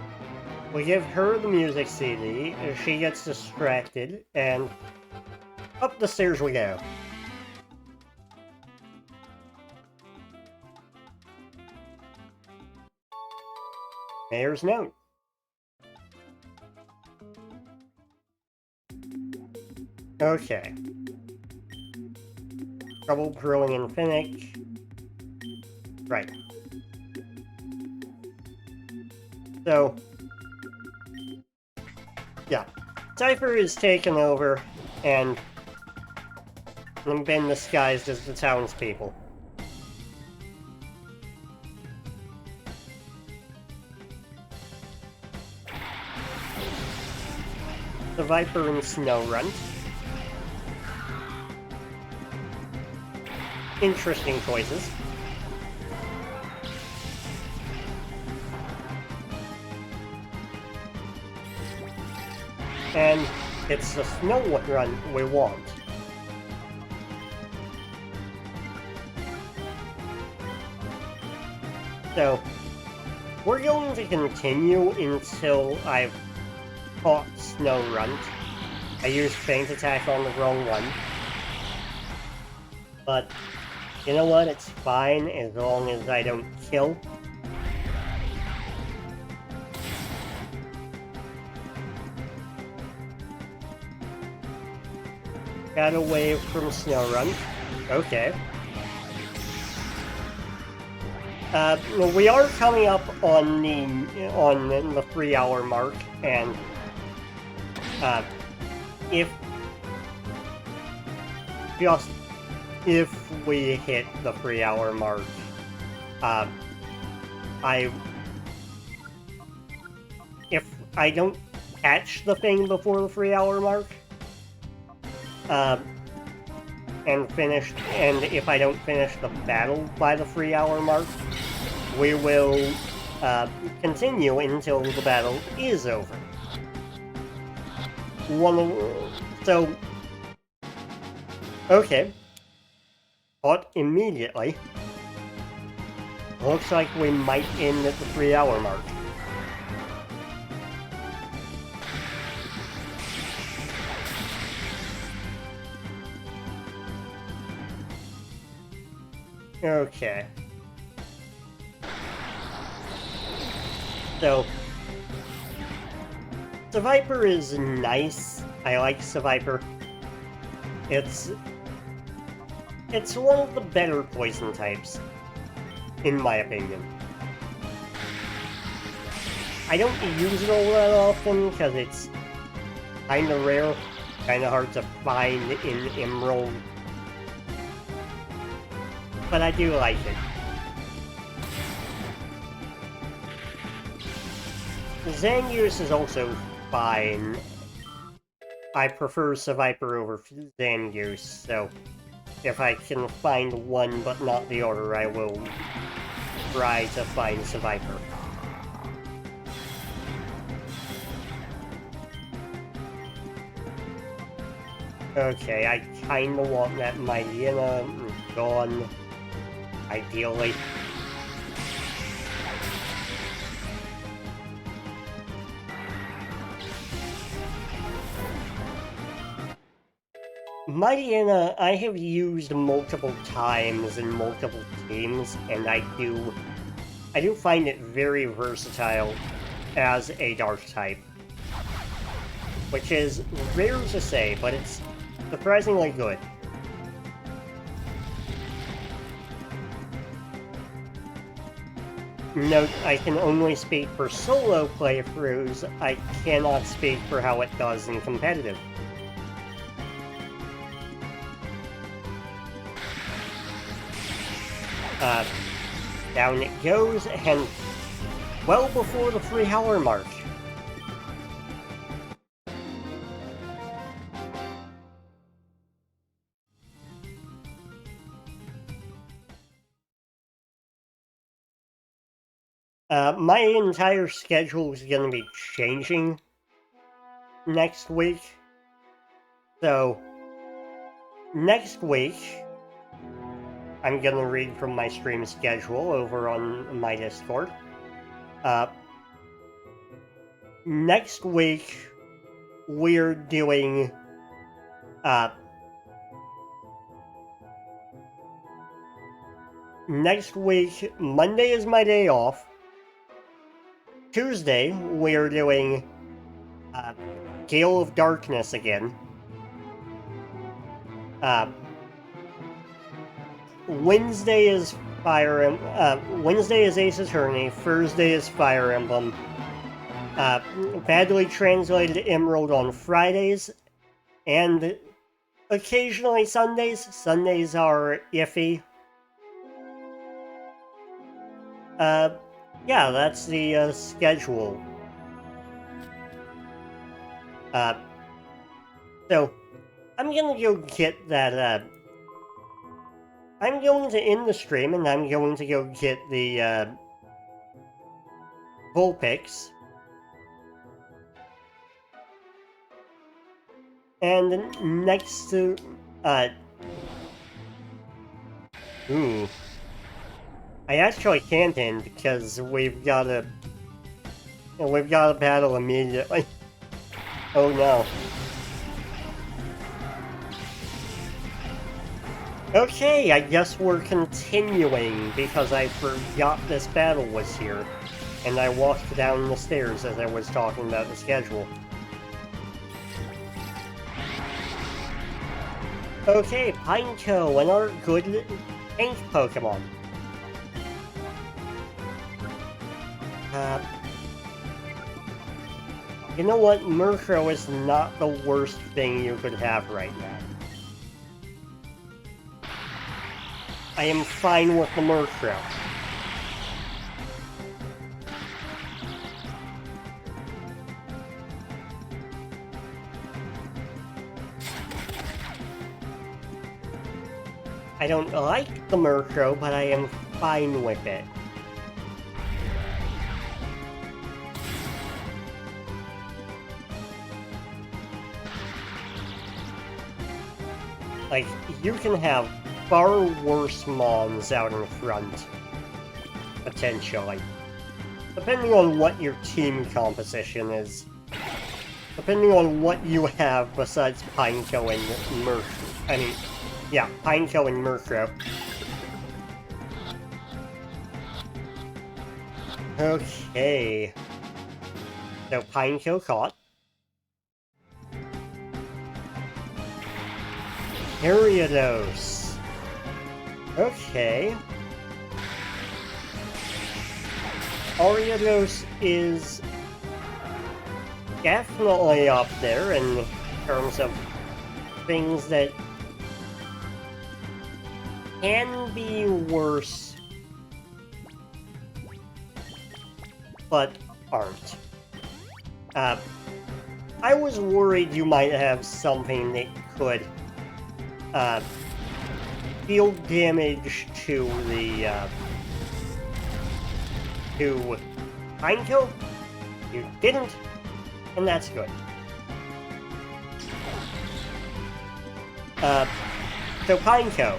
we give her the music CD, and she gets distracted, and up the stairs we go. Mayor's note. Okay. Trouble brewing in Finnick. Right. So, yeah. Cypher is taken over and been disguised as the townspeople. The Viper and Snowrunt. Interesting choices. And it's the Snowrunt we want. So, we're going to continue until I've caught Snowrunt. I used Feint Attack on the wrong one. But, you know what? It's fine as long as I don't kill. Got away from Snowrunt. Okay. Well, we are coming up on the 3-hour mark, and if we hit the 3-hour mark, if I don't catch the thing before the 3-hour mark, and if I don't finish the battle by the 3-hour mark, we will continue until the battle is over. Okay. Caught immediately. Looks like we might end at the 3-hour mark. Okay. So, Seviper is nice. I like Seviper. It's one of the better poison types, in my opinion. I don't use it all that often because it's kinda rare, kinda hard to find in Emerald. But I do like it. Zangoose is also fine. I prefer Seviper over Zangoose, so if I can find one but not the other, I will try to find Seviper. Okay, I kinda want that Mileena gone, ideally. Mileena, I have used multiple times in multiple teams, and I do find it very versatile as a dark type. Which is rare to say, but it's surprisingly good. Note, I can only speak for solo playthroughs, I cannot speak for how it does in competitive. Down it goes, and well before the 3-hour mark. My entire schedule is going to be changing next week. So, next week, I'm going to read from my stream schedule over on my Discord. next week we're doing next week Monday is my day off. Tuesday we're doing Gale of Darkness again. Wednesday is Wednesday is Ace Attorney. Thursday is Fire Emblem. Badly Translated Emerald on Fridays, and occasionally Sundays. Sundays are iffy. Yeah, that's the schedule. So I'm gonna go get that. I'm going to end the stream, and I'm going to go get the Vulpix. And next to I actually can't end because we've got a battle immediately. Oh no. Okay, I guess we're continuing because I forgot this battle was here, and I walked down the stairs as I was talking about the schedule. Okay, Pineco and our good tank Pokemon. You know what? Murkrow is not the worst thing you could have right now. I am fine with the Murkrow. I don't like the Murkrow, but I am fine with it. Like, you can have far worse Mons out in front, potentially. Depending on what your team composition is. Depending on what you have besides Pineco and Murkrow. Yeah, Pineco and Murkrow. Okay. So Pineco caught. Ariados. Okay. Ariados is definitely up there in terms of things that can be worse, but aren't. I was worried you might have something that could deal damage to the to Pineco. You didn't, and that's good. So Pineco.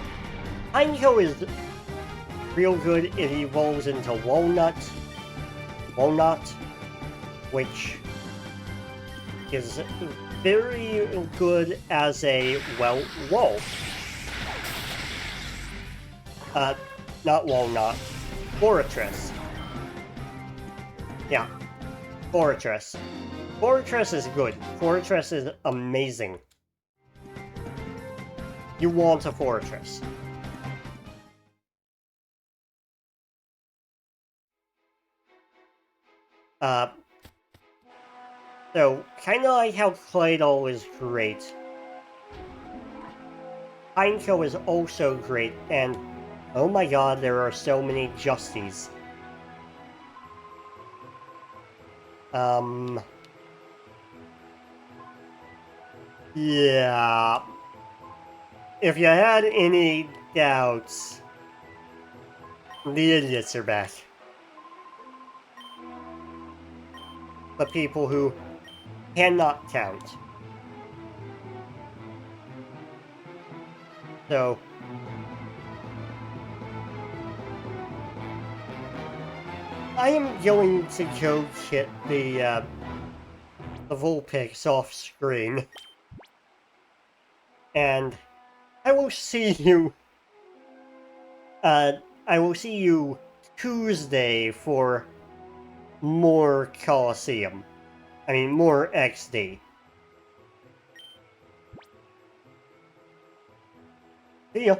Pineco is real good. It evolves into Walnut, which is very good as a, well, wolf. Not Walnut. Fortress. Yeah. Fortress. Fortress is good. Fortress is amazing. You want a Fortress. So, kinda like how Claydol is great. Pineco is also great, and oh my god, there are so many Justies. Yeah. If you had any doubts, the idiots are back. The people who cannot count. So, I am going to go get the the Vulpix off screen. And I will see you... I will see you Tuesday for more Colosseum. I mean, more XD. See ya.